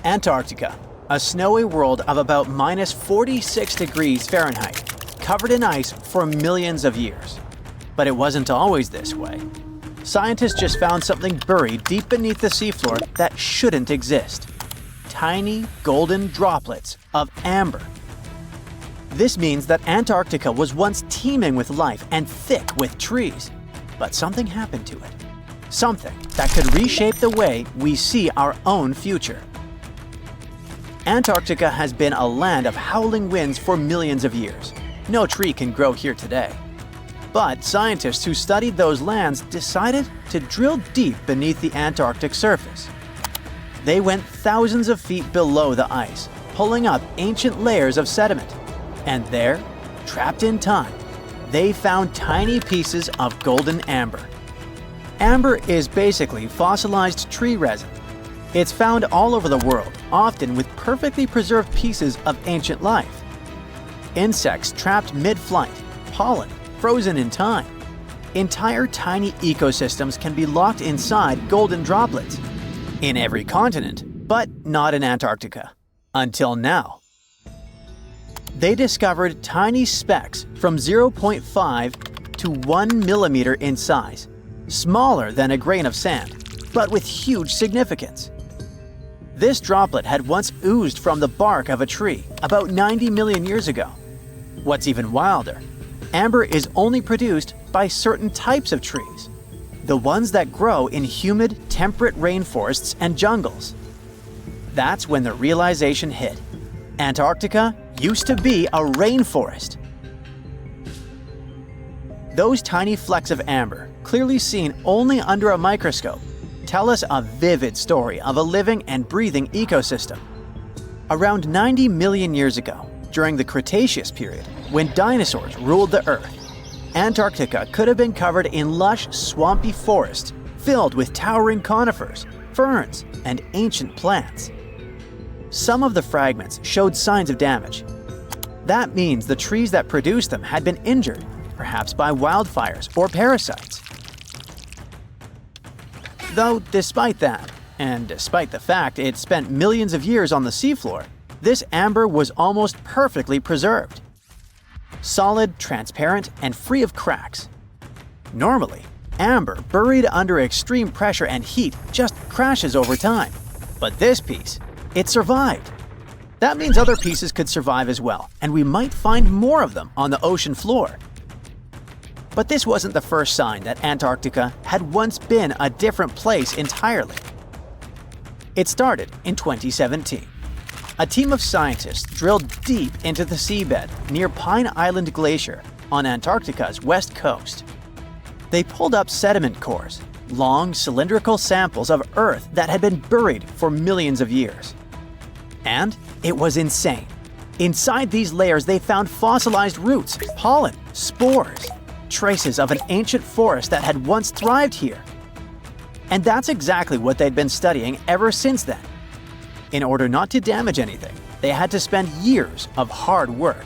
Antarctica, a snowy world of about minus 46 degrees Fahrenheit, covered in ice for millions of years. But it wasn't always this way. Scientists just found something buried deep beneath the seafloor that shouldn't exist. Tiny golden droplets of amber. This means that Antarctica was once teeming with life and thick with trees. But something happened to it. Something that could reshape the way we see our own future. Antarctica has been a land of howling winds for millions of years. No tree can grow here today. But scientists who studied those lands decided to drill deep beneath the Antarctic surface. They went thousands of feet below the ice, pulling up ancient layers of sediment. And there, trapped in time, they found tiny pieces of golden amber. Amber is basically fossilized tree resin. It's found all over the world, often with perfectly preserved pieces of ancient life. Insects trapped mid-flight, pollen frozen in time. Entire tiny ecosystems can be locked inside golden droplets. In every continent, but not in Antarctica. Until now. They discovered tiny specks from 0.5 to 1 millimeter in size, smaller than a grain of sand, but with huge significance. This droplet had once oozed from the bark of a tree about 90 million years ago. What's even wilder, amber is only produced by certain types of trees, the ones that grow in humid, temperate rainforests and jungles. That's when the realization hit. Antarctica used to be a rainforest. Those tiny flecks of amber, clearly seen only under a microscope, tell us a vivid story of a living and breathing ecosystem. Around 90 million years ago, during the Cretaceous period, when dinosaurs ruled the Earth, Antarctica could have been covered in lush, swampy forests filled with towering conifers, ferns, and ancient plants. Some of the fragments showed signs of damage. That means the trees that produced them had been injured, perhaps by wildfires or parasites. Though despite that, and despite the fact it spent millions of years on the seafloor, this amber was almost perfectly preserved. Solid, transparent, and free of cracks. Normally, amber buried under extreme pressure and heat just crashes over time. But this piece, it survived. That means other pieces could survive as well, and we might find more of them on the ocean floor. But this wasn't the first sign that Antarctica had once been a different place entirely. It started in 2017. A team of scientists drilled deep into the seabed near Pine Island Glacier on Antarctica's west coast. They pulled up sediment cores, long cylindrical samples of Earth that had been buried for millions of years. And it was insane. Inside these layers they found fossilized roots, pollen, spores, traces of an ancient forest that had once thrived here. And that's exactly what they'd been studying ever since then. In order not to damage anything, they had to spend years of hard work,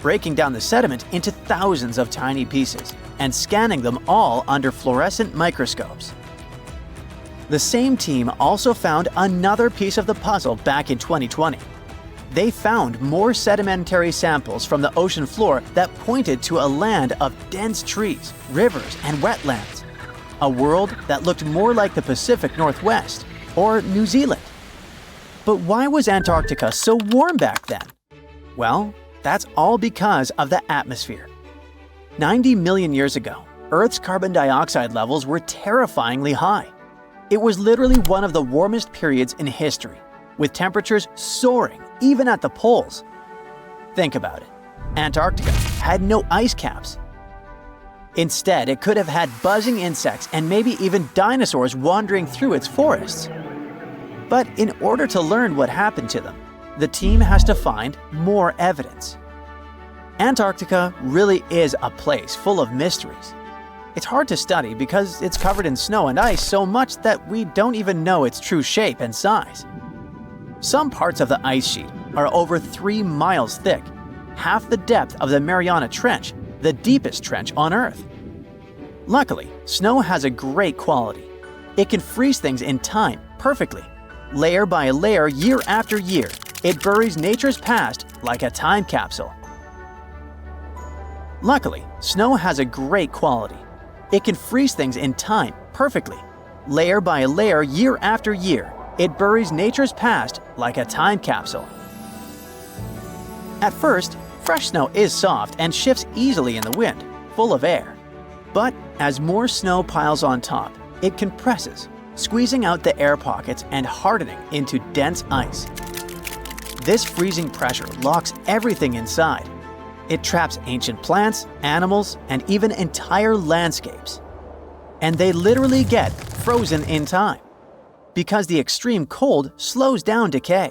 breaking down the sediment into thousands of tiny pieces and scanning them all under fluorescent microscopes. The same team also found another piece of the puzzle back in 2020. They found more sedimentary samples from the ocean floor that pointed to a land of dense trees, rivers, and wetlands. A world that looked more like the Pacific Northwest or New Zealand. But why was Antarctica so warm back then? Well, that's all because of the atmosphere. 90 million years ago, Earth's carbon dioxide levels were terrifyingly high. It was literally one of the warmest periods in history, with temperatures soaring even at the poles. Think about it. Antarctica had no ice caps. Instead, it could have had buzzing insects and maybe even dinosaurs wandering through its forests. But in order to learn what happened to them, the team has to find more evidence. Antarctica really is a place full of mysteries. It's hard to study because it's covered in snow and ice so much that we don't even know its true shape and size. Some parts of the ice sheet are over 3 miles thick, half the depth of the Mariana Trench, the deepest trench on Earth. Luckily, snow has a great quality. It can freeze things in time perfectly, Layer by layer, year after year, it buries nature's past like a time capsule. Luckily, snow has a great quality. It can freeze things in time perfectly. Layer by layer, year after year, it buries nature's past like a time capsule. At first, fresh snow is soft and shifts easily in the wind, full of air. But as more snow piles on top, it compresses, squeezing out the air pockets and hardening into dense ice. This freezing pressure locks everything inside. It traps ancient plants, animals, and even entire landscapes. And they literally get frozen in time, because the extreme cold slows down decay.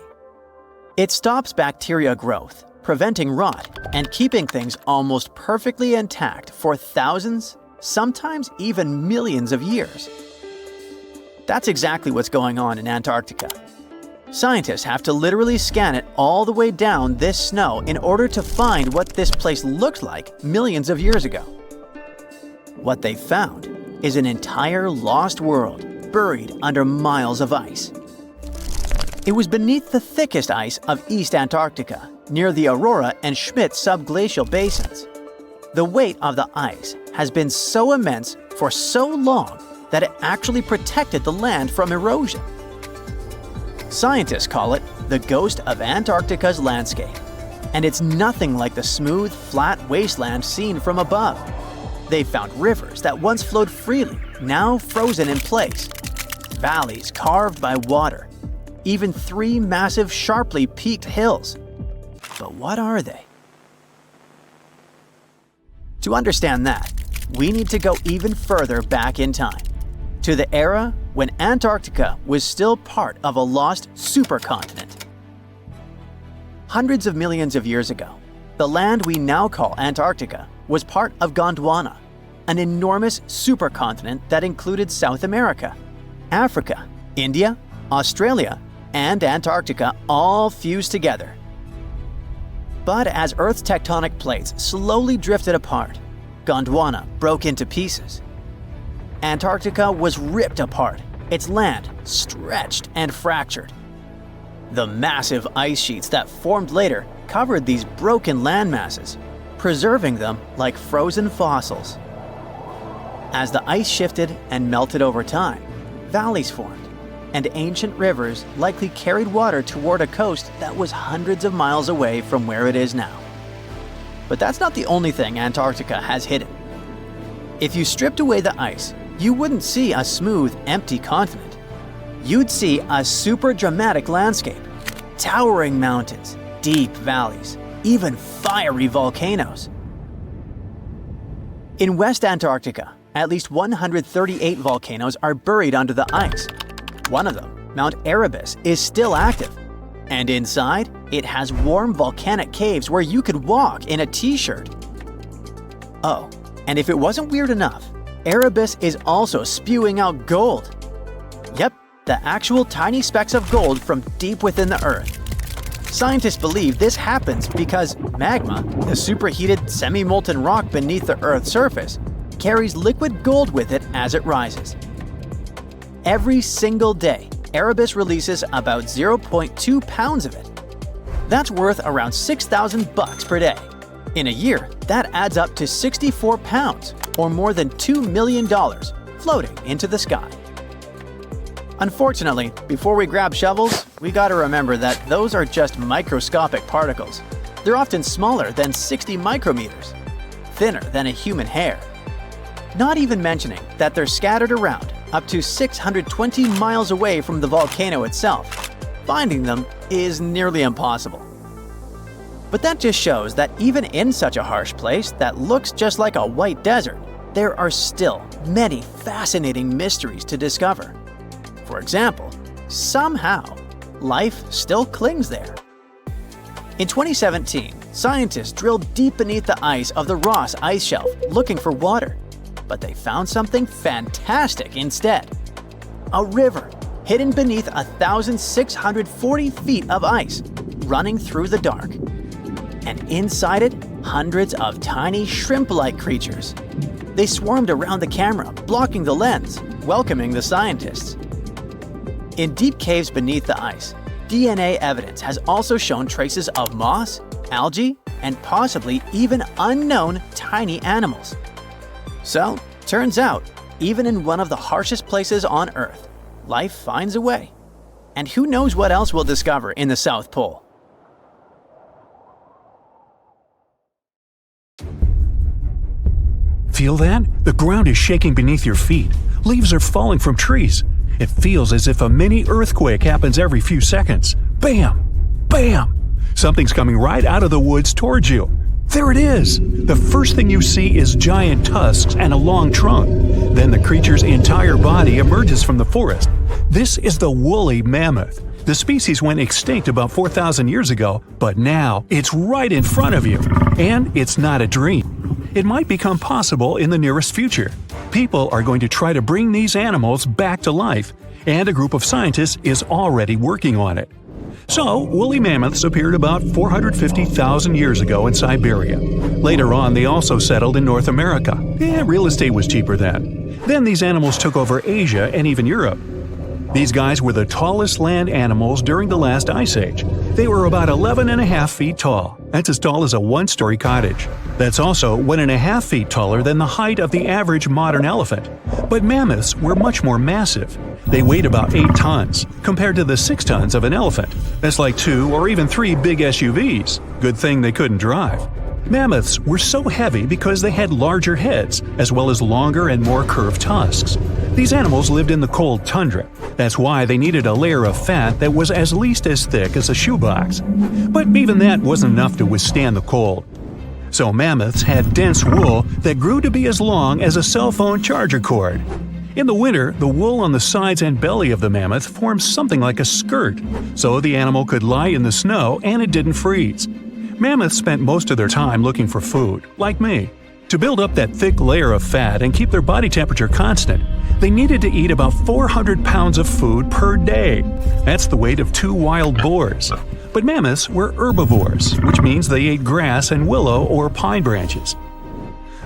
It stops bacteria growth, preventing rot, and keeping things almost perfectly intact for thousands, sometimes even millions of years. That's exactly what's going on in Antarctica. Scientists have to literally scan it all the way down this snow in order to find what this place looked like millions of years ago. What they found is an entire lost world buried under miles of ice. It was beneath the thickest ice of East Antarctica, near the Aurora and Schmidt subglacial basins. The weight of the ice has been so immense for so long that it actually protected the land from erosion. Scientists call it the ghost of Antarctica's landscape, and it's nothing like the smooth, flat wasteland seen from above. They found rivers that once flowed freely, now frozen in place, valleys carved by water, even 3 massive, sharply peaked hills. But what are they? To understand that, we need to go even further back in time, to the era when Antarctica was still part of a lost supercontinent. Hundreds of millions of years ago, the land we now call Antarctica was part of Gondwana, an enormous supercontinent that included South America, Africa, India, Australia, and Antarctica all fused together. But as Earth's tectonic plates slowly drifted apart, Gondwana broke into pieces. Antarctica was ripped apart, its land stretched and fractured. The massive ice sheets that formed later covered these broken landmasses, preserving them like frozen fossils. As the ice shifted and melted over time, valleys formed, and ancient rivers likely carried water toward a coast that was hundreds of miles away from where it is now. But that's not the only thing Antarctica has hidden. If you stripped away the ice, you wouldn't see a smooth, empty continent. You'd see a super dramatic landscape, towering mountains, deep valleys, even fiery volcanoes. In West Antarctica, at least 138 volcanoes are buried under the ice. One of them, Mount Erebus, is still active. And inside, it has warm volcanic caves where you could walk in a t-shirt. Oh, and if it wasn't weird enough, Erebus is also spewing out gold. Yep, the actual tiny specks of gold from deep within the Earth. Scientists believe this happens because magma, the superheated semi-molten rock beneath the Earth's surface, carries liquid gold with it as it rises. Every single day, Erebus releases about 0.2 pounds of it. That's worth around $6,000 per day. In a year, that adds up to 64 pounds, or more than $2 million, floating into the sky. Unfortunately, before we grab shovels, we gotta remember that those are just microscopic particles. They're often smaller than 60 micrometers, thinner than a human hair. Not even mentioning that they're scattered around up to 620 miles away from the volcano itself. Finding them is nearly impossible. But that just shows that even in such a harsh place that looks just like a white desert, there are still many fascinating mysteries to discover. For example, somehow, life still clings there. In 2017, scientists drilled deep beneath the ice of the Ross Ice Shelf looking for water, but they found something fantastic instead. A river hidden beneath 1,640 feet of ice, running through the dark. And inside it, hundreds of tiny shrimp-like creatures. They swarmed around the camera, blocking the lens, welcoming the scientists. In deep caves beneath the ice, DNA evidence has also shown traces of moss, algae, and possibly even unknown tiny animals. So, turns out, even in one of the harshest places on Earth, life finds a way. And who knows what else we'll discover in the South Pole? Feel that? The ground is shaking beneath your feet. Leaves are falling from trees. It feels as if a mini earthquake happens every few seconds. Bam! Bam! Something's coming right out of the woods towards you. There it is! The first thing you see is giant tusks and a long trunk. Then the creature's entire body emerges from the forest. This is the woolly mammoth. The species went extinct about 4,000 years ago, but now it's right in front of you. And it's not a dream. It might become possible in the nearest future. People are going to try to bring these animals back to life, and a group of scientists is already working on it. So, woolly mammoths appeared about 450,000 years ago in Siberia. Later on, they also settled in North America. Real estate was cheaper then. Then these animals took over Asia and even Europe. These guys were the tallest land animals during the last ice age. They were about 11.5 feet tall. That's as tall as a one-story cottage. That's also 1.5 feet taller than the height of the average modern elephant. But mammoths were much more massive. They weighed about 8 tons, compared to the 6 tons of an elephant. That's like 2 or even 3 big SUVs. Good thing they couldn't drive. Mammoths were so heavy because they had larger heads, as well as longer and more curved tusks. These animals lived in the cold tundra. That's why they needed a layer of fat that was at least as thick as a shoebox. But even that wasn't enough to withstand the cold. So mammoths had dense wool that grew to be as long as a cell phone charger cord. In the winter, the wool on the sides and belly of the mammoth formed something like a skirt, so the animal could lie in the snow and it didn't freeze. Mammoths spent most of their time looking for food, like me. To build up that thick layer of fat and keep their body temperature constant, they needed to eat about 400 pounds of food per day. That's the weight of 2 wild boars. But mammoths were herbivores, which means they ate grass and willow or pine branches.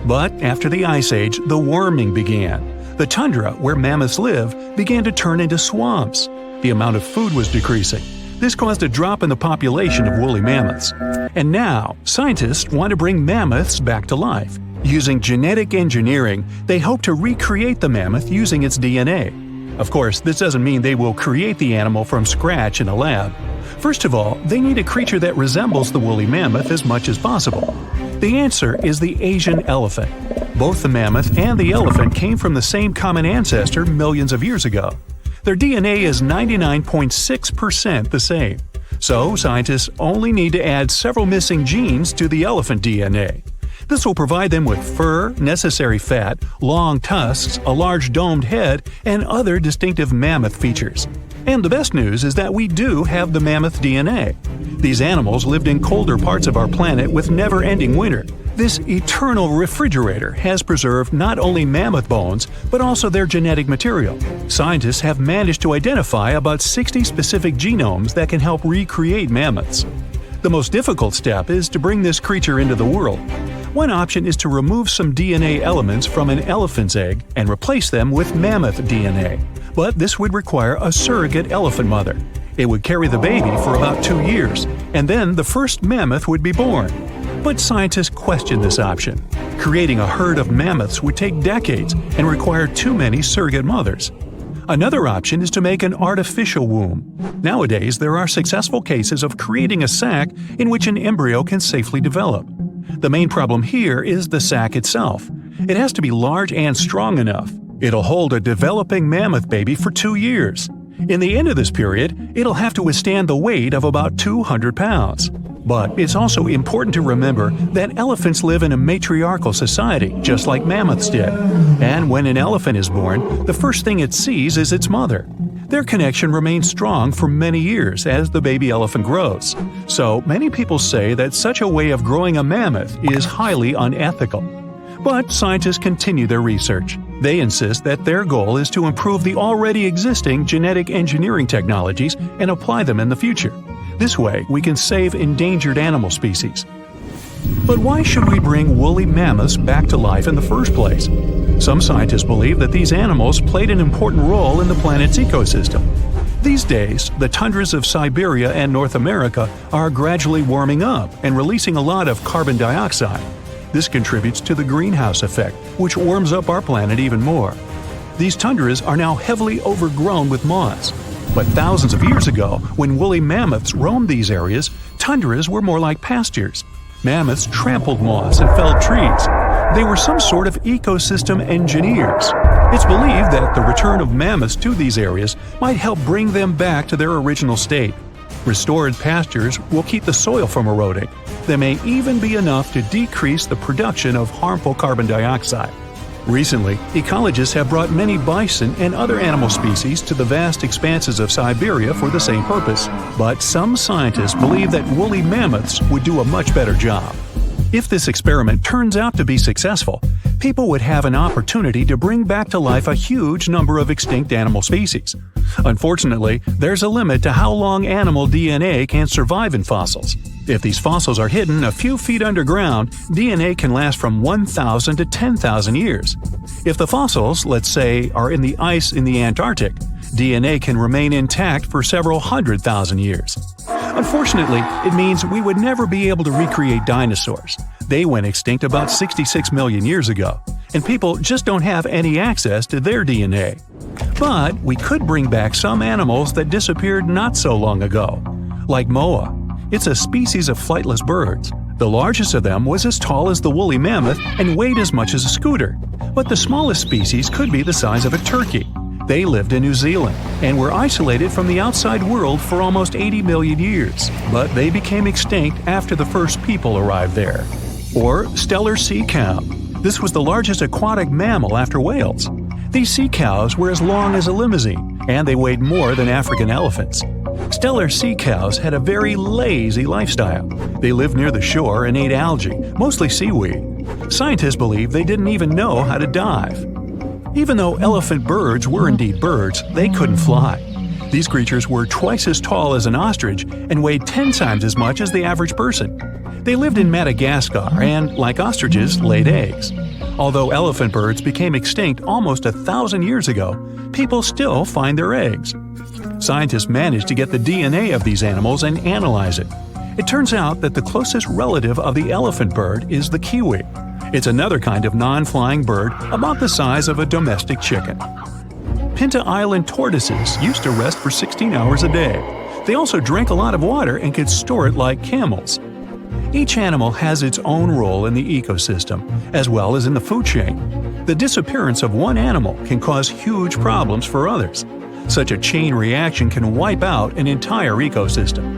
But after the Ice Age, the warming began. The tundra, where mammoths live, began to turn into swamps. The amount of food was decreasing. This caused a drop in the population of woolly mammoths. And now, scientists want to bring mammoths back to life. Using genetic engineering, they hope to recreate the mammoth using its DNA. Of course, this doesn't mean they will create the animal from scratch in a lab. First of all, they need a creature that resembles the woolly mammoth as much as possible. The answer is the Asian elephant. Both the mammoth and the elephant came from the same common ancestor millions of years ago. Their DNA is 99.6% the same. So, scientists only need to add several missing genes to the elephant DNA. This will provide them with fur, necessary fat, long tusks, a large domed head, and other distinctive mammoth features. And the best news is that we do have the mammoth DNA. These animals lived in colder parts of our planet with never-ending winter. This eternal refrigerator has preserved not only mammoth bones, but also their genetic material. Scientists have managed to identify about 60 specific genomes that can help recreate mammoths. The most difficult step is to bring this creature into the world. One option is to remove some DNA elements from an elephant's egg and replace them with mammoth DNA. But this would require a surrogate elephant mother. It would carry the baby for about 2 years, and then the first mammoth would be born. But scientists question this option. Creating a herd of mammoths would take decades and require too many surrogate mothers. Another option is to make an artificial womb. Nowadays, there are successful cases of creating a sac in which an embryo can safely develop. The main problem here is the sac itself. It has to be large and strong enough. It'll hold a developing mammoth baby for 2 years. In the end of this period, it'll have to withstand the weight of about 200 pounds. But it's also important to remember that elephants live in a matriarchal society, just like mammoths did. And when an elephant is born, the first thing it sees is its mother. Their connection remains strong for many years as the baby elephant grows. So many people say that such a way of growing a mammoth is highly unethical. But scientists continue their research. They insist that their goal is to improve the already existing genetic engineering technologies and apply them in the future. This way, we can save endangered animal species. But why should we bring woolly mammoths back to life in the first place? Some scientists believe that these animals played an important role in the planet's ecosystem. These days, the tundras of Siberia and North America are gradually warming up and releasing a lot of carbon dioxide. This contributes to the greenhouse effect, which warms up our planet even more. These tundras are now heavily overgrown with moss. But thousands of years ago, when woolly mammoths roamed these areas, tundras were more like pastures. Mammoths trampled moss and felled trees. They were some sort of ecosystem engineers. It's believed that the return of mammoths to these areas might help bring them back to their original state. Restored pastures will keep the soil from eroding. They may even be enough to decrease the production of harmful carbon dioxide. Recently, ecologists have brought many bison and other animal species to the vast expanses of Siberia for the same purpose. But some scientists believe that woolly mammoths would do a much better job. If this experiment turns out to be successful, people would have an opportunity to bring back to life a huge number of extinct animal species. Unfortunately, there's a limit to how long animal DNA can survive in fossils. If these fossils are hidden a few feet underground, DNA can last from 1,000 to 10,000 years. If the fossils, let's say, are in the ice in the Antarctic, DNA can remain intact for several 100,000 years. Unfortunately, it means we would never be able to recreate dinosaurs. They went extinct about 66 million years ago, and people just don't have any access to their DNA. But we could bring back some animals that disappeared not so long ago, like moa. It's a species of flightless birds. The largest of them was as tall as the woolly mammoth and weighed as much as a scooter. But the smallest species could be the size of a turkey. They lived in New Zealand and were isolated from the outside world for almost 80 million years, but they became extinct after the first people arrived there. Or stellar sea cow. This was the largest aquatic mammal after whales. These sea cows were as long as a limousine, and they weighed more than African elephants. Stellar sea cows had a very lazy lifestyle. They lived near the shore and ate algae, mostly seaweed. Scientists believe they didn't even know how to dive. Even though elephant birds were indeed birds, they couldn't fly. These creatures were twice as tall as an ostrich and weighed 10 times as much as the average person. They lived in Madagascar and, like ostriches, laid eggs. Although elephant birds became extinct almost 1,000 years ago, people still find their eggs. Scientists managed to get the DNA of these animals and analyze it. It turns out that the closest relative of the elephant bird is the kiwi. It's another kind of non-flying bird about the size of a domestic chicken. Pinta Island tortoises used to rest for 16 hours a day. They also drank a lot of water and could store it like camels. Each animal has its own role in the ecosystem, as well as in the food chain. The disappearance of one animal can cause huge problems for others. Such a chain reaction can wipe out an entire ecosystem.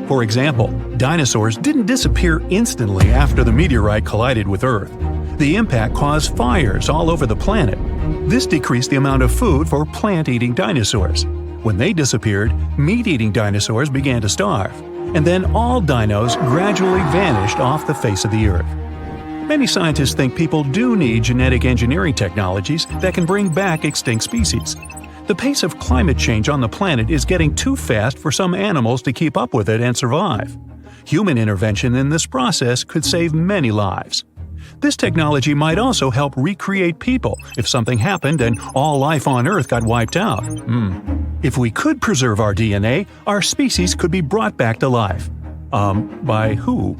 For example, dinosaurs didn't disappear instantly after the meteorite collided with Earth. The impact caused fires all over the planet. This decreased the amount of food for plant-eating dinosaurs. When they disappeared, meat-eating dinosaurs began to starve. And then all dinos gradually vanished off the face of the Earth. Many scientists think people do need genetic engineering technologies that can bring back extinct species. The pace of climate change on the planet is getting too fast for some animals to keep up with it and survive. Human intervention in this process could save many lives. This technology might also help recreate people if something happened and all life on Earth got wiped out. If we could preserve our DNA, our species could be brought back to life. By who?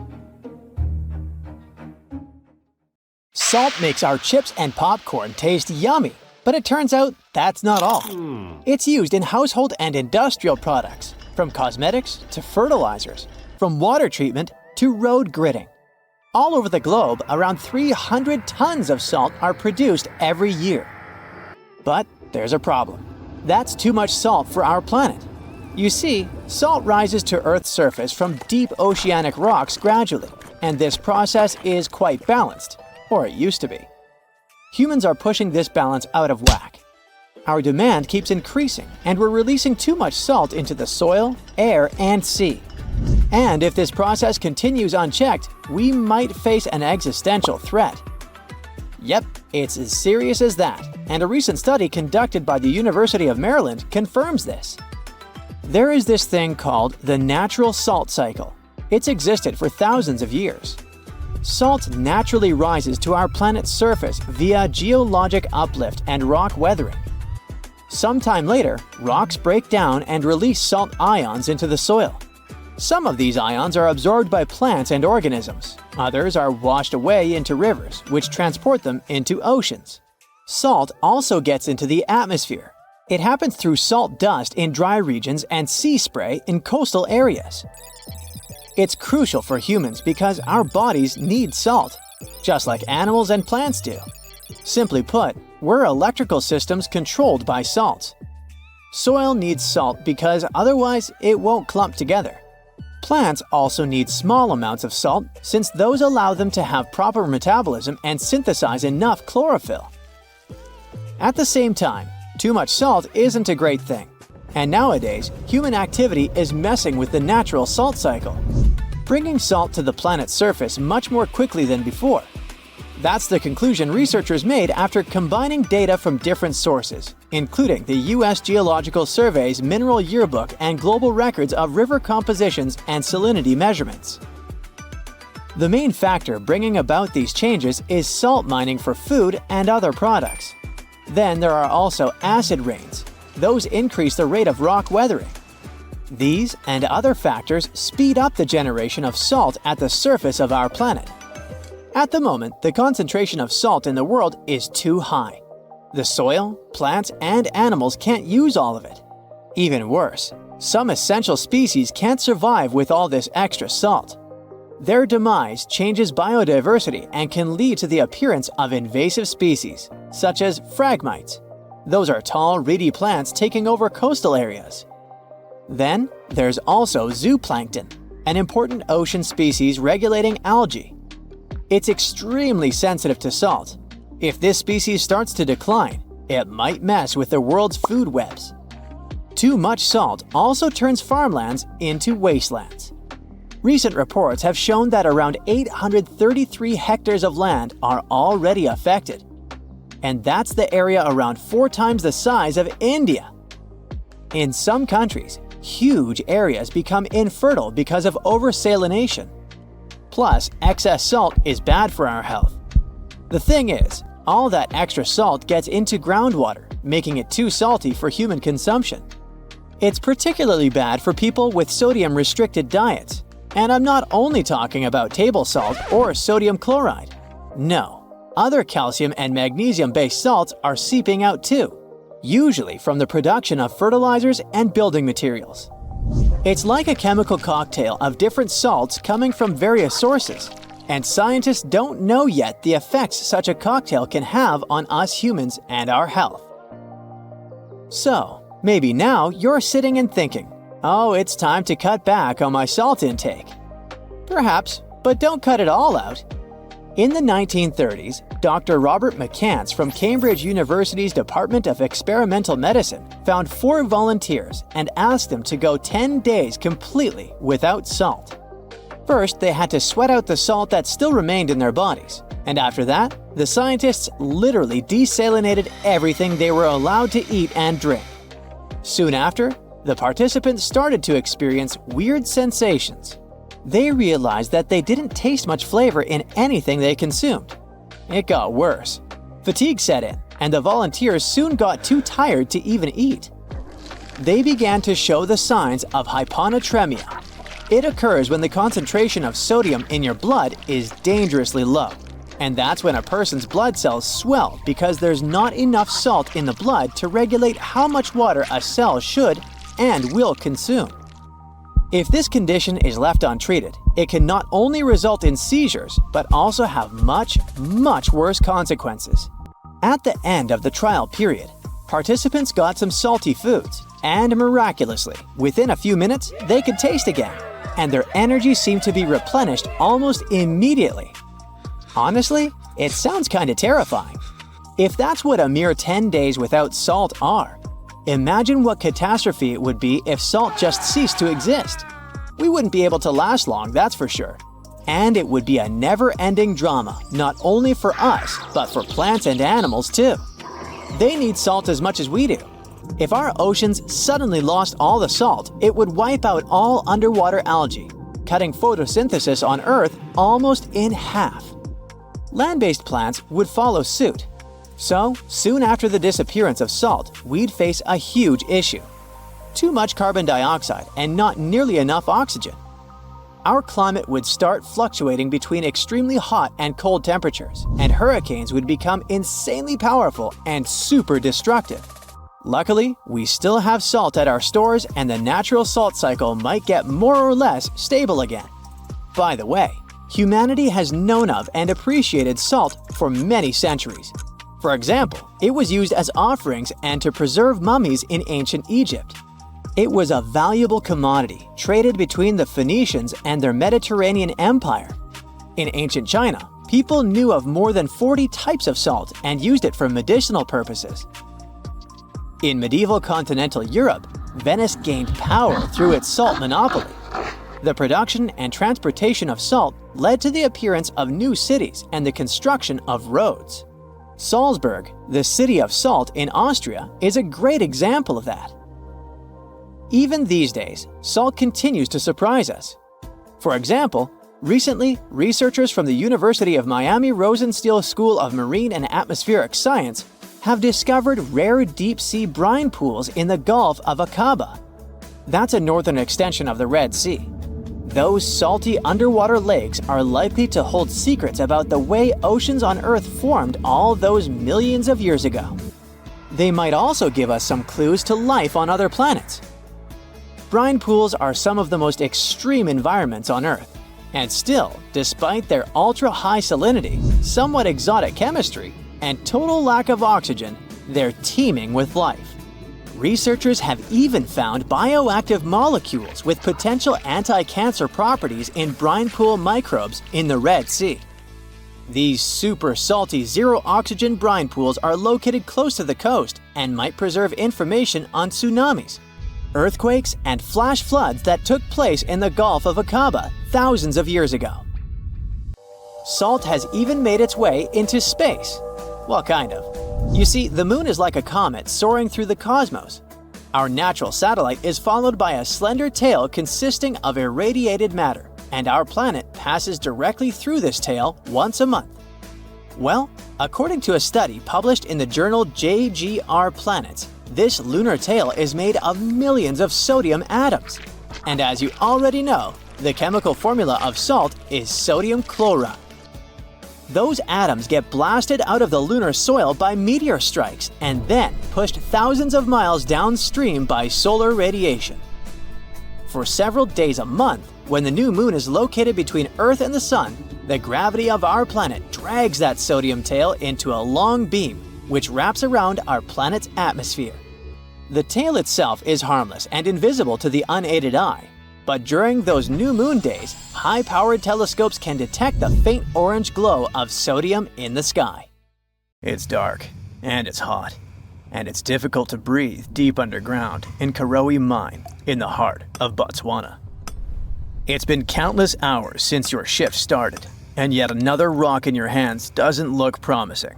Salt makes our chips and popcorn taste yummy, but it turns out that's not all. It's used in household and industrial products, from cosmetics to fertilizers, from water treatment to road gridding. All over the globe, around 300 tons of salt are produced every year. But there's a problem. That's too much salt for our planet. You see, salt rises to Earth's surface from deep oceanic rocks gradually, and this process is quite balanced, or it used to be. Humans are pushing this balance out of whack. Our demand keeps increasing, and we're releasing too much salt into the soil, air, and sea. And if this process continues unchecked, we might face an existential threat. Yep, it's as serious as that, and a recent study conducted by the University of Maryland confirms this. There is this thing called the natural salt cycle. It's existed for thousands of years. Salt naturally rises to our planet's surface via geologic uplift and rock weathering. Sometime later, rocks break down and release salt ions into the soil. Some of these ions are absorbed by plants and organisms. Others are washed away into rivers, which transport them into oceans. Salt also gets into the atmosphere. It happens through salt dust in dry regions and sea spray in coastal areas. It's crucial for humans because our bodies need salt, just like animals and plants do. Simply put, we're electrical systems controlled by salts. Soil needs salt because otherwise it won't clump together. Plants also need small amounts of salt since those allow them to have proper metabolism and synthesize enough chlorophyll. At the same time, too much salt isn't a great thing. And nowadays, human activity is messing with the natural salt cycle, bringing salt to the planet's surface much more quickly than before. That's the conclusion researchers made after combining data from different sources, including the U.S. Geological Survey's Mineral Yearbook and global records of river compositions and salinity measurements. The main factor bringing about these changes is salt mining for food and other products. Then there are also acid rains. Those increase the rate of rock weathering. These and other factors speed up the generation of salt at the surface of our planet. At the moment, the concentration of salt in the world is too high. The soil, plants, and animals can't use all of it. Even worse, some essential species can't survive with all this extra salt. Their demise changes biodiversity and can lead to the appearance of invasive species, such as phragmites. Those are tall, reedy plants taking over coastal areas. Then, there's also zooplankton, an important ocean species regulating algae. It's extremely sensitive to salt. If this species starts to decline, it might mess with the world's food webs. Too much salt also turns farmlands into wastelands. Recent reports have shown that around 833 hectares of land are already affected. And that's the area around 4 times the size of India. In some countries, huge areas become infertile because of oversalination. Plus, excess salt is bad for our health. The thing is, all that extra salt gets into groundwater, making it too salty for human consumption. It's particularly bad for people with sodium-restricted diets. And I'm not only talking about table salt or sodium chloride. No, other calcium and magnesium-based salts are seeping out too, usually from the production of fertilizers and building materials. It's like a chemical cocktail of different salts coming from various sources, and scientists don't know yet the effects such a cocktail can have on us humans and our health. So, maybe now you're sitting and thinking, oh, it's time to cut back on my salt intake. Perhaps, but don't cut it all out. In the 1930s, Dr. Robert McCants from Cambridge University's Department of Experimental Medicine found 4 volunteers and asked them to go 10 days completely without salt. First, they had to sweat out the salt that still remained in their bodies, and after that, the scientists literally desalinated everything they were allowed to eat and drink. Soon after, the participants started to experience weird sensations. They realized that they didn't taste much flavor in anything they consumed. It got worse. Fatigue set in, and the volunteers soon got too tired to even eat. They began to show the signs of hyponatremia. It occurs when the concentration of sodium in your blood is dangerously low, and that's when a person's blood cells swell because there's not enough salt in the blood to regulate how much water a cell should and will consume. If this condition is left untreated, it can not only result in seizures, but also have much, much worse consequences. At the end of the trial period, participants got some salty foods, and miraculously, within a few minutes, they could taste again, and their energy seemed to be replenished almost immediately. Honestly, it sounds kinda terrifying. If that's what a mere 10 days without salt are, imagine what catastrophe it would be if salt just ceased to exist. We wouldn't be able to last long, that's for sure. And it would be a never-ending drama, not only for us, but for plants and animals too. They need salt as much as we do. If our oceans suddenly lost all the salt, it would wipe out all underwater algae, cutting photosynthesis on Earth almost in half. Land-based plants would follow suit. So, soon after the disappearance of salt, we'd face a huge issue. Too much carbon dioxide and not nearly enough oxygen. Our climate would start fluctuating between extremely hot and cold temperatures, and hurricanes would become insanely powerful and super destructive. Luckily, we still have salt at our stores, and the natural salt cycle might get more or less stable again. By the way, humanity has known of and appreciated salt for many centuries. For example, it was used as offerings and to preserve mummies in ancient Egypt. It was a valuable commodity traded between the Phoenicians and their Mediterranean empire. In ancient China, people knew of more than 40 types of salt and used it for medicinal purposes. In medieval continental Europe, Venice gained power through its salt monopoly. The production and transportation of salt led to the appearance of new cities and the construction of roads. Salzburg, the city of salt in Austria, is a great example of that. Even these days, salt continues to surprise us. For example, recently, researchers from the University of Miami Rosenstiel School of Marine and Atmospheric Science have discovered rare deep-sea brine pools in the Gulf of Aqaba. That's a northern extension of the Red Sea. Those salty underwater lakes are likely to hold secrets about the way oceans on Earth formed all those millions of years ago. They might also give us some clues to life on other planets. Brine pools are some of the most extreme environments on Earth. And still, despite their ultra-high salinity, somewhat exotic chemistry, and total lack of oxygen, they're teeming with life. Researchers have even found bioactive molecules with potential anti-cancer properties in brine pool microbes in the Red Sea. These super salty zero-oxygen brine pools are located close to the coast and might preserve information on tsunamis, earthquakes, and flash floods that took place in the Gulf of Aqaba thousands of years ago. Salt has even made its way into space. Well, kind of. You see, the moon is like a comet soaring through the cosmos. Our natural satellite is followed by a slender tail consisting of irradiated matter, and our planet passes directly through this tail once a month. Well, according to a study published in the journal JGR Planets, this lunar tail is made of millions of sodium atoms. And as you already know, the chemical formula of salt is sodium chloride. Those atoms get blasted out of the lunar soil by meteor strikes and then pushed thousands of miles downstream by solar radiation. For several days a month, when the new moon is located between Earth and the Sun, the gravity of our planet drags that sodium tail into a long beam, which wraps around our planet's atmosphere. The tail itself is harmless and invisible to the unaided eye, but during those new moon days, high-powered telescopes can detect the faint orange glow of sodium in the sky. It's dark, and it's hot, and it's difficult to breathe deep underground in Karowe Mine in the heart of Botswana. It's been countless hours since your shift started, and yet another rock in your hands doesn't look promising.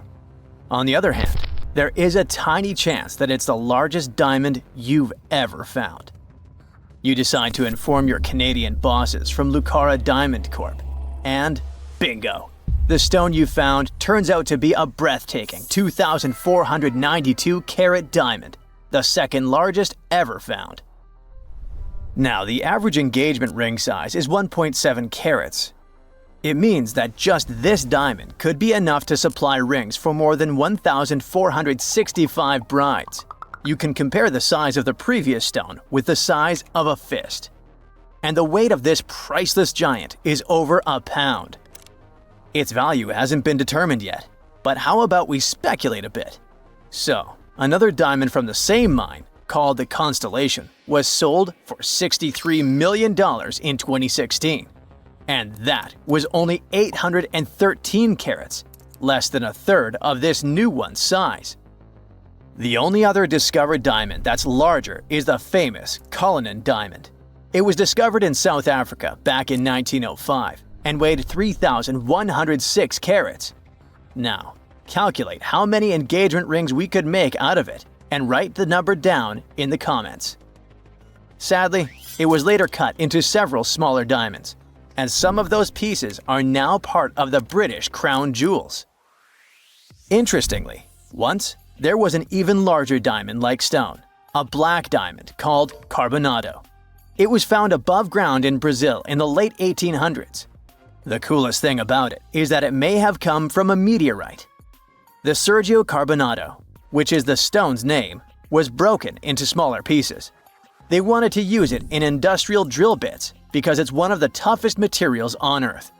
On the other hand, there is a tiny chance that it's the largest diamond you've ever found. You decide to inform your Canadian bosses from Lucara Diamond Corp. And bingo! The stone you found turns out to be a breathtaking 2,492 carat diamond, the second largest ever found. Now, the average engagement ring size is 1.7 carats. It means that just this diamond could be enough to supply rings for more than 1,465 brides. You can compare the size of the previous stone with the size of a fist. And the weight of this priceless giant is over a pound. Its value hasn't been determined yet, but how about we speculate a bit? So, another diamond from the same mine, called the Constellation, was sold for $63 million in 2016. And that was only 813 carats, less than a third of this new one's size. The only other discovered diamond that's larger is the famous Cullinan diamond. It was discovered in South Africa back in 1905 and weighed 3,106 carats. Now, calculate how many engagement rings we could make out of it and write the number down in the comments. Sadly, it was later cut into several smaller diamonds, and some of those pieces are now part of the British crown jewels. Interestingly, Once, there was an even larger diamond-like stone, a black diamond called carbonado. It was found above ground in Brazil in the late 1800s. The coolest thing about it is that it may have come from a meteorite. The Sergio Carbonado, which is the stone's name, was broken into smaller pieces. They wanted to use it in industrial drill bits because it's one of the toughest materials on Earth.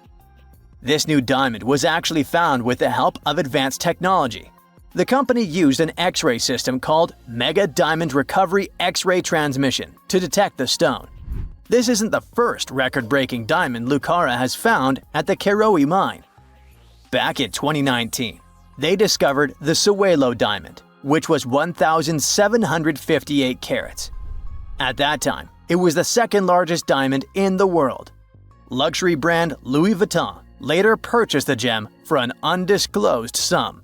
This new diamond was actually found with the help of advanced technology. The company used an X-ray system called Mega Diamond Recovery X-ray Transmission to detect the stone. This isn't the first record-breaking diamond Lucara has found at the Karowe mine. Back in 2019, they discovered the Suelo diamond, which was 1,758 carats. At that time, it was the second largest diamond in the world. Luxury brand Louis Vuitton later purchased the gem for an undisclosed sum.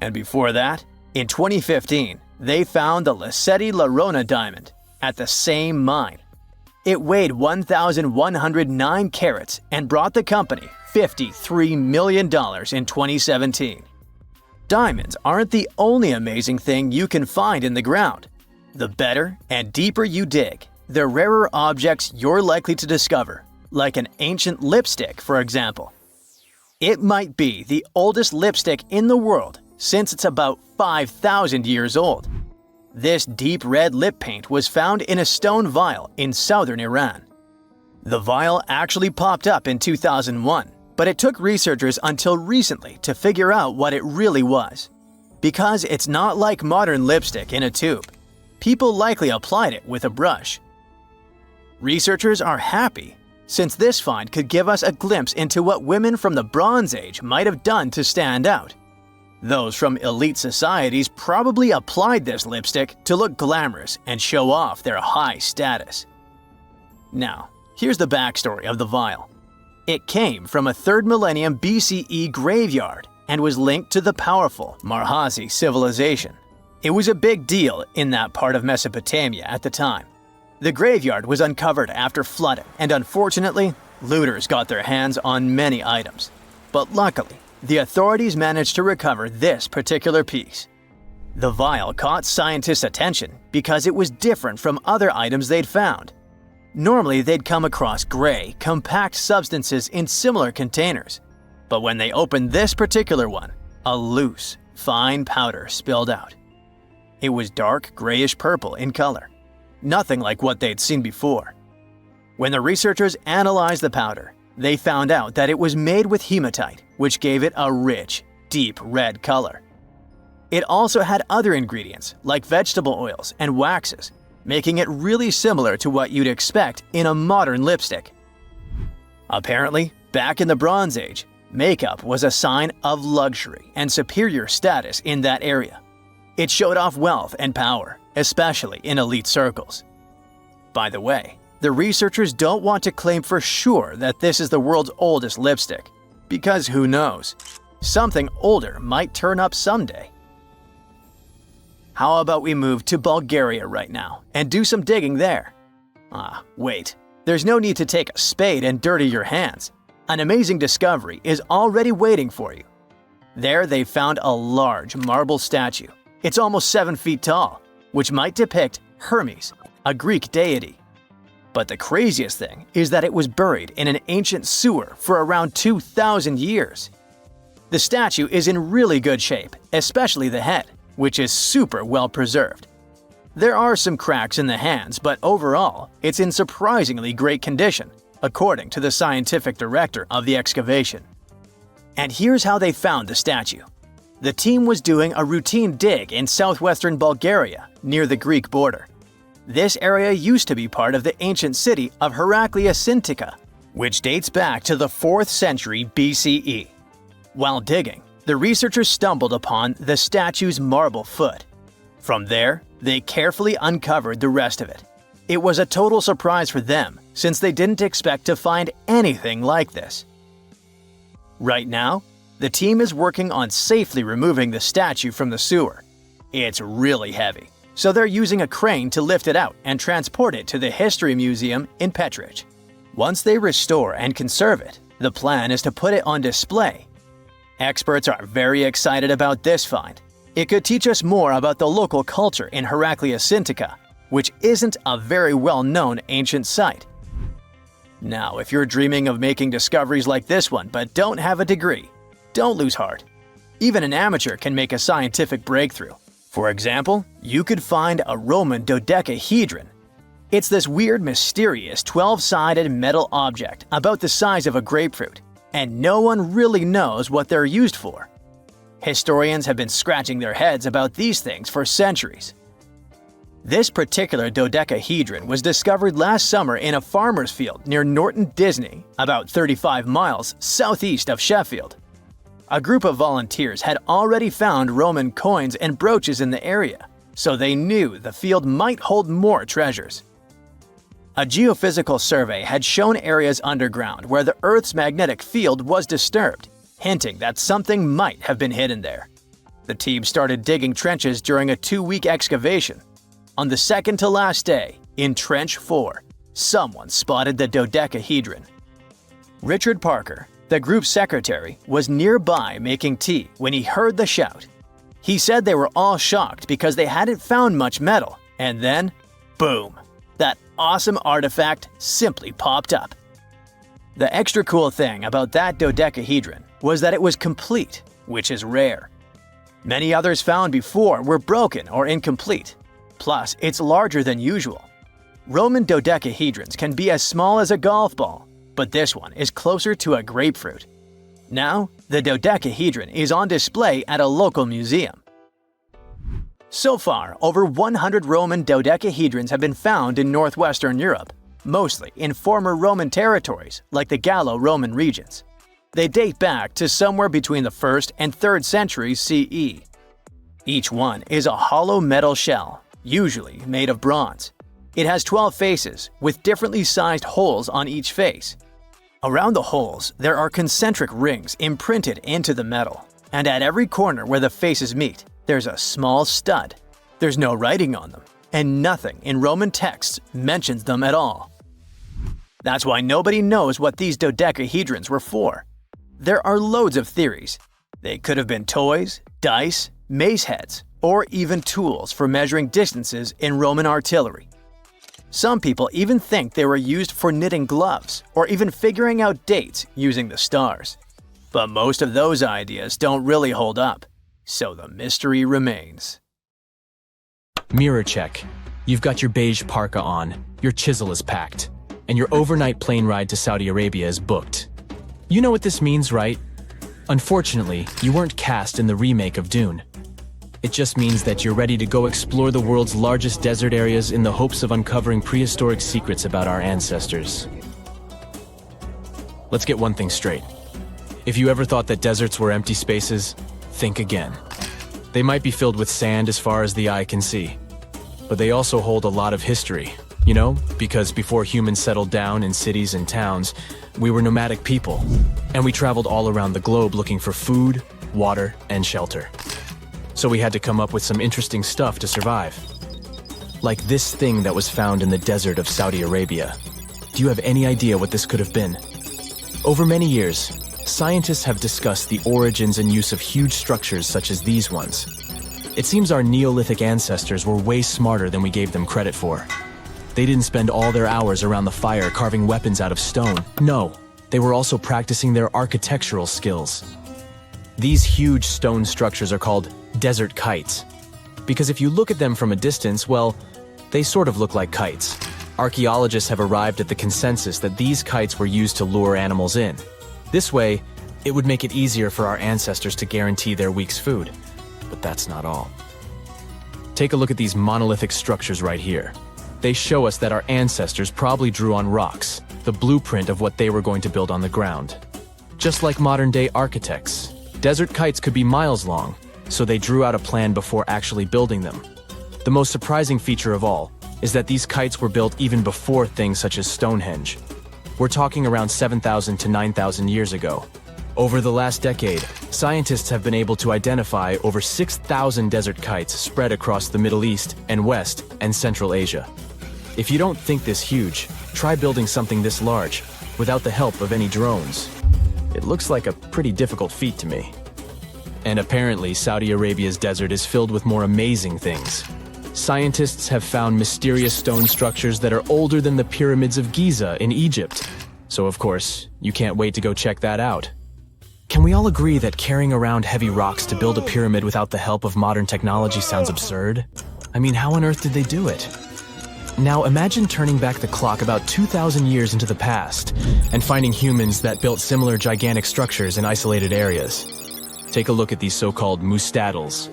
And before that, in 2015, they found the Lasceti La Rona diamond at the same mine. It weighed 1,109 carats and brought the company $53 million in 2017. Diamonds aren't the only amazing thing you can find in the ground. The better and deeper you dig, the rarer objects you're likely to discover, like an ancient lipstick, for example. It might be the oldest lipstick in the world since it's about 5,000 years old. This deep red lip paint was found in a stone vial in southern Iran. The vial actually popped up in 2001, but it took researchers until recently to figure out what it really was. Because it's not like modern lipstick in a tube. People likely applied it with a brush. Researchers are happy, since this find could give us a glimpse into what women from the Bronze Age might have done to stand out. Those from elite societies probably applied this lipstick to look glamorous and show off their high status. Now, here's the backstory of the vial. It came from a 3rd millennium BCE graveyard and was linked to the powerful Marhazi civilization. It was a big deal in that part of Mesopotamia at the time. The graveyard was uncovered after flooding, and unfortunately, looters got their hands on many items. But luckily, the authorities managed to recover this particular piece. The vial caught scientists' attention because it was different from other items they'd found. Normally, they'd come across gray, compact substances in similar containers. But when they opened this particular one, a loose, fine powder spilled out. It was dark grayish-purple in color, nothing like what they'd seen before. When the researchers analyzed the powder, they found out that it was made with hematite, which gave it a rich, deep red color. It also had other ingredients like vegetable oils and waxes, making it really similar to what you'd expect in a modern lipstick. Apparently, back in the Bronze Age, makeup was a sign of luxury and superior status in that area. It showed off wealth and power, especially in elite circles. By the way, the researchers don't want to claim for sure that this is the world's oldest lipstick, because who knows? Something older might turn up someday. How about we move to Bulgaria right now and do some digging there? Wait, there's no need to take a spade and dirty your hands. An amazing discovery is already waiting for you. There they found a large marble statue. It's almost 7 feet tall, which might depict Hermes, a Greek deity. But the craziest thing is that it was buried in an ancient sewer for around 2,000 years. The statue is in really good shape, especially the head, which is super well preserved. There are some cracks in the hands, but overall, it's in surprisingly great condition, according to the scientific director of the excavation. And here's how they found the statue. The team was doing a routine dig in southwestern Bulgaria, near the Greek border. This area used to be part of the ancient city of Heraclea, which dates back to the 4th century BCE. While digging, the researchers stumbled upon the statue's marble foot. From there, they carefully uncovered the rest of it. It was a total surprise for them, since they didn't expect to find anything like this. Right now, the team is working on safely removing the statue from the sewer. It's really heavy, so they're using a crane to lift it out and transport it to the History Museum in Petrich. Once they restore and conserve it, the plan is to put it on display. Experts are very excited about this find. It could teach us more about the local culture in Heraclius Sintica, which isn't a very well-known ancient site. Now, if you're dreaming of making discoveries like this one but don't have a degree, don't lose heart. Even an amateur can make a scientific breakthrough. For example, you could find a Roman dodecahedron. It's this weird, mysterious 12-sided metal object about the size of a grapefruit, and no one really knows what they're used for. Historians have been scratching their heads about these things for centuries. This particular dodecahedron was discovered last summer in a farmer's field near Norton Disney, about 35 miles southeast of Sheffield. A group of volunteers had already found Roman coins and brooches in the area, so they knew the field might hold more treasures. A geophysical survey had shown areas underground where the Earth's magnetic field was disturbed, hinting that something might have been hidden there. The team started digging trenches during a 2-week excavation. On the second to last day, in Trench 4, someone spotted the dodecahedron. Richard Parker, the group's secretary, was nearby making tea when he heard the shout. He said they were all shocked because they hadn't found much metal, and then, boom, that awesome artifact simply popped up. The extra cool thing about that dodecahedron was that it was complete, which is rare. Many others found before were broken or incomplete. Plus, it's larger than usual. Roman dodecahedrons can be as small as a golf ball, but this one is closer to a grapefruit. Now, the dodecahedron is on display at a local museum. So far, over 100 Roman dodecahedrons have been found in northwestern Europe, mostly in former Roman territories like the Gallo-Roman regions. They date back to somewhere between the 1st and 3rd centuries CE. Each one is a hollow metal shell, usually made of bronze. It has 12 faces, with differently sized holes on each face. Around the holes, there are concentric rings imprinted into the metal, and at every corner where the faces meet, there's a small stud. There's no writing on them, and nothing in Roman texts mentions them at all. That's why nobody knows what these dodecahedrons were for. There are loads of theories. They could have been toys, dice, mace heads, or even tools for measuring distances in Roman artillery. Some people even think they were used for knitting gloves or even figuring out dates using the stars. But most of those ideas don't really hold up, so the mystery remains. Mirror check. You've got your beige parka on, your chisel is packed, and your overnight plane ride to Saudi Arabia is booked. You know what this means, right? Unfortunately, you weren't cast in the remake of Dune. It just means that you're ready to go explore the world's largest desert areas in the hopes of uncovering prehistoric secrets about our ancestors. Let's get one thing straight. If you ever thought that deserts were empty spaces, think again. They might be filled with sand as far as the eye can see, but they also hold a lot of history, you know, because before humans settled down in cities and towns, we were nomadic people, and we traveled all around the globe looking for food, water, and shelter. So we had to come up with some interesting stuff to survive. Like this thing that was found in the desert of Saudi Arabia. Do you have any idea what this could have been? Over many years, scientists have discussed the origins and use of huge structures such as these ones. It seems our Neolithic ancestors were way smarter than we gave them credit for. They didn't spend all their hours around the fire carving weapons out of stone. No, they were also practicing their architectural skills. These huge stone structures are called desert kites, because if you look at them from a distance, well, they sort of look like kites. Archaeologists have arrived at the consensus that these kites were used to lure animals in. This way, it would make it easier for our ancestors to guarantee their week's food. But that's not all. Take a look at these monolithic structures right here. They show us that our ancestors probably drew on rocks, the blueprint of what they were going to build on the ground. Just like modern-day architects, desert kites could be miles long, so they drew out a plan before actually building them. The most surprising feature of all is that these kites were built even before things such as Stonehenge. We're talking around 7,000 to 9,000 years ago. Over the last decade, scientists have been able to identify over 6,000 desert kites spread across the Middle East and West and Central Asia. If you don't think this huge, try building something this large without the help of any drones. It looks like a pretty difficult feat to me. And apparently, Saudi Arabia's desert is filled with more amazing things. Scientists have found mysterious stone structures that are older than the pyramids of Giza in Egypt. So of course, you can't wait to go check that out. Can we all agree that carrying around heavy rocks to build a pyramid without the help of modern technology sounds absurd? I mean, how on earth did they do it? Now imagine turning back the clock about 2,000 years into the past and finding humans that built similar gigantic structures in isolated areas. Take a look at these so-called mustadils.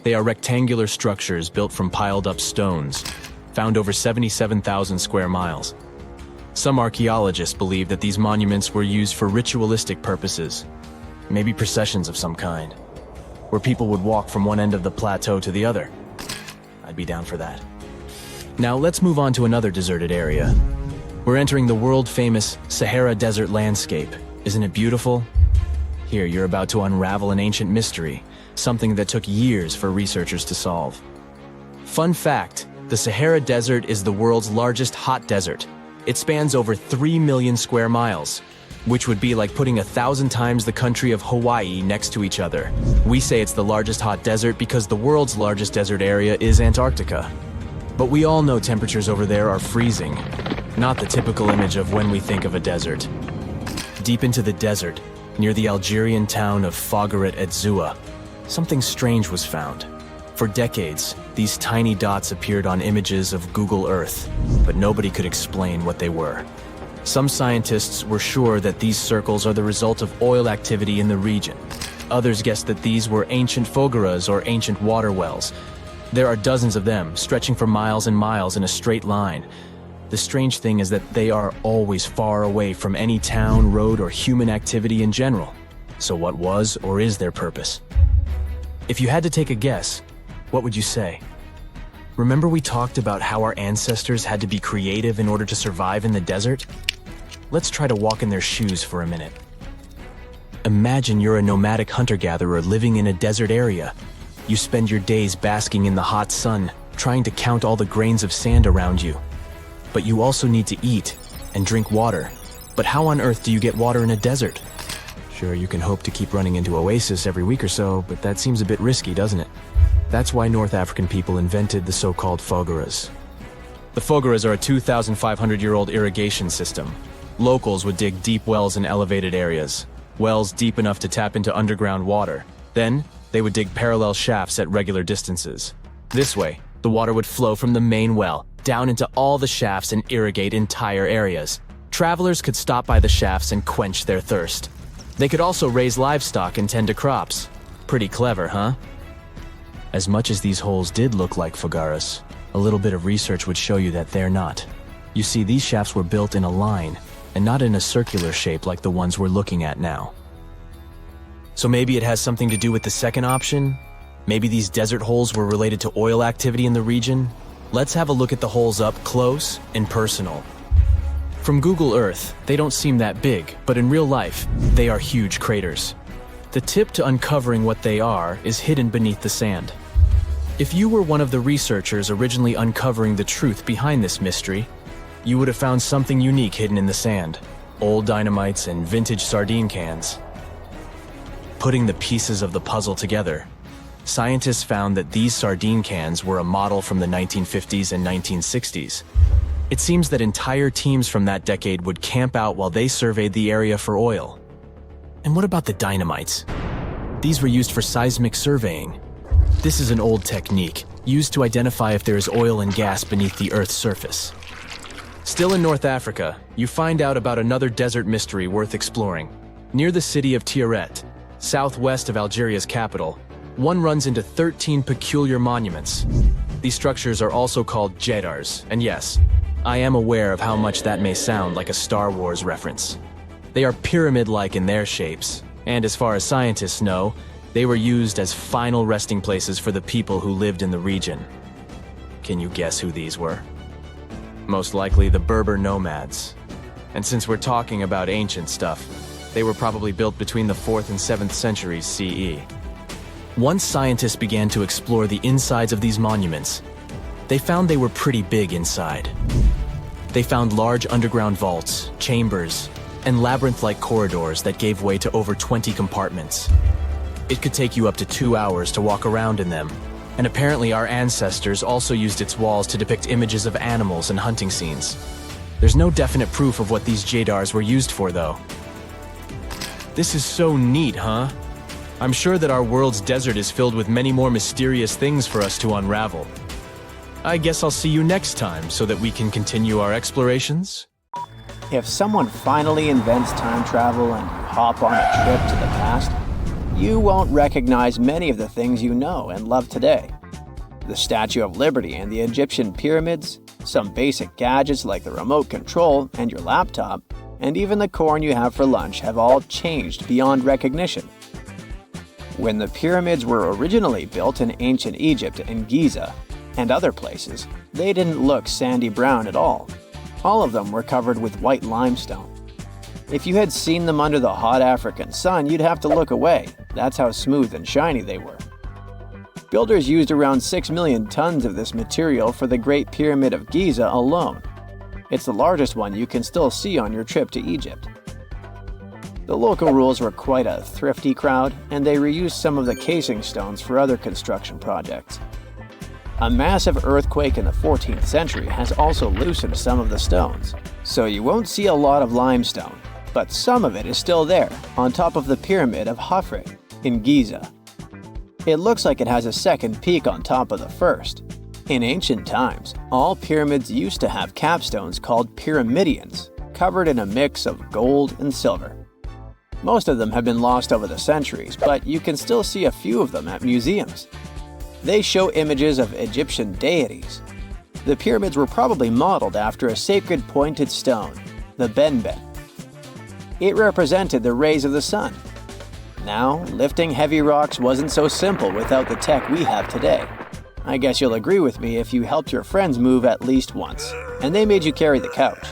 They are rectangular structures built from piled-up stones, found over 77,000 square miles. Some archaeologists believe that these monuments were used for ritualistic purposes, maybe processions of some kind, where people would walk from one end of the plateau to the other. I'd be down for that. Now let's move on to another deserted area. We're entering the world-famous Sahara desert landscape. Isn't it beautiful? Here, you're about to unravel an ancient mystery, something that took years for researchers to solve. Fun fact, the Sahara Desert is the world's largest hot desert. It spans over 3 million square miles, which would be like putting 1,000 times the country of Hawaii next to each other. We say it's the largest hot desert because the world's largest desert area is Antarctica. But we all know temperatures over there are freezing, not the typical image of when we think of a desert. Deep into the desert, near the Algerian town of Fougeret et Zoua, something strange was found. For decades, these tiny dots appeared on images of Google Earth, but nobody could explain what they were. Some scientists were sure that these circles are the result of oil activity in the region. Others guessed that these were ancient fogeras or ancient water wells. There are dozens of them, stretching for miles and miles in a straight line. The strange thing is that they are always far away from any town, road, or human activity in general. So what was or is their purpose? If you had to take a guess, what would you say? Remember we talked about how our ancestors had to be creative in order to survive in the desert? Let's try to walk in their shoes for a minute. Imagine you're a nomadic hunter-gatherer living in a desert area. You spend your days basking in the hot sun, trying to count all the grains of sand around you. But you also need to eat and drink water. But how on earth do you get water in a desert? Sure, you can hope to keep running into oasis every week or so, but that seems a bit risky, doesn't it? That's why North African people invented the so-called fogeras. The fogeras are a 2,500-year-old irrigation system. Locals would dig deep wells in elevated areas, wells deep enough to tap into underground water. Then, they would dig parallel shafts at regular distances. This way, the water would flow from the main well down into all the shafts and irrigate entire areas. Travelers could stop by the shafts and quench their thirst. They could also raise livestock and tend to crops. Pretty clever, huh? As much as these holes did look like fogaras, a little bit of research would show you that they're not. You see, these shafts were built in a line, and not in a circular shape like the ones we're looking at now. So maybe it has something to do with the second option? Maybe these desert holes were related to oil activity in the region? Let's have a look at the holes up close and personal. From Google Earth, they don't seem that big, but in real life, they are huge craters. The tip to uncovering what they are is hidden beneath the sand. If you were one of the researchers originally uncovering the truth behind this mystery, you would have found something unique hidden in the sand. Old dynamites and vintage sardine cans. Putting the pieces of the puzzle together, scientists found that these sardine cans were a model from the 1950s and 1960s. It seems that entire teams from that decade would camp out while they surveyed the area for oil. And what about the dynamites? These were used for seismic surveying. This is an old technique, used to identify if there is oil and gas beneath the Earth's surface. Still in North Africa, you find out about another desert mystery worth exploring. Near the city of Tiaret, southwest of Algeria's capital, one runs into 13 peculiar monuments. These structures are also called jedars, and yes, I am aware of how much that may sound like a Star Wars reference. They are pyramid-like in their shapes, and as far as scientists know, they were used as final resting places for the people who lived in the region. Can you guess who these were? Most likely the Berber nomads. And since we're talking about ancient stuff, they were probably built between the 4th and 7th centuries CE. Once scientists began to explore the insides of these monuments, they found they were pretty big inside. They found large underground vaults, chambers, and labyrinth-like corridors that gave way to over 20 compartments. It could take you up to 2 hours to walk around in them, and apparently our ancestors also used its walls to depict images of animals and hunting scenes. There's no definite proof of what these jadars were used for, though. This is so neat, huh? I'm sure that our world's desert is filled with many more mysterious things for us to unravel. I guess I'll see you next time so that we can continue our explorations. If someone finally invents time travel and you hop on a trip to the past, you won't recognize many of the things you know and love today. The Statue of Liberty and the Egyptian pyramids, some basic gadgets like the remote control and your laptop, and even the corn you have for lunch have all changed beyond recognition. When the pyramids were originally built in ancient Egypt and Giza and other places, they didn't look sandy brown at all. All of them were covered with white limestone. If you had seen them under the hot African sun, you'd have to look away. That's how smooth and shiny they were. Builders used around 6 million tons of this material for the Great Pyramid of Giza alone. It's the largest one you can still see on your trip to Egypt. The local rules were quite a thrifty crowd, and they reused some of the casing stones for other construction projects. A massive earthquake in the 14th century has also loosened some of the stones, so you won't see a lot of limestone, but some of it is still there, on top of the Pyramid of Khafre in Giza. It looks like it has a second peak on top of the first. In ancient times, all pyramids used to have capstones called pyramidions, covered in a mix of gold and silver. Most of them have been lost over the centuries, but you can still see a few of them at museums. They show images of Egyptian deities. The pyramids were probably modeled after a sacred pointed stone, the benben. It represented the rays of the sun. Now, lifting heavy rocks wasn't so simple without the tech we have today. I guess you'll agree with me if you helped your friends move at least once, and they made you carry the couch.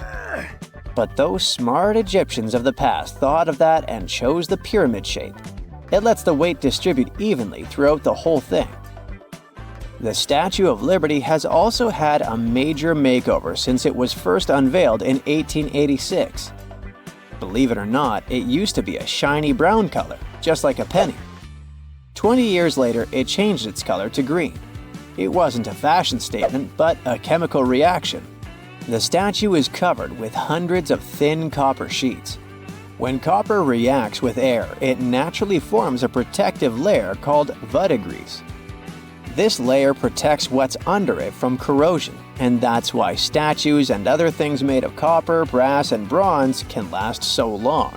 But those smart Egyptians of the past thought of that and chose the pyramid shape. It lets the weight distribute evenly throughout the whole thing. The Statue of Liberty has also had a major makeover since it was first unveiled in 1886. Believe it or not, it used to be a shiny brown color, just like a penny. 20 years later, it changed its color to green. It wasn't a fashion statement, but a chemical reaction. The statue is covered with hundreds of thin copper sheets. When copper reacts with air, it naturally forms a protective layer called verdigris. This layer protects what's under it from corrosion, and that's why statues and other things made of copper, brass, and bronze can last so long.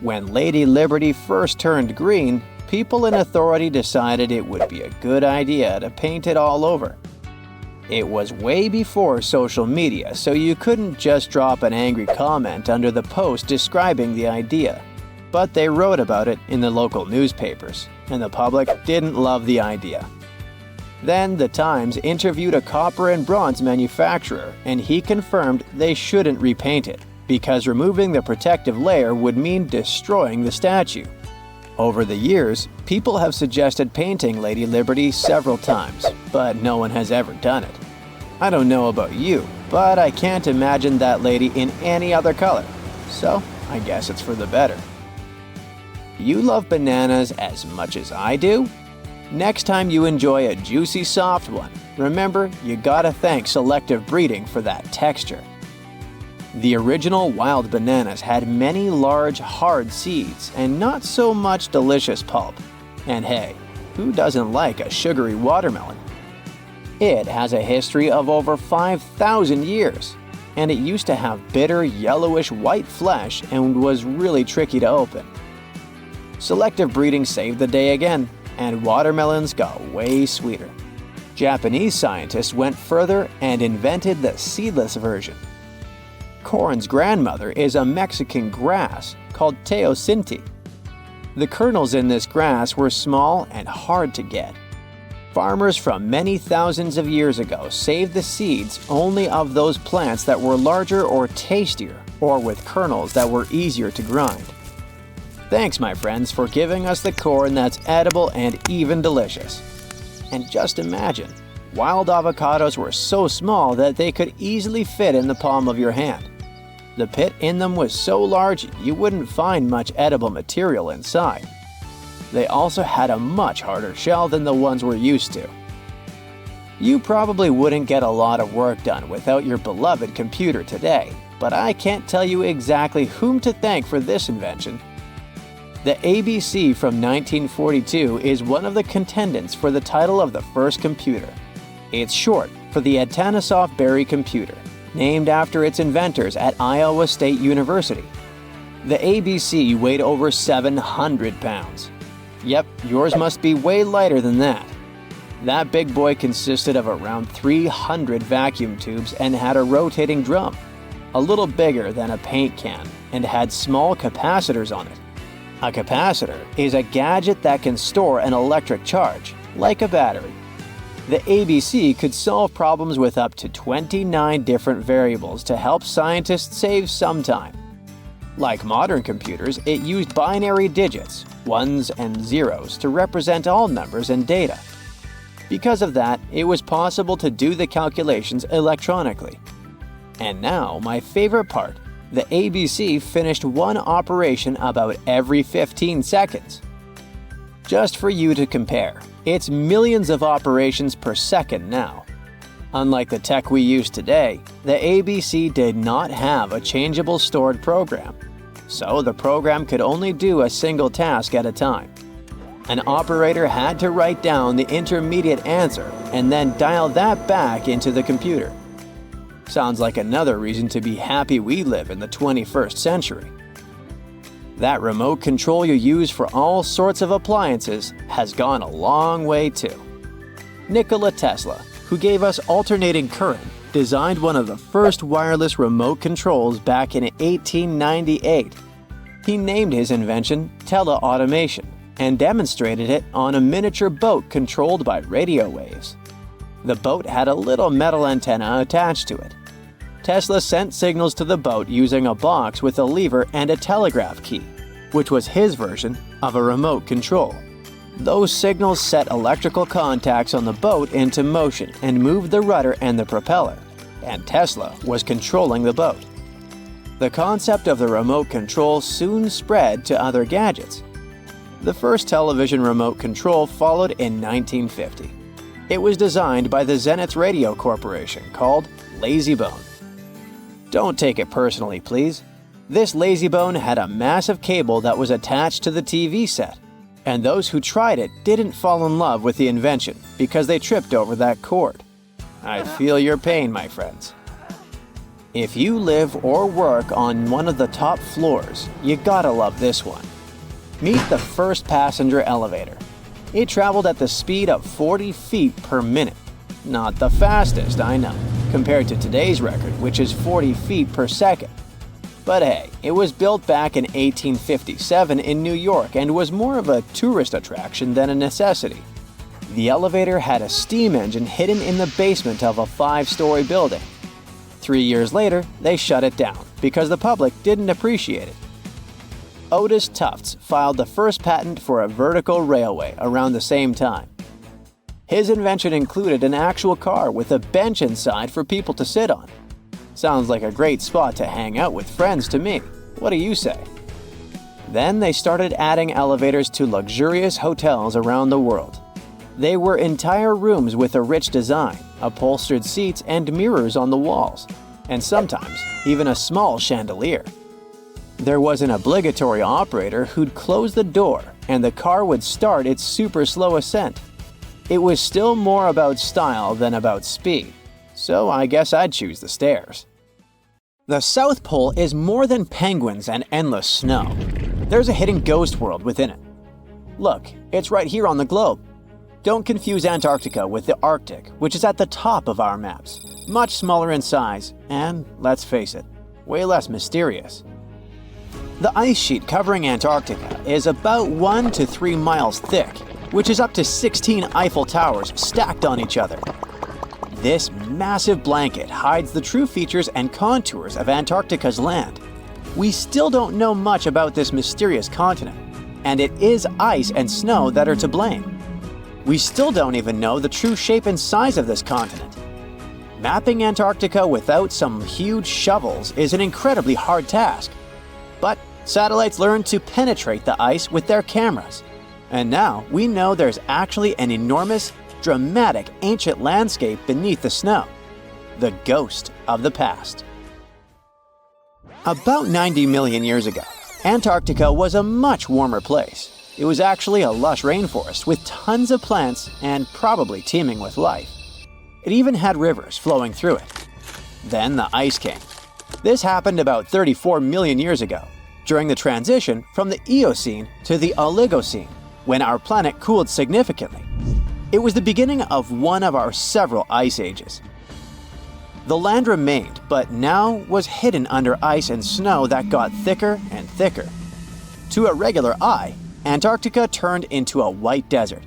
When Lady Liberty first turned green, people in authority decided it would be a good idea to paint it all over. It was way before social media, so you couldn't just drop an angry comment under the post describing the idea. But they wrote about it in the local newspapers, and the public didn't love the idea. Then the Times interviewed a copper and bronze manufacturer, and he confirmed they shouldn't repaint it, because removing the protective layer would mean destroying the statue. Over the years, people have suggested painting Lady Liberty several times, but no one has ever done it. I don't know about you, but I can't imagine that lady in any other color, so I guess it's for the better. You love bananas as much as I do? Next time you enjoy a juicy soft one, remember you gotta thank selective breeding for that texture. The original wild bananas had many large, hard seeds and not so much delicious pulp. And hey, who doesn't like a sugary watermelon? It has a history of over 5,000 years, and it used to have bitter, yellowish white flesh and was really tricky to open. Selective breeding saved the day again, and watermelons got way sweeter. Japanese scientists went further and invented the seedless version. Corn's grandmother is a Mexican grass called teosinte. The kernels in this grass were small and hard to get. Farmers from many thousands of years ago saved the seeds only of those plants that were larger or tastier, or with kernels that were easier to grind. Thanks, my friends, for giving us the corn that's edible and even delicious. And just imagine, wild avocados were so small that they could easily fit in the palm of your hand. The pit in them was so large you wouldn't find much edible material inside. They also had a much harder shell than the ones we're used to. You probably wouldn't get a lot of work done without your beloved computer today, but I can't tell you exactly whom to thank for this invention. The ABC from 1942 is one of the contendants for the title of the first computer. It's short for the Atanasoff-Berry computer, named after its inventors at Iowa State University. The ABC weighed over 700 pounds. Yep, yours must be way lighter than that. That big boy consisted of around 300 vacuum tubes and had a rotating drum, a little bigger than a paint can, and had small capacitors on it. A capacitor is a gadget that can store an electric charge, like a battery. The ABC could solve problems with up to 29 different variables to help scientists save some time. Like modern computers, it used binary digits, ones and zeros, to represent all numbers and data. Because of that, it was possible to do the calculations electronically. And now, my favorite part, the ABC finished one operation about every 15 seconds. Just for you to compare, it's millions of operations per second now. Unlike the tech we use today, the ABC did not have a changeable stored program, so the program could only do a single task at a time. An operator had to write down the intermediate answer and then dial that back into the computer. Sounds like another reason to be happy we live in the 21st century. That remote control you use for all sorts of appliances has gone a long way too. Nikola Tesla, who gave us alternating current, designed one of the first wireless remote controls back in 1898. He named his invention teleautomation and demonstrated it on a miniature boat controlled by radio waves. The boat had a little metal antenna attached to it. Tesla sent signals to the boat using a box with a lever and a telegraph key, which was his version of a remote control. Those signals set electrical contacts on the boat into motion and moved the rudder and the propeller, and Tesla was controlling the boat. The concept of the remote control soon spread to other gadgets. The first television remote control followed in 1950. It was designed by the Zenith Radio Corporation, called LazyBone. Don't take it personally, please. This LazyBone had a massive cable that was attached to the TV set, and those who tried it didn't fall in love with the invention because they tripped over that cord. I feel your pain, my friends. If you live or work on one of the top floors, you gotta love this one. Meet the first passenger elevator. It traveled at the speed of 40 feet per minute. Not the fastest, I know, compared to today's record, which is 40 feet per second. But hey, it was built back in 1857 in New York and was more of a tourist attraction than a necessity. The elevator had a steam engine hidden in the basement of a 5-story building. 3 years later, they shut it down because the public didn't appreciate it. Otis Tufts filed the first patent for a vertical railway around the same time. His invention included an actual car with a bench inside for people to sit on. Sounds like a great spot to hang out with friends to me. What do you say? Then they started adding elevators to luxurious hotels around the world. They were entire rooms with a rich design, upholstered seats and mirrors on the walls, and sometimes even a small chandelier. There was an obligatory operator who'd close the door and the car would start its super slow ascent. It was still more about style than about speed, so I guess I'd choose the stairs. The South Pole is more than penguins and endless snow. There's a hidden ghost world within it. Look, it's right here on the globe. Don't confuse Antarctica with the Arctic, which is at the top of our maps. Much smaller in size, and let's face it, way less mysterious. The ice sheet covering Antarctica is about 1 to 3 miles thick, which is up to 16 Eiffel Towers stacked on each other. This massive blanket hides the true features and contours of Antarctica's land. We still don't know much about this mysterious continent, and it is ice and snow that are to blame. We still don't even know the true shape and size of this continent. Mapping Antarctica without some huge shovels is an incredibly hard task. But satellites learn to penetrate the ice with their cameras. And now we know there's actually an enormous, dramatic ancient landscape beneath the snow, the ghost of the past. About 90 million years ago, Antarctica was a much warmer place. It was actually a lush rainforest with tons of plants and probably teeming with life. It even had rivers flowing through it. Then the ice came. This happened about 34 million years ago, during the transition from the Eocene to the Oligocene, when our planet cooled significantly. It was the beginning of one of our several ice ages. The land remained, but now was hidden under ice and snow that got thicker and thicker. To a regular eye, Antarctica turned into a white desert,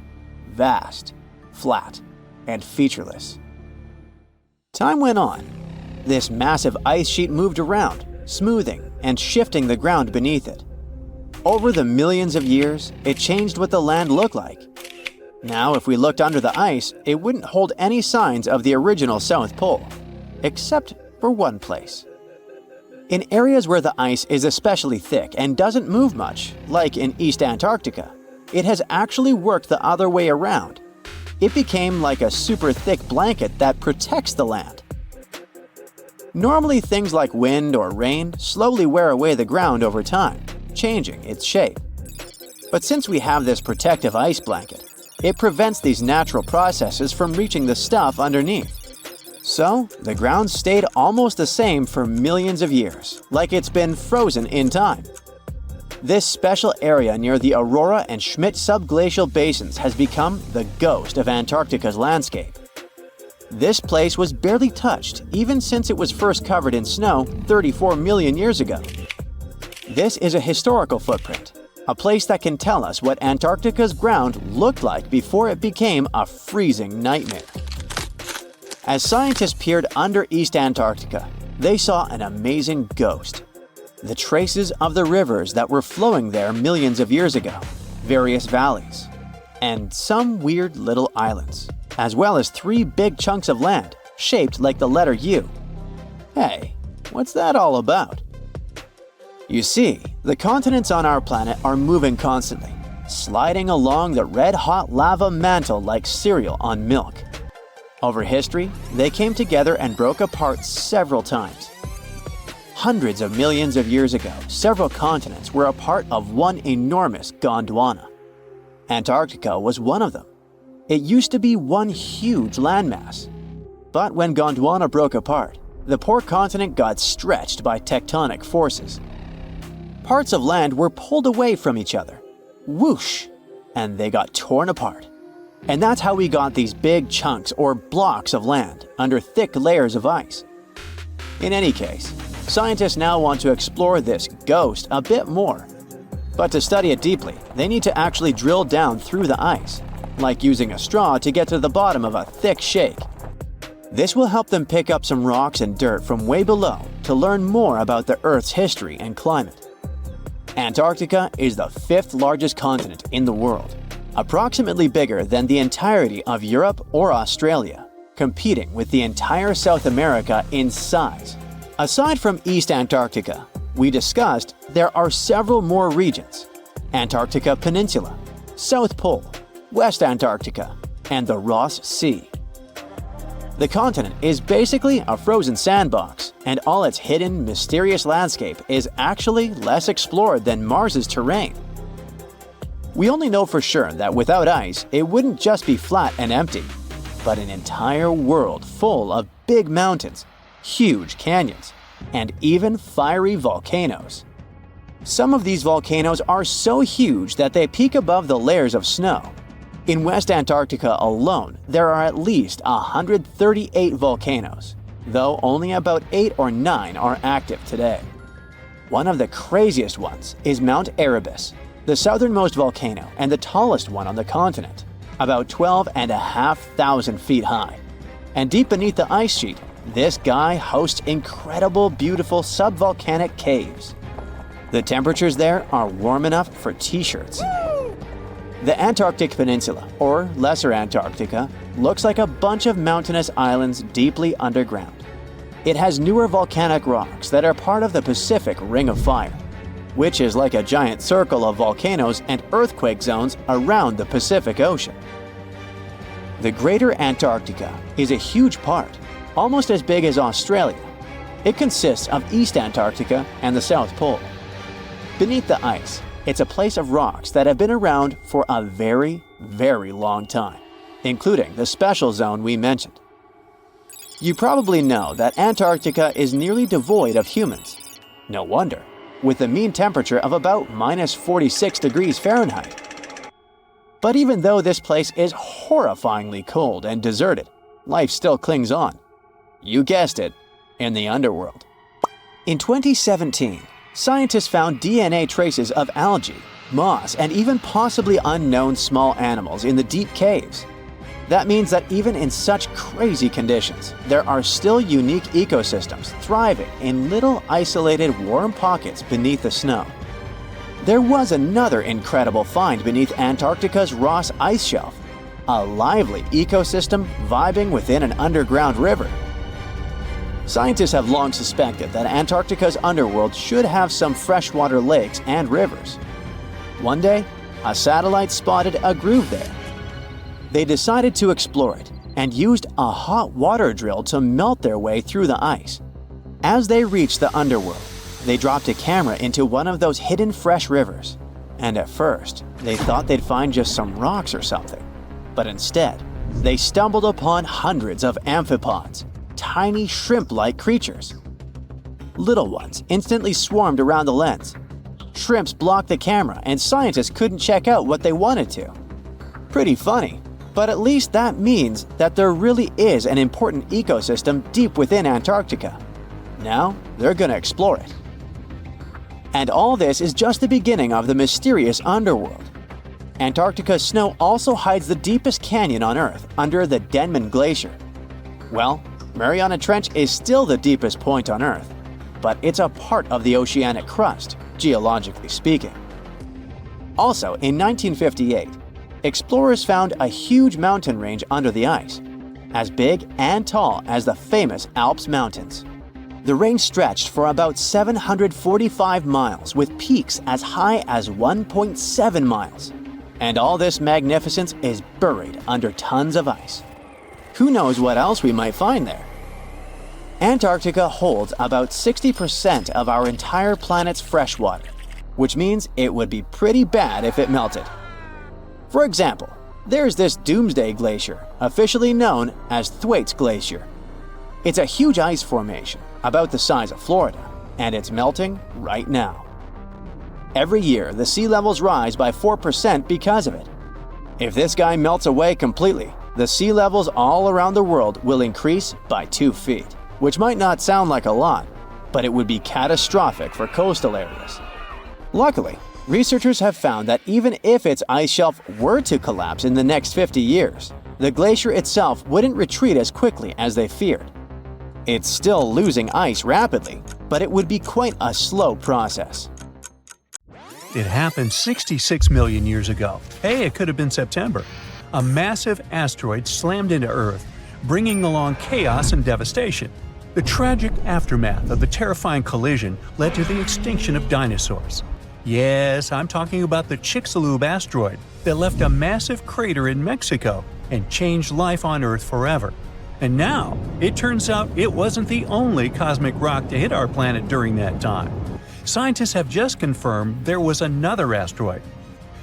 vast, flat, and featureless. Time went on. This massive ice sheet moved around, smoothing and shifting the ground beneath it. Over the millions of years, it changed what the land looked like. Now, if we looked under the ice, it wouldn't hold any signs of the original South Pole, except for one place. In areas where the ice is especially thick and doesn't move much, like in East Antarctica, it has actually worked the other way around. It became like a super thick blanket that protects the land. Normally, things like wind or rain slowly wear away the ground over time, changing its shape. But since we have this protective ice blanket, it prevents these natural processes from reaching the stuff underneath. So, the ground stayed almost the same for millions of years, like it's been frozen in time. This special area near the Aurora and Schmidt subglacial basins has become the ghost of Antarctica's landscape. This place was barely touched even since it was first covered in snow 34 million years ago. This is a historical footprint, a place that can tell us what Antarctica's ground looked like before it became a freezing nightmare. As scientists peered under East Antarctica, they saw an amazing ghost. The traces of the rivers that were flowing there millions of years ago, various valleys, and some weird little islands, as well as 3 big chunks of land shaped like the letter U. Hey, what's that all about? You see, the continents on our planet are moving constantly, sliding along the red-hot lava mantle like cereal on milk. Over history, they came together and broke apart several times. Hundreds of millions of years ago, several continents were a part of one enormous Gondwana. Antarctica was one of them. It used to be one huge landmass. But when Gondwana broke apart, the poor continent got stretched by tectonic forces. Parts of land were pulled away from each other. Whoosh! And they got torn apart. And that's how we got these big chunks or blocks of land under thick layers of ice. In any case, scientists now want to explore this ghost a bit more. But to study it deeply, they need to actually drill down through the ice, like using a straw to get to the bottom of a thick shake. This will help them pick up some rocks and dirt from way below to learn more about the Earth's history and climate. Antarctica is the 5th largest continent in the world, approximately bigger than the entirety of Europe or Australia, competing with the entire South America in size. Aside from East Antarctica, we discussed there are several more regions: Antarctica Peninsula, South Pole, West Antarctica, and the Ross Sea. The continent is basically a frozen sandbox, and all its hidden, mysterious landscape is actually less explored than Mars's terrain. We only know for sure that without ice, it wouldn't just be flat and empty, but an entire world full of big mountains, huge canyons, and even fiery volcanoes. Some of these volcanoes are so huge that they peak above the layers of snow. In West Antarctica alone, there are at least 138 volcanoes, though only about 8 or 9 are active today. One of the craziest ones is Mount Erebus, the southernmost volcano and the tallest one on the continent, about 12,500 feet high. And deep beneath the ice sheet, this guy hosts incredible, beautiful subvolcanic caves. The temperatures there are warm enough for t-shirts. The Antarctic Peninsula, or Lesser Antarctica, looks like a bunch of mountainous islands deeply underground. It has newer volcanic rocks that are part of the Pacific Ring of Fire. which is like a giant circle of volcanoes and earthquake zones around the Pacific Ocean. The Greater Antarctica is a huge part, almost as big as Australia. It consists of East Antarctica and the South Pole. Beneath the ice, it's a place of rocks that have been around for a very, very long time, including the special zone we mentioned. You probably know that Antarctica is nearly devoid of humans. No wonder, with a mean temperature of about minus 46 degrees Fahrenheit. But even though this place is horrifyingly cold and deserted, life still clings on. You guessed it, in the underworld. In 2017, scientists found DNA traces of algae, moss, and even possibly unknown small animals in the deep caves. That means that even in such crazy conditions, there are still unique ecosystems thriving in little isolated warm pockets beneath the snow. There was another incredible find beneath Antarctica's Ross Ice Shelf, a lively ecosystem vibing within an underground river. Scientists have long suspected that Antarctica's underworld should have some freshwater lakes and rivers. One day, a satellite spotted a groove there. They decided to explore it and used a hot water drill to melt their way through the ice. As they reached the underworld, they dropped a camera into one of those hidden fresh rivers. And at first, they thought they'd find just some rocks or something. But instead, they stumbled upon hundreds of amphipods, tiny shrimp-like creatures. Little ones instantly swarmed around the lens. Shrimps blocked the camera and scientists couldn't check out what they wanted to. Pretty funny, but at least that means that there really is an important ecosystem deep within Antarctica. Now, they're gonna explore it. And all this is just the beginning of the mysterious underworld. Antarctica's snow also hides the deepest canyon on Earth under the Denman Glacier. Well, Mariana Trench is still the deepest point on Earth, but it's a part of the oceanic crust, geologically speaking. Also, in 1958, explorers found a huge mountain range under the ice, as big and tall as the famous Alps Mountains. The range stretched for about 745 miles with peaks as high as 1.7 miles. And all this magnificence is buried under tons of ice. Who knows what else we might find there? Antarctica holds about 60% of our entire planet's freshwater, which means it would be pretty bad if it melted. For example, there's this Doomsday Glacier, officially known as Thwaites Glacier. It's a huge ice formation, about the size of Florida, and it's melting right now. Every year, the sea levels rise by 4% because of it. If this guy melts away completely, the sea levels all around the world will increase by 2 feet, which might not sound like a lot, but it would be catastrophic for coastal areas. Luckily, researchers have found that even if its ice shelf were to collapse in the next 50 years, the glacier itself wouldn't retreat as quickly as they feared. It's still losing ice rapidly, but it would be quite a slow process. It happened 66 million years ago. Hey, it could have been September. A massive asteroid slammed into Earth, bringing along chaos and devastation. The tragic aftermath of the terrifying collision led to the extinction of dinosaurs. Yes, I'm talking about the Chicxulub asteroid that left a massive crater in Mexico and changed life on Earth forever. And now, it turns out it wasn't the only cosmic rock to hit our planet during that time. Scientists have just confirmed there was another asteroid.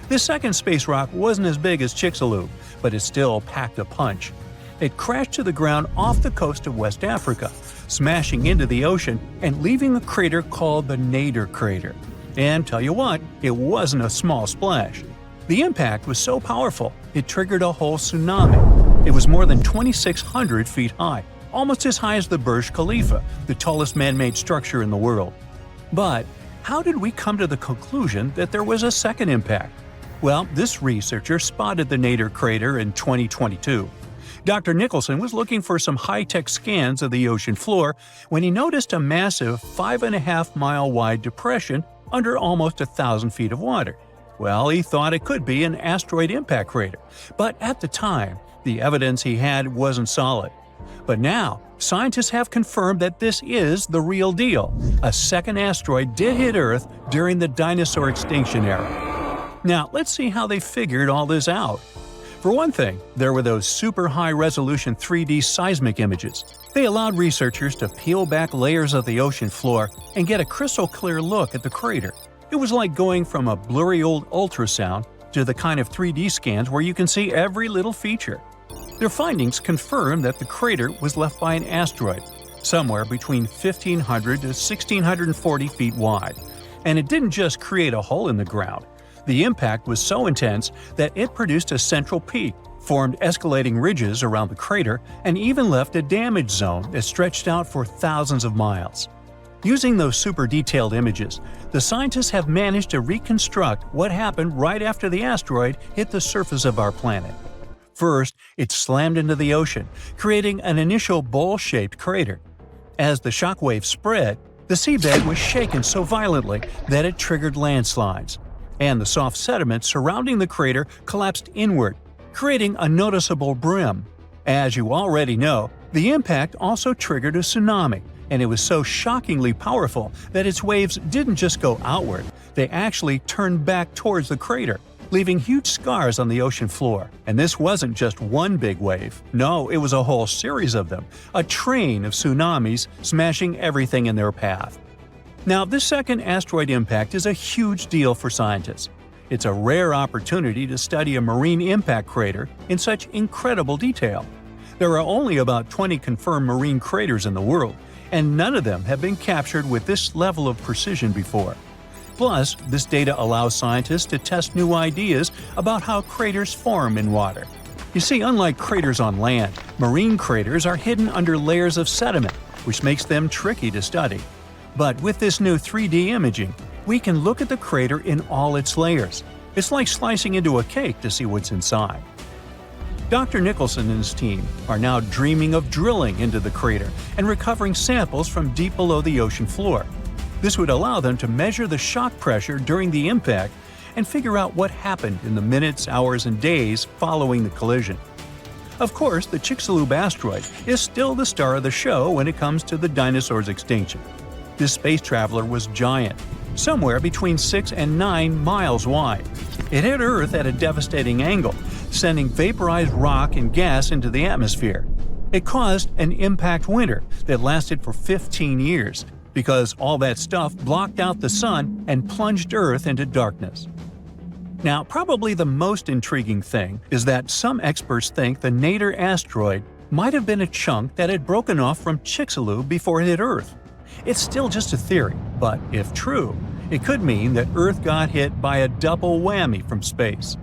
This second space rock wasn't as big as Chicxulub, but it still packed a punch. It crashed to the ground off the coast of West Africa, smashing into the ocean and leaving a crater called the Nader crater. And tell you what, it wasn't a small splash. The impact was so powerful, it triggered a whole tsunami. It was more than 2,600 feet high, almost as high as the Burj Khalifa, the tallest man-made structure in the world. But how did we come to the conclusion that there was a second impact? Well, this researcher spotted the Nader crater in 2022. Dr. Nicholson was looking for some high-tech scans of the ocean floor when he noticed a massive 5.5-mile-wide depression under almost 1,000 feet of water. Well, he thought it could be an asteroid impact crater, but at the time, the evidence he had wasn't solid. But now, scientists have confirmed that this is the real deal. A second asteroid did hit Earth during the dinosaur extinction era. Now, let's see how they figured all this out. For one thing, there were those super high-resolution 3D seismic images. They allowed researchers to peel back layers of the ocean floor and get a crystal-clear look at the crater. It was like going from a blurry old ultrasound to the kind of 3D scans where you can see every little feature. Their findings confirm that the crater was left by an asteroid, somewhere between 1,500 to 1,640 feet wide. And it didn't just create a hole in the ground. The impact was so intense that it produced a central peak, formed escalating ridges around the crater, and even left a damage zone that stretched out for thousands of miles. Using those super detailed images, the scientists have managed to reconstruct what happened right after the asteroid hit the surface of our planet. First, it slammed into the ocean, creating an initial bowl-shaped crater. As the shockwave spread, the seabed was shaken so violently that it triggered landslides, and the soft sediment surrounding the crater collapsed inward, creating a noticeable brim. As you already know, the impact also triggered a tsunami, and it was so shockingly powerful that its waves didn't just go outward, they actually turned back towards the crater, leaving huge scars on the ocean floor. And this wasn't just one big wave. No, it was a whole series of them, a train of tsunamis smashing everything in their path. Now, this second asteroid impact is a huge deal for scientists. It's a rare opportunity to study a marine impact crater in such incredible detail. There are only about 20 confirmed marine craters in the world, and none of them have been captured with this level of precision before. Plus, this data allows scientists to test new ideas about how craters form in water. You see, unlike craters on land, marine craters are hidden under layers of sediment, which makes them tricky to study. But with this new 3D imaging, we can look at the crater in all its layers. It's like slicing into a cake to see what's inside. Dr. Nicholson and his team are now dreaming of drilling into the crater and recovering samples from deep below the ocean floor. This would allow them to measure the shock pressure during the impact and figure out what happened in the minutes, hours, and days following the collision. Of course, the Chicxulub asteroid is still the star of the show when it comes to the dinosaurs' extinction. This space traveler was giant, somewhere between 6 and 9 miles wide. It hit Earth at a devastating angle, sending vaporized rock and gas into the atmosphere. It caused an impact winter that lasted for 15 years, because all that stuff blocked out the sun and plunged Earth into darkness. Now, probably the most intriguing thing is that some experts think the Nader asteroid might have been a chunk that had broken off from Chicxulub before it hit Earth. It's still just a theory, but if true, it could mean that Earth got hit by a double whammy from space.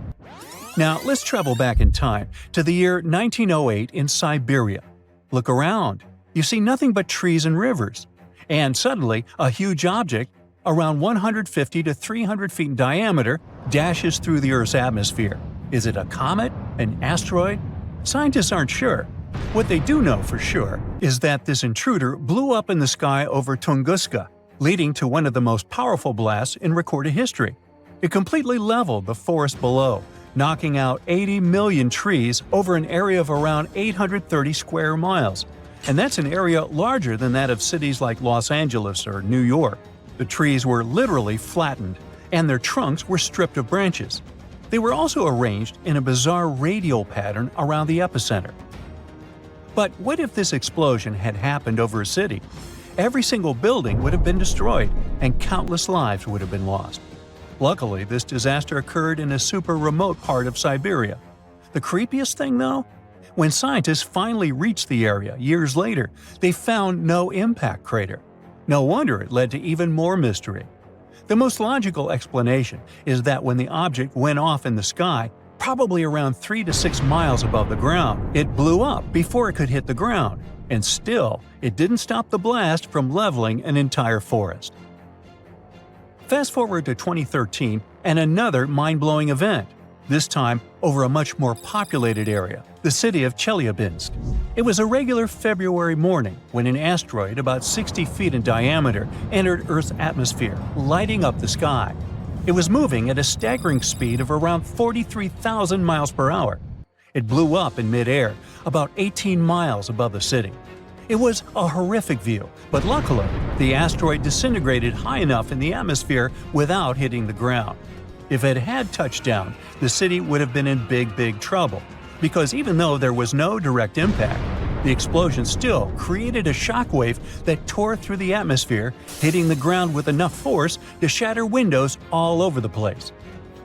Now, let's travel back in time to the year 1908 in Siberia. Look around. You see nothing but trees and rivers. And suddenly, a huge object, around 150 to 300 feet in diameter, dashes through the Earth's atmosphere. Is it a comet? An asteroid? Scientists aren't sure. What they do know for sure is that this intruder blew up in the sky over Tunguska, leading to one of the most powerful blasts in recorded history. It completely leveled the forest below, knocking out 80 million trees over an area of around 830 square miles. And that's an area larger than that of cities like Los Angeles or New York. The trees were literally flattened, and their trunks were stripped of branches. They were also arranged in a bizarre radial pattern around the epicenter. But what if this explosion had happened over a city? Every single building would have been destroyed, and countless lives would have been lost. Luckily, this disaster occurred in a super remote part of Siberia. The creepiest thing, though? When scientists finally reached the area years later, they found no impact crater. No wonder it led to even more mystery. The most logical explanation is that when the object went off in the sky, probably around 3 to 6 miles above the ground, it blew up before it could hit the ground, and still, it didn't stop the blast from leveling an entire forest. Fast forward to 2013 and another mind-blowing event, this time over a much more populated area, the city of Chelyabinsk. It was a regular February morning when an asteroid about 60 feet in diameter entered Earth's atmosphere, lighting up the sky. It was moving at a staggering speed of around 43,000 miles per hour. It blew up in midair, about 18 miles above the city. It was a horrific view, but luckily, the asteroid disintegrated high enough in the atmosphere without hitting the ground. If it had touched down, the city would have been in big trouble, because even though there was no direct impact, the explosion still created a shockwave that tore through the atmosphere, hitting the ground with enough force to shatter windows all over the place.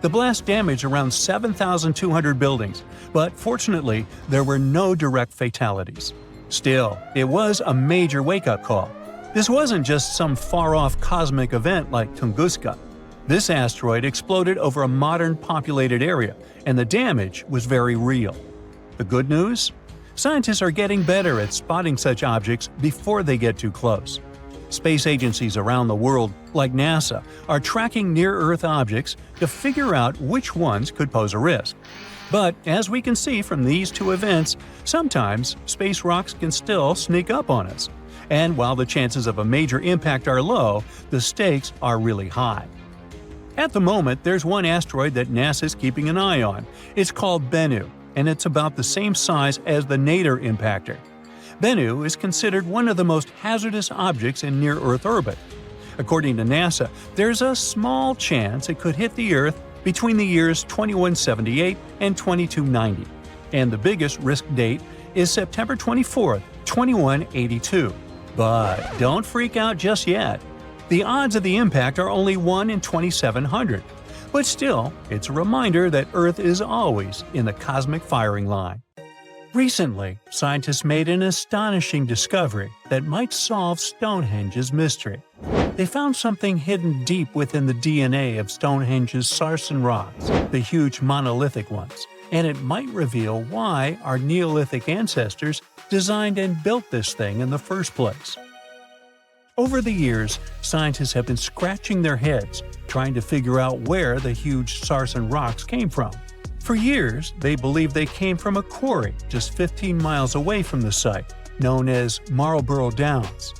The blast damaged around 7,200 buildings, but fortunately, there were no direct fatalities. Still, it was a major wake-up call. This wasn't just some far-off cosmic event like Tunguska. This asteroid exploded over a modern populated area, and the damage was very real. The good news? Scientists are getting better at spotting such objects before they get too close. Space agencies around the world, like NASA, are tracking near-Earth objects to figure out which ones could pose a risk. But as we can see from these two events, sometimes space rocks can still sneak up on us. And while the chances of a major impact are low, the stakes are really high. At the moment, there's one asteroid that NASA's keeping an eye on. It's called Bennu, and it's about the same size as the Nader impactor. Bennu is considered one of the most hazardous objects in near-Earth orbit. According to NASA, there's a small chance it could hit the Earth between the years 2178 and 2290, and the biggest risk date is September 24, 2182. But don't freak out just yet. The odds of the impact are only 1 in 2,700, but still, it's a reminder that Earth is always in the cosmic firing line. Recently, scientists made an astonishing discovery that might solve Stonehenge's mystery. They found something hidden deep within the DNA of Stonehenge's sarsen rocks, the huge monolithic ones, and it might reveal why our Neolithic ancestors designed and built this thing in the first place. Over the years, scientists have been scratching their heads trying to figure out where the huge sarsen rocks came from. For years, they believed they came from a quarry just 15 miles away from the site, known as Marlborough Downs.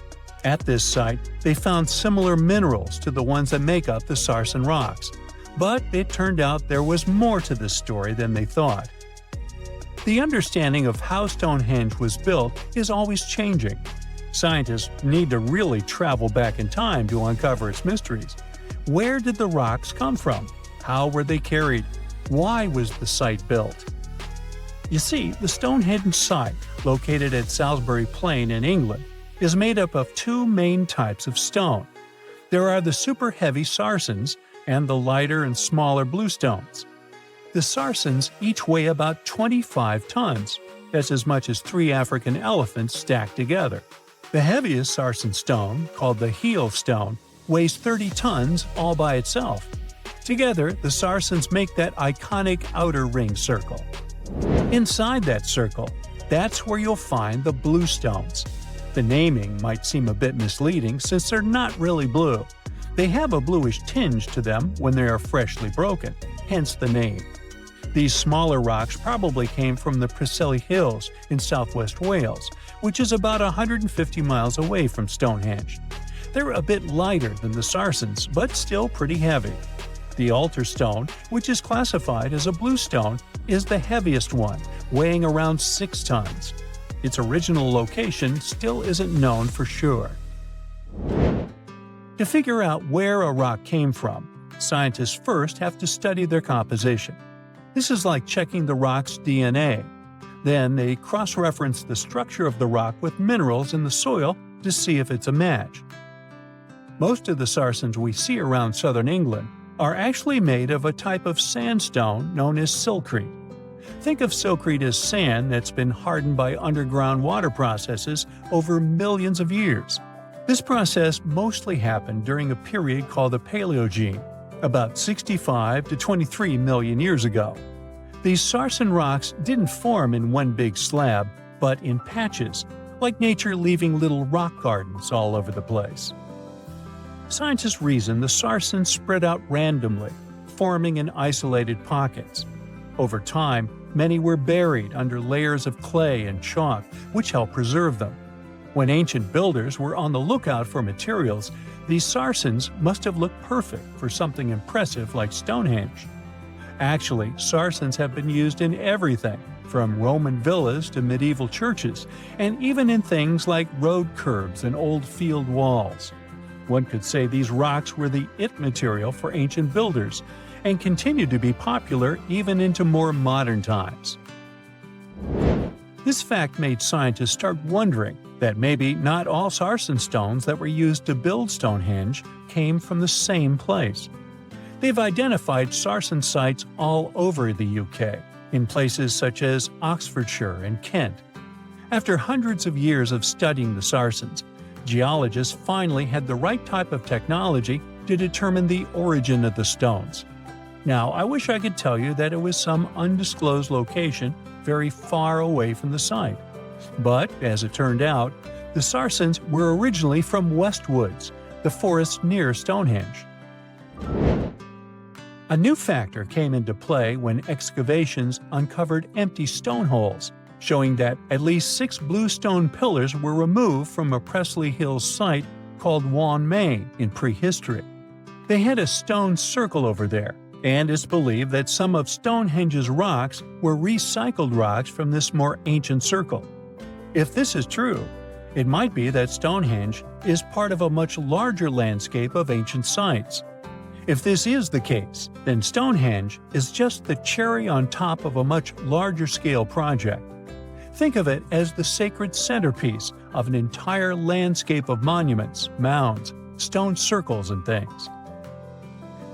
At this site, they found similar minerals to the ones that make up the sarsen rocks. But it turned out there was more to this story than they thought. The understanding of how Stonehenge was built is always changing. Scientists need to really travel back in time to uncover its mysteries. Where did the rocks come from? How were they carried? Why was the site built? You see, the Stonehenge site, located at Salisbury Plain in England, is made up of two main types of stone. There are the super heavy sarsens and the lighter and smaller bluestones. The sarsens each weigh about 25 tons. That's as much as 3 African elephants stacked together. The heaviest sarsen stone, called the heel stone, weighs 30 tons all by itself. Together, the sarsens make that iconic outer ring circle. Inside that circle, that's where you'll find the bluestones. The naming might seem a bit misleading since they're not really blue. They have a bluish tinge to them when they are freshly broken, hence the name. These smaller rocks probably came from the Preseli Hills in southwest Wales, which is about 150 miles away from Stonehenge. They're a bit lighter than the sarsens, but still pretty heavy. The altar stone, which is classified as a bluestone, is the heaviest one, weighing around 6 tons. Its original location still isn't known for sure. To figure out where a rock came from, scientists first have to study their composition. This is like checking the rock's DNA. Then they cross-reference the structure of the rock with minerals in the soil to see if it's a match. Most of the sarsens we see around southern England are actually made of a type of sandstone known as silcrete. Think of silcrete as sand that's been hardened by underground water processes over millions of years. This process mostly happened during a period called the Paleogene, about 65 to 23 million years ago. These sarsen rocks didn't form in one big slab, but in patches, like nature leaving little rock gardens all over the place. Scientists reason the sarsens spread out randomly, forming in isolated pockets. Over time, many were buried under layers of clay and chalk, which helped preserve them. When ancient builders were on the lookout for materials, these sarsens must have looked perfect for something impressive like Stonehenge. Actually, sarsens have been used in everything, from Roman villas to medieval churches, and even in things like road curbs and old field walls. One could say these rocks were the it material for ancient builders, and continue to be popular even into more modern times. This fact made scientists start wondering that maybe not all sarsen stones that were used to build Stonehenge came from the same place. They've identified sarsen sites all over the UK, in places such as Oxfordshire and Kent. After hundreds of years of studying the sarsens, geologists finally had the right type of technology to determine the origin of the stones. Now, I wish I could tell you that it was some undisclosed location very far away from the site. But, as it turned out, the sarsens were originally from Westwoods, the forest near Stonehenge. A new factor came into play when excavations uncovered empty stone holes, showing that at least 6 blue stone pillars were removed from a Pressley Hills site called Wan Main in Prehistoric. They had a stone circle over there, and it's believed that some of Stonehenge's rocks were recycled rocks from this more ancient circle. If this is true, it might be that Stonehenge is part of a much larger landscape of ancient sites. If this is the case, then Stonehenge is just the cherry on top of a much larger scale project. Think of it as the sacred centerpiece of an entire landscape of monuments, mounds, stone circles, and things.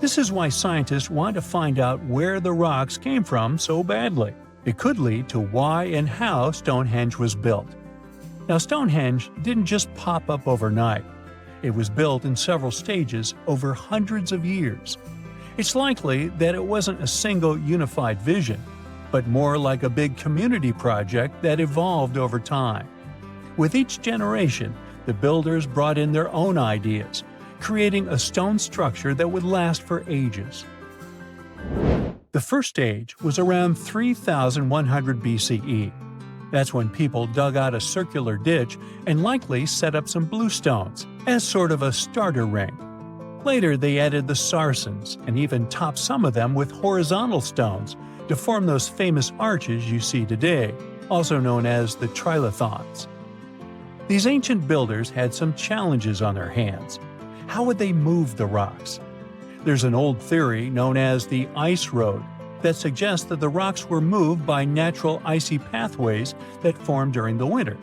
This is why scientists want to find out where the rocks came from so badly. It could lead to why and how Stonehenge was built. Now, Stonehenge didn't just pop up overnight. It was built in several stages over hundreds of years. It's likely that it wasn't a single unified vision, but more like a big community project that evolved over time. With each generation, the builders brought in their own ideas, creating a stone structure that would last for ages. The first stage was around 3100 BCE. That's when people dug out a circular ditch and likely set up some bluestones as sort of a starter ring. Later, they added the sarsens and even topped some of them with horizontal stones to form those famous arches you see today, also known as the trilithons. These ancient builders had some challenges on their hands. How would they move the rocks? There's an old theory known as the ice road that suggests that the rocks were moved by natural icy pathways that formed during the winter.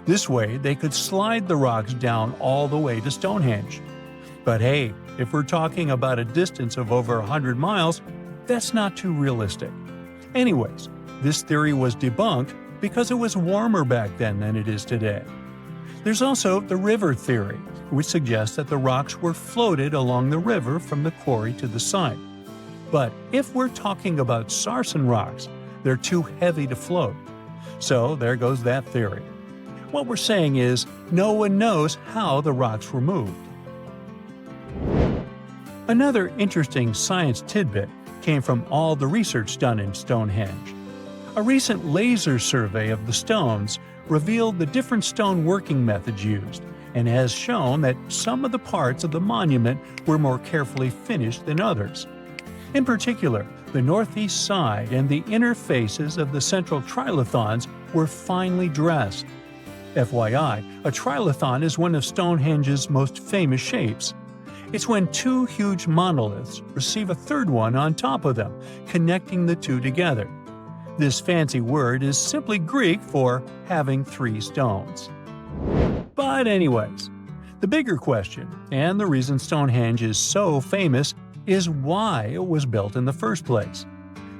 This way, they could slide the rocks down all the way to Stonehenge. But hey, if we're talking about a distance of over 100 miles, that's not too realistic. Anyways, this theory was debunked because it was warmer back then than it is today. There's also the river theory, which suggests that the rocks were floated along the river from the quarry to the site. But if we're talking about sarsen rocks, they're too heavy to float. So there goes that theory. What we're saying is, no one knows how the rocks were moved. Another interesting science tidbit came from all the research done in Stonehenge. A recent laser survey of the stones revealed the different stone working methods used, and has shown that some of the parts of the monument were more carefully finished than others. In particular, the northeast side and the inner faces of the central trilithons were finely dressed. FYI, a trilithon is one of Stonehenge's most famous shapes. It's when 2 huge monoliths receive a third one on top of them, connecting the two together. This fancy word is simply Greek for having 3 stones. But anyways, the bigger question, and the reason Stonehenge is so famous, is why it was built in the first place.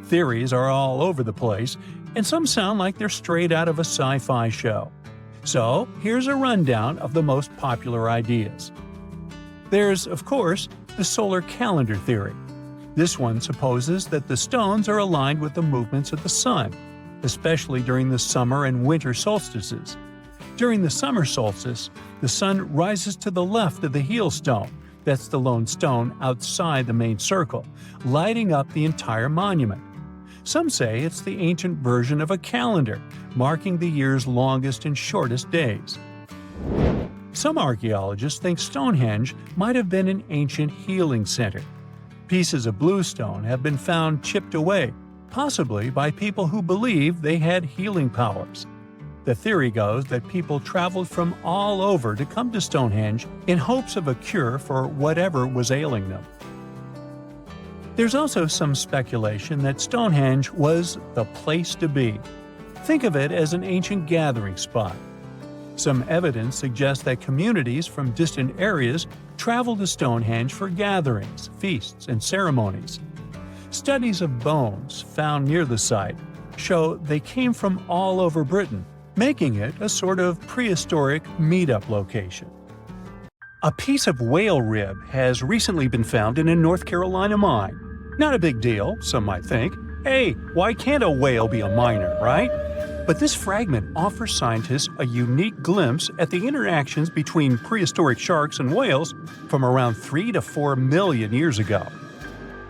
Theories are all over the place, and some sound like they're straight out of a sci-fi show. So here's a rundown of the most popular ideas. There's, of course, the solar calendar theory. This one supposes that the stones are aligned with the movements of the sun, especially during the summer and winter solstices. During the summer solstice, the sun rises to the left of the heel stone, that's the lone stone outside the main circle, lighting up the entire monument. Some say it's the ancient version of a calendar, marking the year's longest and shortest days. Some archaeologists think Stonehenge might have been an ancient healing center. Pieces of bluestone have been found chipped away, possibly by people who believed they had healing powers. The theory goes that people traveled from all over to come to Stonehenge in hopes of a cure for whatever was ailing them. There's also some speculation that Stonehenge was the place to be. Think of it as an ancient gathering spot. Some evidence suggests that communities from distant areas traveled to Stonehenge for gatherings, feasts, and ceremonies. Studies of bones found near the site show they came from all over Britain, making it a sort of prehistoric meetup location. A piece of whale rib has recently been found in a North Carolina mine. Not a big deal, some might think. Hey, why can't a whale be a miner, right? But this fragment offers scientists a unique glimpse at the interactions between prehistoric sharks and whales from around 3 to 4 million years ago.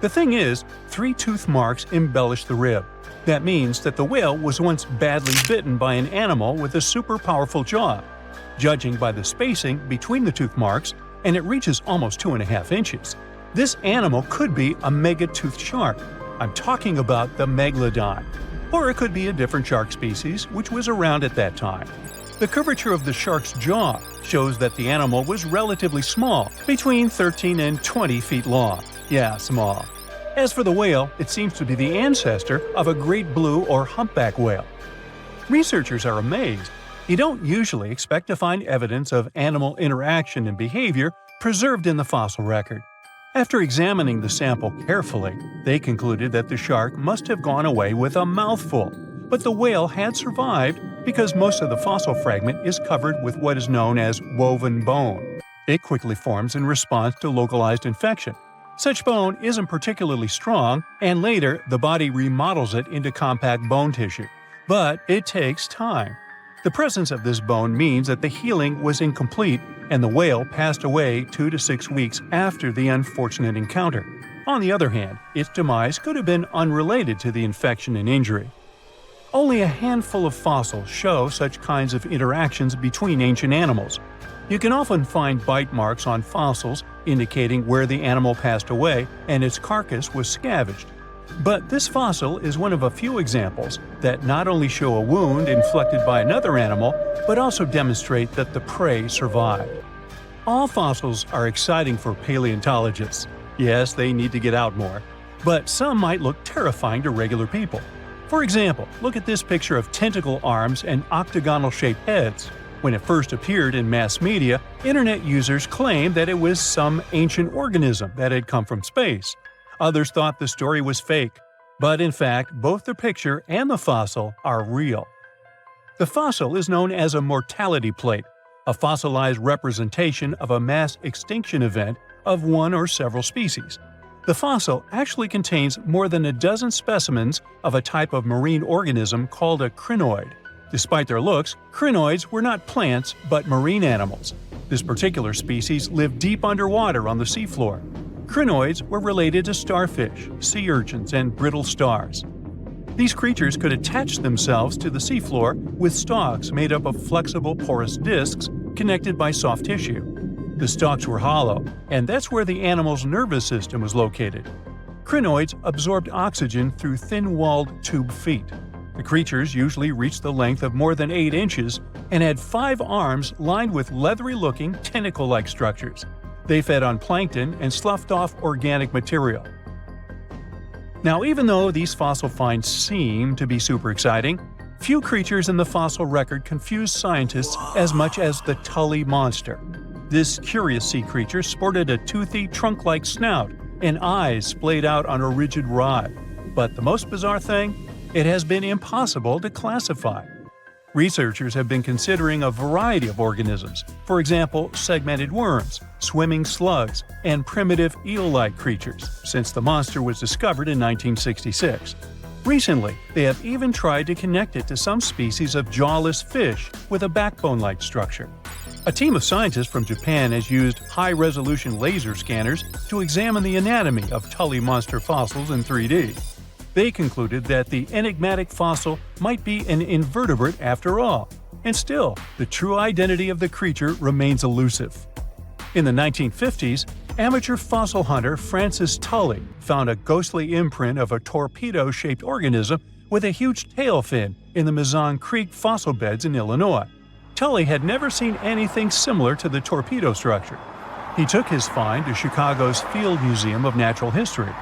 The thing is, 3 tooth marks embellish the rib. That means that the whale was once badly bitten by an animal with a super powerful jaw. Judging by the spacing between the tooth marks, and it reaches almost 2.5 inches. This animal could be a mega-toothed shark. I'm talking about the megalodon. Or it could be a different shark species which was around at that time. The curvature of the shark's jaw shows that the animal was relatively small, between 13 and 20 feet long. Yeah, small. As for the whale, it seems to be the ancestor of a great blue or humpback whale. Researchers are amazed. You don't usually expect to find evidence of animal interaction and behavior preserved in the fossil record. After examining the sample carefully, they concluded that the shark must have gone away with a mouthful, but the whale had survived because most of the fossil fragment is covered with what is known as woven bone. It quickly forms in response to localized infection. Such bone isn't particularly strong, and later the body remodels it into compact bone tissue. But it takes time. The presence of this bone means that the healing was incomplete and the whale passed away 2 to 6 weeks after the unfortunate encounter. On the other hand, its demise could have been unrelated to the infection and injury. Only a handful of fossils show such kinds of interactions between ancient animals. You can often find bite marks on fossils indicating where the animal passed away and its carcass was scavenged. But this fossil is one of a few examples that not only show a wound inflicted by another animal, but also demonstrate that the prey survived. All fossils are exciting for paleontologists. Yes, they need to get out more. But some might look terrifying to regular people. For example, look at this picture of tentacle arms and octagonal-shaped heads. When it first appeared in mass media, internet users claimed that it was some ancient organism that had come from space. Others thought the story was fake, but in fact, both the picture and the fossil are real. The fossil is known as a mortality plate, a fossilized representation of a mass extinction event of one or several species. The fossil actually contains more than a dozen specimens of a type of marine organism called a crinoid. Despite their looks, crinoids were not plants but marine animals. This particular species lived deep underwater on the seafloor. Crinoids were related to starfish, sea urchins, and brittle stars. These creatures could attach themselves to the seafloor with stalks made up of flexible porous discs connected by soft tissue. The stalks were hollow, and that's where the animal's nervous system was located. Crinoids absorbed oxygen through thin-walled tube feet. The creatures usually reached the length of more than 8 inches and had 5 arms lined with leathery-looking tentacle-like structures. They fed on plankton and sloughed off organic material. Now, even though these fossil finds seem to be super exciting, few creatures in the fossil record confuse scientists as much as the Tully monster. This curious sea creature sported a toothy, trunk-like snout and eyes splayed out on a rigid rod. But the most bizarre thing? It has been impossible to classify. Researchers have been considering a variety of organisms, for example, segmented worms, swimming slugs, and primitive eel-like creatures, since the monster was discovered in 1966. Recently, they have even tried to connect it to some species of jawless fish with a backbone-like structure. A team of scientists from Japan has used high-resolution laser scanners to examine the anatomy of Tully monster fossils in 3D. They concluded that the enigmatic fossil might be an invertebrate after all, and still, the true identity of the creature remains elusive. In the 1950s, Amateur fossil hunter Francis Tully found a ghostly imprint of a torpedo-shaped organism with a huge tail fin in the Mazon Creek fossil beds in Illinois. Tully had never seen anything similar to the torpedo structure. He took his find to Chicago's Field Museum of Natural History.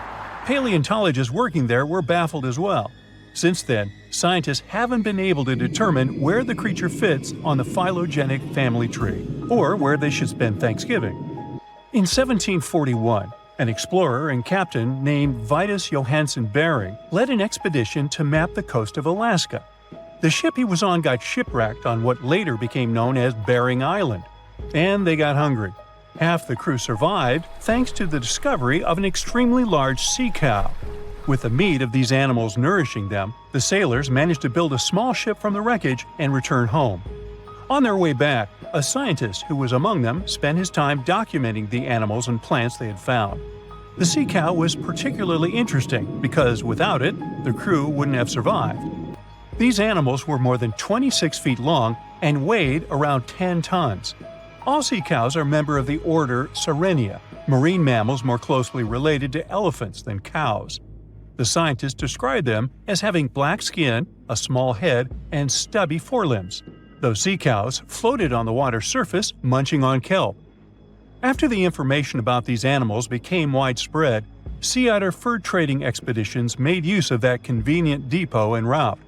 Paleontologists working there were baffled as well. Since then, scientists haven't been able to determine where the creature fits on the phylogenetic family tree, or where they should spend Thanksgiving. In 1741, an explorer and captain named Vitus Johansen Bering led an expedition to map the coast of Alaska. The ship he was on got shipwrecked on what later became known as Bering Island, and they got hungry. Half the crew survived thanks to the discovery of an extremely large sea cow. With the meat of these animals nourishing them, the sailors managed to build a small ship from the wreckage and return home. On their way back, a scientist who was among them spent his time documenting the animals and plants they had found. The sea cow was particularly interesting because without it, the crew wouldn't have survived. These animals were more than 26 feet long and weighed around 10 tons. All sea cows are member of the order Sirenia, marine mammals more closely related to elephants than cows. The scientists described them as having black skin, a small head, and stubby forelimbs. Those sea cows floated on the water's surface, munching on kelp. After the information about these animals became widespread, sea otter fur trading expeditions made use of that convenient depot en route.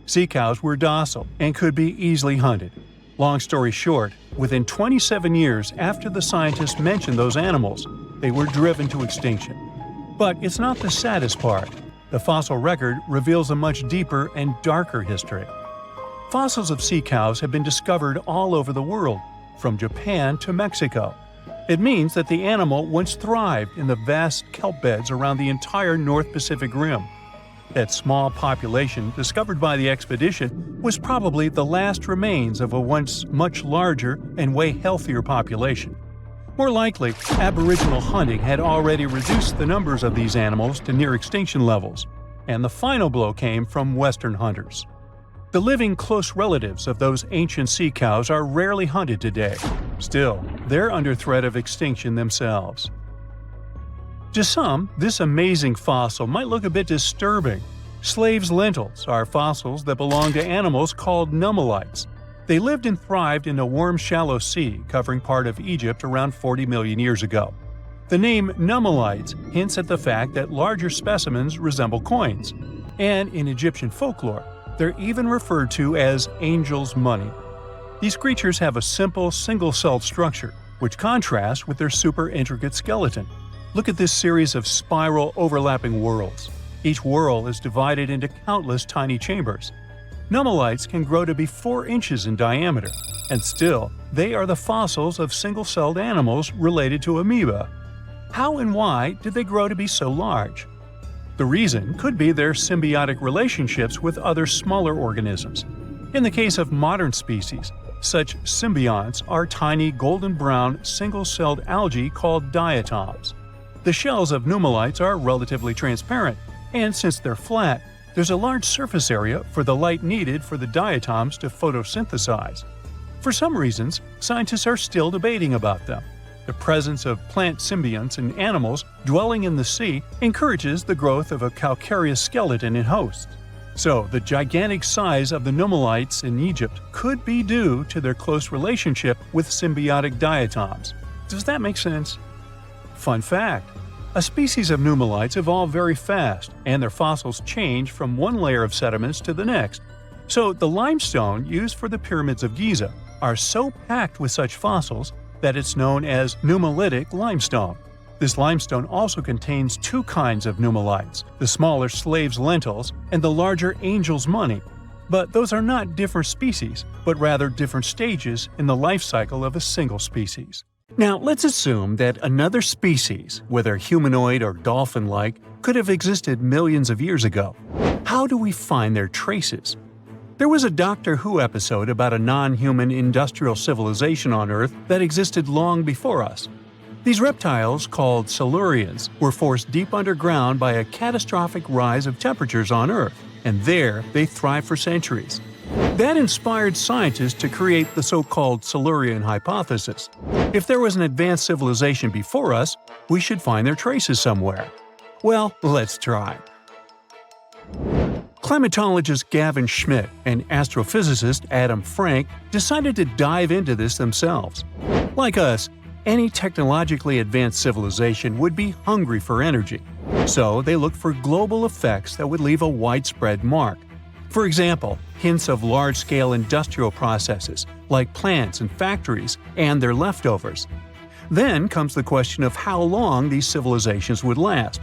Sea cows were docile and could be easily hunted. Long story short, within 27 years after the scientists mentioned those animals, they were driven to extinction. But it's not the saddest part. The fossil record reveals a much deeper and darker history. Fossils of sea cows have been discovered all over the world, from Japan to Mexico. It means that the animal once thrived in the vast kelp beds around the entire North Pacific Rim. That small population discovered by the expedition was probably the last remains of a once much larger and way healthier population. More likely, Aboriginal hunting had already reduced the numbers of these animals to near extinction levels, and the final blow came from Western hunters. The living close relatives of those ancient sea cows are rarely hunted today. Still, they're under threat of extinction themselves. To some, this amazing fossil might look a bit disturbing. Slaves' lentils are fossils that belong to animals called nummelites. They lived and thrived in a warm, shallow sea covering part of Egypt around 40 million years ago. The name nummelites hints at the fact that larger specimens resemble coins, and in Egyptian folklore, they're even referred to as angel's money. These creatures have a simple, single-celled structure, which contrasts with their super intricate skeleton. Look at this series of spiral overlapping whorls. Each whorl is divided into countless tiny chambers. Nummelites can grow to be 4 inches in diameter, and still, they are the fossils of single-celled animals related to amoeba. How and why did they grow to be so large? The reason could be their symbiotic relationships with other smaller organisms. In the case of modern species, such symbionts are tiny golden-brown single-celled algae called diatoms. The shells of nummelites are relatively transparent, and since they're flat, there's a large surface area for the light needed for the diatoms to photosynthesize. For some reasons, scientists are still debating about them. The presence of plant symbionts in animals dwelling in the sea encourages the growth of a calcareous skeleton in hosts. So, the gigantic size of the nummelites in Egypt could be due to their close relationship with symbiotic diatoms. Does that make sense? Fun fact: a species of nummelites evolve very fast, and their fossils change from one layer of sediments to the next. So, the limestone used for the pyramids of Giza are so packed with such fossils that it's known as nummulitic limestone. This limestone also contains 2 kinds of nummelites, the smaller slave's lentils and the larger angel's money. But those are not different species, but rather different stages in the life cycle of a single species. Now, let's assume that another species, whether humanoid or dolphin-like, could have existed millions of years ago. How do we find their traces? There was a Doctor Who episode about a non-human industrial civilization on Earth that existed long before us. These reptiles, called Silurians, were forced deep underground by a catastrophic rise of temperatures on Earth, and there they thrived for centuries. That inspired scientists to create the so-called Silurian hypothesis. If there was an advanced civilization before us, we should find their traces somewhere. Well, let's try. Climatologist Gavin Schmidt and astrophysicist Adam Frank decided to dive into this themselves. Like us, any technologically advanced civilization would be hungry for energy, so they looked for global effects that would leave a widespread mark. For example, hints of large-scale industrial processes, like plants and factories, and their leftovers. Then comes the question of how long these civilizations would last.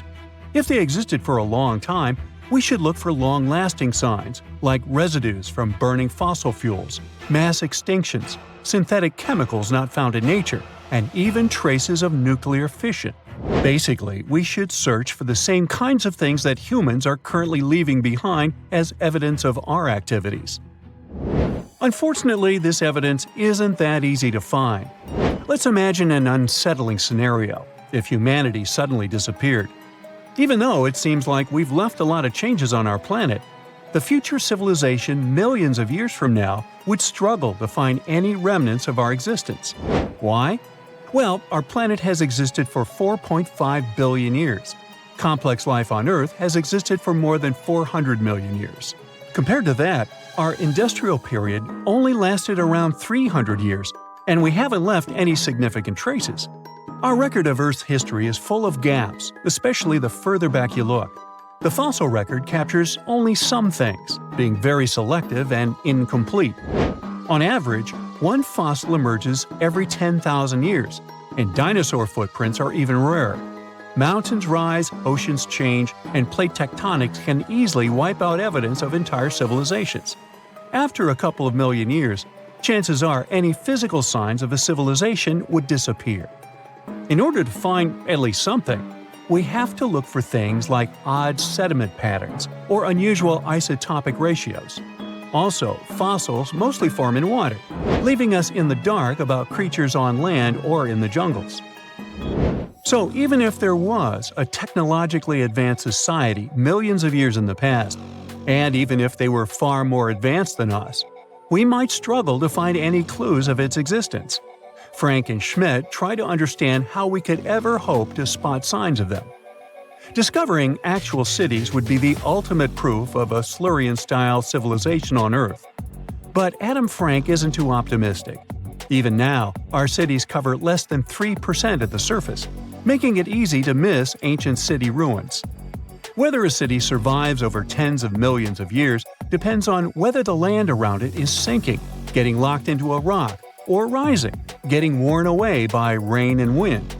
If they existed for a long time, we should look for long-lasting signs, like residues from burning fossil fuels, mass extinctions, synthetic chemicals not found in nature, and even traces of nuclear fission. Basically, we should search for the same kinds of things that humans are currently leaving behind as evidence of our activities. Unfortunately, this evidence isn't that easy to find. Let's imagine an unsettling scenario if humanity suddenly disappeared. Even though it seems like we've left a lot of changes on our planet, the future civilization millions of years from now would struggle to find any remnants of our existence. Why? Well, our planet has existed for 4.5 billion years. Complex life on Earth has existed for more than 400 million years. Compared to that, our industrial period only lasted around 300 years, and we haven't left any significant traces. Our record of Earth's history is full of gaps, especially the further back you look. The fossil record captures only some things, being very selective and incomplete. On average, one fossil emerges every 10,000 years, and dinosaur footprints are even rarer. Mountains rise, oceans change, and plate tectonics can easily wipe out evidence of entire civilizations. After a couple of million years, chances are any physical signs of a civilization would disappear. In order to find at least something, we have to look for things like odd sediment patterns or unusual isotopic ratios. Also, fossils mostly form in water, leaving us in the dark about creatures on land or in the jungles. So even if there was a technologically advanced society millions of years in the past, and even if they were far more advanced than us, we might struggle to find any clues of its existence. Frank and Schmidt try to understand how we could ever hope to spot signs of them. Discovering actual cities would be the ultimate proof of a Silurian-style civilization on Earth. But Adam Frank isn't too optimistic. Even now, our cities cover less than 3% of the surface, making it easy to miss ancient city ruins. Whether a city survives over tens of millions of years depends on whether the land around it is sinking, getting locked into a rock, or rising, getting worn away by rain and wind.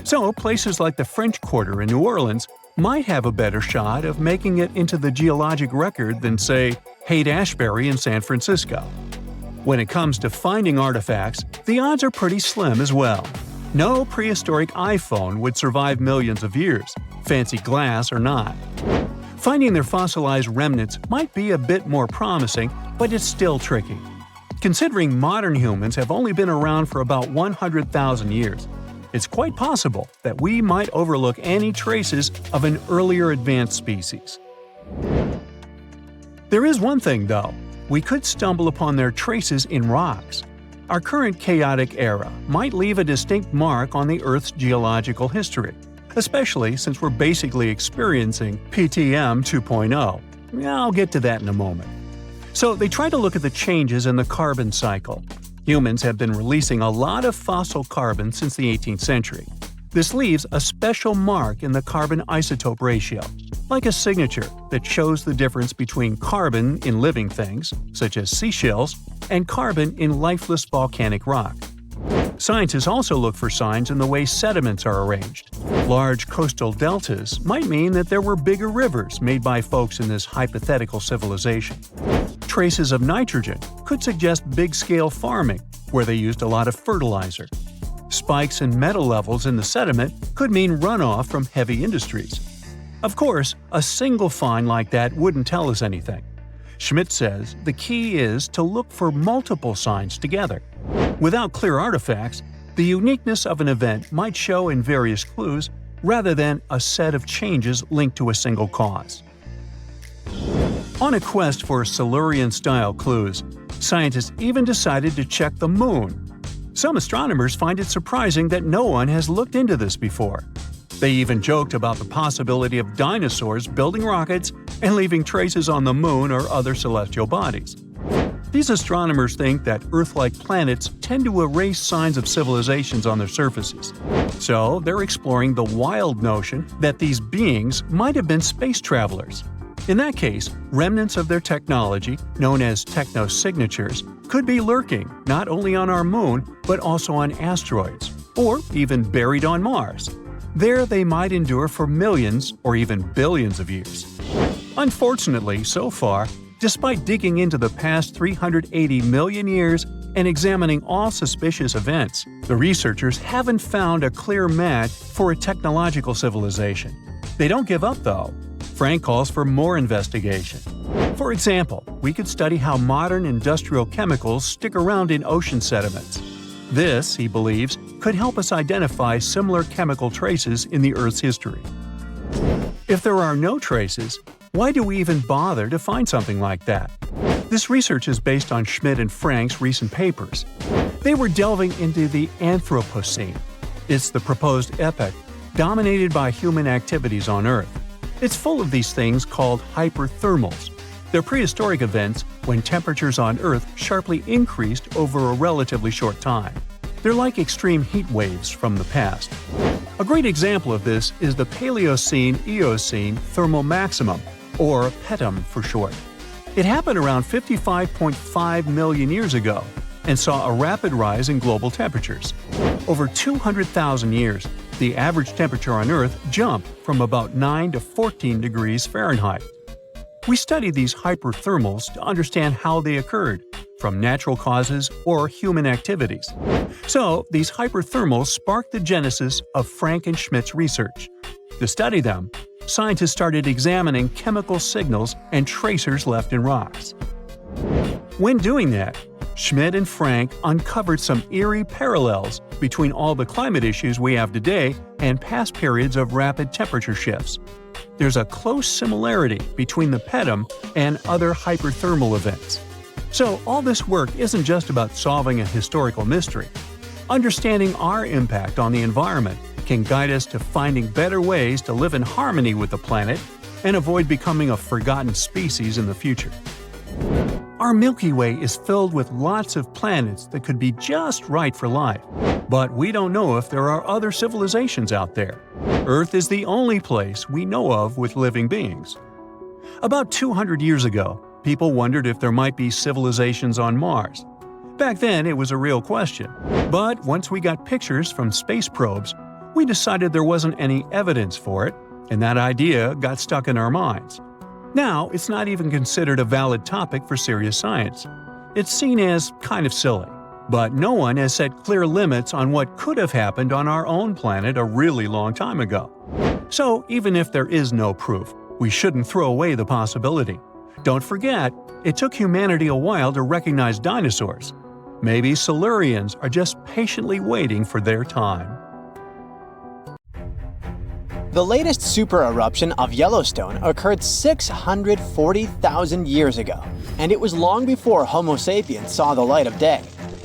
So, places like the French Quarter in New Orleans might have a better shot of making it into the geologic record than, say, Haight-Ashbury in San Francisco. When it comes to finding artifacts, the odds are pretty slim as well. No prehistoric iPhone would survive millions of years, fancy glass or not. Finding their fossilized remnants might be a bit more promising, but it's still tricky. Considering modern humans have only been around for about 100,000 years, it's quite possible that we might overlook any traces of an earlier advanced species. There is one thing, though. We could stumble upon their traces in rocks. Our current chaotic era might leave a distinct mark on the Earth's geological history, especially since we're basically experiencing PTM 2.0. I'll get to that in a moment. So they try to look at the changes in the carbon cycle. Humans have been releasing a lot of fossil carbon since the 18th century. This leaves a special mark in the carbon isotope ratio, like a signature that shows the difference between carbon in living things, such as seashells, and carbon in lifeless volcanic rock. Scientists also look for signs in the way sediments are arranged. Large coastal deltas might mean that there were bigger rivers made by folks in this hypothetical civilization. Traces of nitrogen could suggest big-scale farming, where they used a lot of fertilizer. Spikes in metal levels in the sediment could mean runoff from heavy industries. Of course, a single find like that wouldn't tell us anything. Schmidt says the key is to look for multiple signs together. Without clear artifacts, the uniqueness of an event might show in various clues rather than a set of changes linked to a single cause. On a quest for Silurian-style clues, scientists even decided to check the moon. Some astronomers find it surprising that no one has looked into this before. They even joked about the possibility of dinosaurs building rockets and leaving traces on the moon or other celestial bodies. These astronomers think that Earth-like planets tend to erase signs of civilizations on their surfaces. So they're exploring the wild notion that these beings might have been space travelers. In that case, remnants of their technology, known as technosignatures, could be lurking not only on our moon, but also on asteroids, or even buried on Mars. There they might endure for millions or even billions of years. Unfortunately, so far, despite digging into the past 380 million years and examining all suspicious events, the researchers haven't found a clear match for a technological civilization. They don't give up, though. Frank calls for more investigation. For example, we could study how modern industrial chemicals stick around in ocean sediments. This, he believes, could help us identify similar chemical traces in the Earth's history. If there are no traces, why do we even bother to find something like that? This research is based on Schmidt and Frank's recent papers. They were delving into the Anthropocene. It's the proposed epoch, dominated by human activities on Earth. It's full of these things called hyperthermals. They're prehistoric events when temperatures on Earth sharply increased over a relatively short time. They're like extreme heat waves from the past. A great example of this is the Paleocene-Eocene thermal maximum, or PETM for short. It happened around 55.5 million years ago and saw a rapid rise in global temperatures. Over 200,000 years, the average temperature on Earth jumped from about 9 to 14 degrees Fahrenheit. We study these hyperthermals to understand how they occurred, from natural causes or human activities. So, these hyperthermals sparked the genesis of Frank and Schmidt's research. To study them, scientists started examining chemical signals and tracers left in rocks. When doing that, Schmidt and Frank uncovered some eerie parallels between all the climate issues we have today and past periods of rapid temperature shifts. There's a close similarity between the PETM and other hyperthermal events. So all this work isn't just about solving a historical mystery. Understanding our impact on the environment can guide us to finding better ways to live in harmony with the planet and avoid becoming a forgotten species in the future. Our Milky Way is filled with lots of planets that could be just right for life, but we don't know if there are other civilizations out there. Earth is the only place we know of with living beings. About 200 years ago, people wondered if there might be civilizations on Mars. Back then, it was a real question, but once we got pictures from space probes, we decided there wasn't any evidence for it, and that idea got stuck in our minds. Now, it's not even considered a valid topic for serious science. It's seen as kind of silly. But no one has set clear limits on what could have happened on our own planet a really long time ago. So, even if there is no proof, we shouldn't throw away the possibility. Don't forget, it took humanity a while to recognize dinosaurs. Maybe Silurians are just patiently waiting for their time. The latest supereruption of Yellowstone occurred 640,000 years ago, and it was long before Homo sapiens saw the light of day.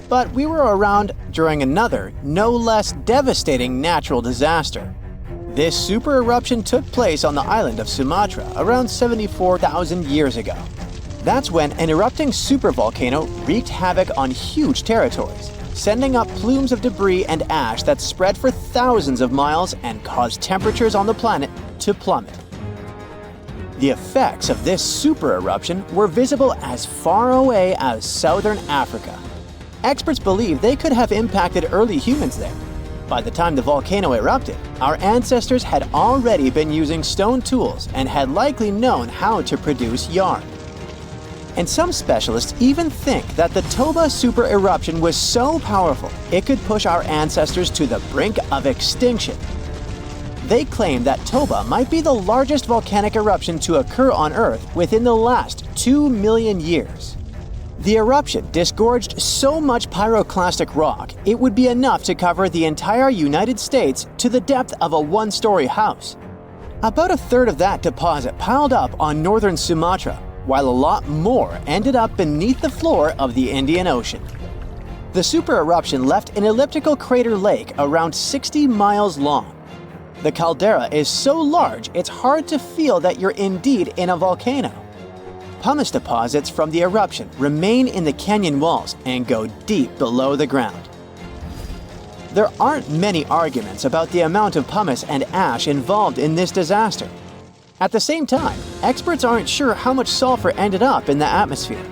But we were around during another, no less devastating natural disaster. This supereruption took place on the island of Sumatra around 74,000 years ago. That's when an erupting supervolcano wreaked havoc on huge territories, sending up plumes of debris and ash that spread for thousands of miles and caused temperatures on the planet to plummet. The effects of this supereruption were visible as far away as southern Africa. Experts believe they could have impacted early humans there. By the time the volcano erupted, our ancestors had already been using stone tools and had likely known how to produce yarn. And some specialists even think that the Toba supereruption was so powerful it could push our ancestors to the brink of extinction. They claim that Toba might be the largest volcanic eruption to occur on Earth within the last 2 million years. The eruption disgorged so much pyroclastic rock it would be enough to cover the entire United States to the depth of a one-story house. About a third of that deposit piled up on northern Sumatra, while a lot more ended up beneath the floor of the Indian Ocean. The super eruption left an elliptical crater lake around 60 miles long. The caldera is so large it's hard to feel that you're indeed in a volcano. Pumice deposits from the eruption remain in the canyon walls and go deep below the ground. There aren't many arguments about the amount of pumice and ash involved in this disaster. At the same time, experts aren't sure how much sulfur ended up in the atmosphere.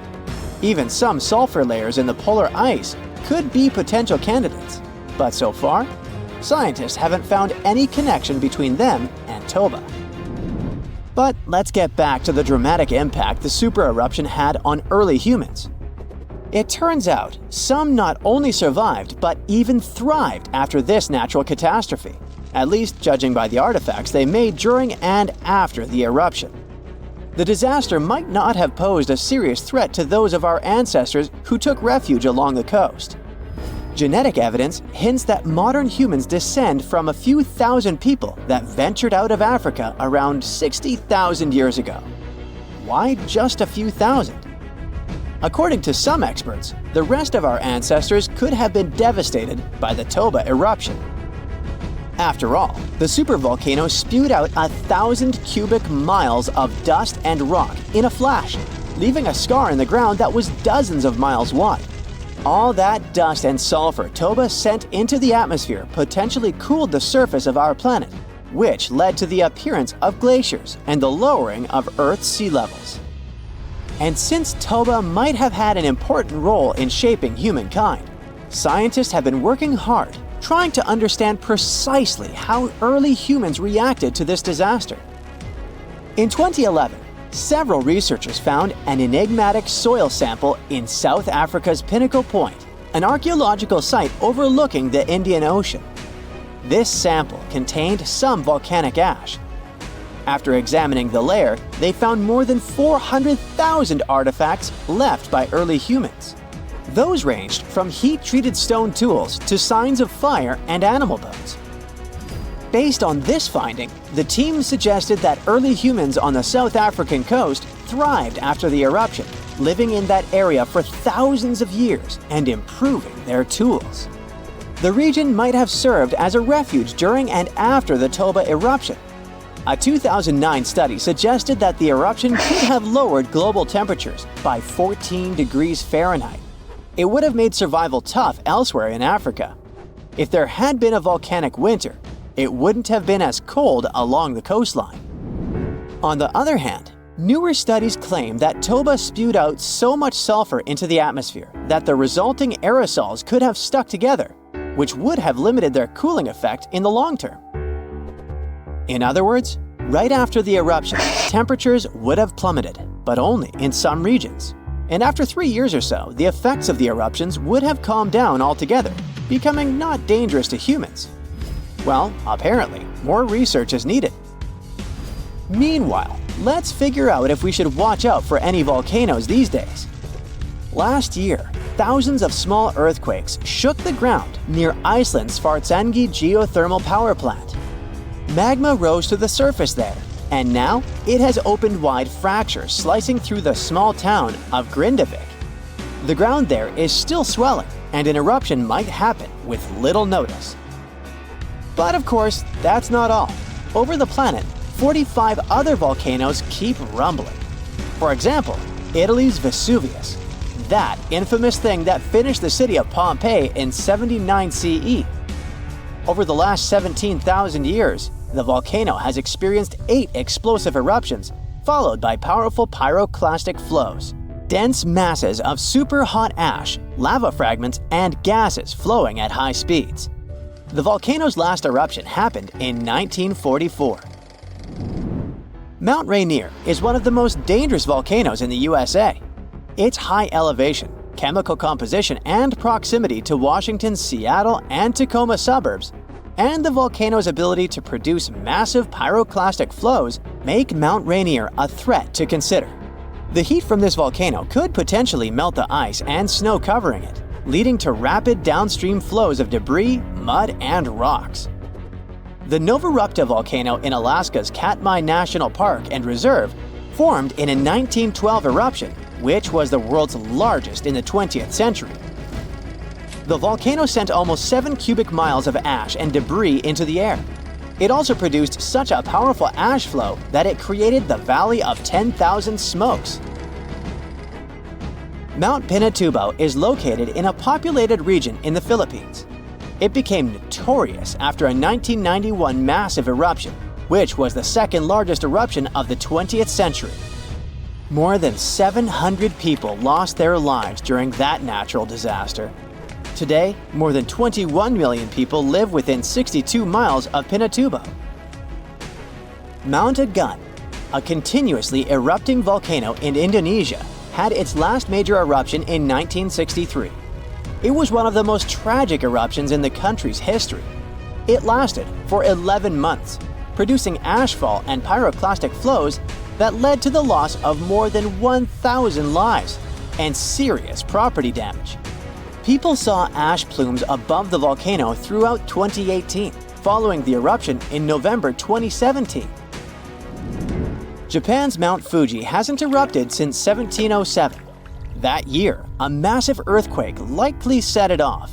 Even some sulfur layers in the polar ice could be potential candidates, but so far, scientists haven't found any connection between them and Toba. But let's get back to the dramatic impact the super eruption had on early humans. It turns out some not only survived but even thrived after this natural catastrophe, at least judging by the artifacts they made during and after the eruption. The disaster might not have posed a serious threat to those of our ancestors who took refuge along the coast. Genetic evidence hints that modern humans descend from a few thousand people that ventured out of Africa around 60,000 years ago. Why just a few thousand? According to some experts, the rest of our ancestors could have been devastated by the Toba eruption. After all, the supervolcano spewed out 1,000 cubic miles of dust and rock in a flash, leaving a scar in the ground that was dozens of miles wide. All that dust and sulfur Toba sent into the atmosphere potentially cooled the surface of our planet, which led to the appearance of glaciers and the lowering of Earth's sea levels. And since Toba might have had an important role in shaping humankind, scientists have been working hard trying to understand precisely how early humans reacted to this disaster. In 2011, several researchers found an enigmatic soil sample in South Africa's Pinnacle Point, an archaeological site overlooking the Indian Ocean. This sample contained some volcanic ash. After examining the layer, they found more than 400,000 artifacts left by early humans. Those ranged from heat-treated stone tools to signs of fire and animal bones. Based on this finding, the team suggested that early humans on the South African coast thrived after the eruption, living in that area for thousands of years and improving their tools. The region might have served as a refuge during and after the Toba eruption. A 2009 study suggested that the eruption could have lowered global temperatures by 14 degrees Fahrenheit. It would have made survival tough elsewhere in Africa. If there had been a volcanic winter, it wouldn't have been as cold along the coastline. On the other hand, newer studies claim that Toba spewed out so much sulfur into the atmosphere that the resulting aerosols could have stuck together, which would have limited their cooling effect in the long term. In other words, right after the eruption, temperatures would have plummeted, but only in some regions. And after 3 years or so, the effects of the eruptions would have calmed down altogether, becoming not dangerous to humans. Well, apparently, more research is needed. Meanwhile, let's figure out if we should watch out for any volcanoes these days. Last year, thousands of small earthquakes shook the ground near Iceland's Svartsengi geothermal power plant. Magma rose to the surface there, and now it has opened wide fractures slicing through the small town of Grindavik. The ground there is still swelling, and an eruption might happen with little notice. But of course, that's not all. Over the planet, 45 other volcanoes keep rumbling. For example, Italy's Vesuvius, that infamous thing that finished the city of Pompeii in 79 CE. Over the last 17,000 years, the volcano has experienced 8 explosive eruptions, followed by powerful pyroclastic flows, dense masses of super hot ash, lava fragments, and gases flowing at high speeds. The volcano's last eruption happened in 1944. Mount Rainier is one of the most dangerous volcanoes in the USA. Its high elevation, chemical composition, and proximity to Washington's Seattle and Tacoma suburbs, and the volcano's ability to produce massive pyroclastic flows make Mount Rainier a threat to consider. The heat from this volcano could potentially melt the ice and snow covering it, leading to rapid downstream flows of debris, mud, and rocks. The Novarupta volcano in Alaska's Katmai National Park and Reserve formed in a 1912 eruption, which was the world's largest in the 20th century. The volcano sent almost 7 cubic miles of ash and debris into the air. It also produced such a powerful ash flow that it created the Valley of 10,000 Smokes. Mount Pinatubo is located in a populated region in the Philippines. It became notorious after a 1991 massive eruption, which was the second largest eruption of the 20th century. More than 700 people lost their lives during that natural disaster. Today, more than 21 million people live within 62 miles of Pinatubo. Mount Agung, a continuously erupting volcano in Indonesia, had its last major eruption in 1963. It was one of the most tragic eruptions in the country's history. It lasted for 11 months, producing ashfall and pyroclastic flows that led to the loss of more than 1,000 lives and serious property damage. People saw ash plumes above the volcano throughout 2018, following the eruption in November 2017. Japan's Mount Fuji hasn't erupted since 1707. That year, a massive earthquake likely set it off.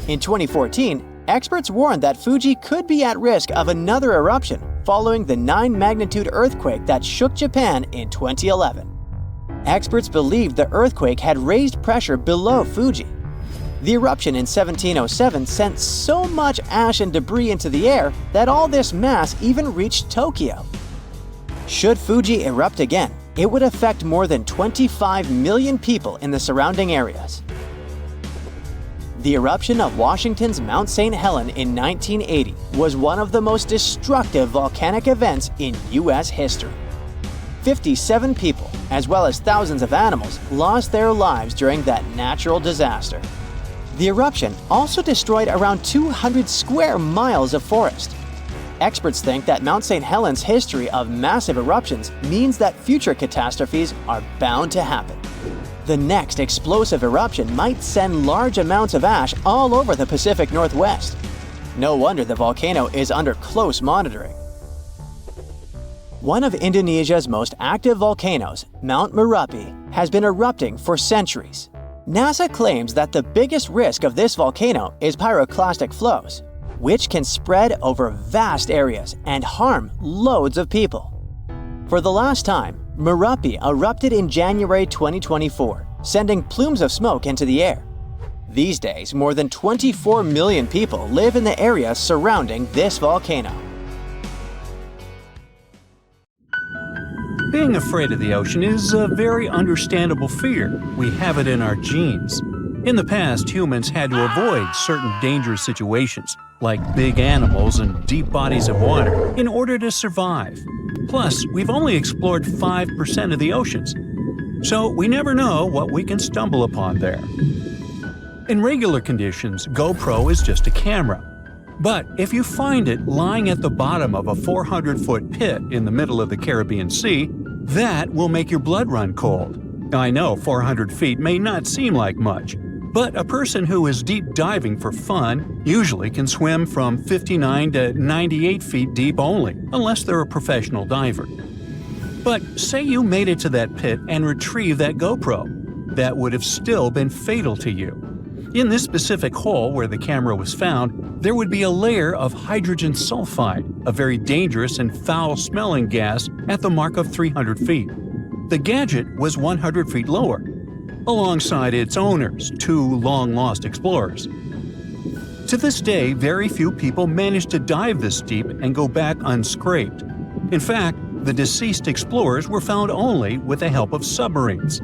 In 2014, experts warned that Fuji could be at risk of another eruption following the 9-magnitude earthquake that shook Japan in 2011. Experts believed the earthquake had raised pressure below Fuji. The eruption in 1707 sent so much ash and debris into the air that all this mass even reached Tokyo. Should Fuji erupt again, it would affect more than 25 million people in the surrounding areas. The eruption of Washington's Mount St. Helens in 1980 was one of the most destructive volcanic events in U.S. history. 57 people, as well as thousands of animals, lost their lives during that natural disaster. The eruption also destroyed around 200 square miles of forest. Experts think that Mount St. Helens' history of massive eruptions means that future catastrophes are bound to happen. The next explosive eruption might send large amounts of ash all over the Pacific Northwest. No wonder the volcano is under close monitoring. One of Indonesia's most active volcanoes, Mount Merapi, has been erupting for centuries. NASA claims that the biggest risk of this volcano is pyroclastic flows, which can spread over vast areas and harm loads of people. For the last time, Merapi erupted in January 2024, sending plumes of smoke into the air. These days, more than 24 million people live in the area surrounding this volcano. Being afraid of the ocean is a very understandable fear. We have it in our genes. In the past, humans had to avoid certain dangerous situations, like big animals and deep bodies of water, in order to survive. Plus, we've only explored 5% of the oceans, so we never know what we can stumble upon there. In regular conditions, GoPro is just a camera. But if you find it lying at the bottom of a 400-foot pit in the middle of the Caribbean Sea, that will make your blood run cold. I know 400 feet may not seem like much, but a person who is deep diving for fun usually can swim from 59 to 98 feet deep only, unless they're a professional diver. But say you made it to that pit and retrieved that GoPro. That would have still been fatal to you. In this specific hole where the camera was found, there would be a layer of hydrogen sulfide, a very dangerous and foul-smelling gas, at the mark of 300 feet. The gadget was 100 feet lower, alongside its owners, 2 long-lost explorers. To this day, very few people manage to dive this deep and go back unscraped. In fact, the deceased explorers were found only with the help of submarines.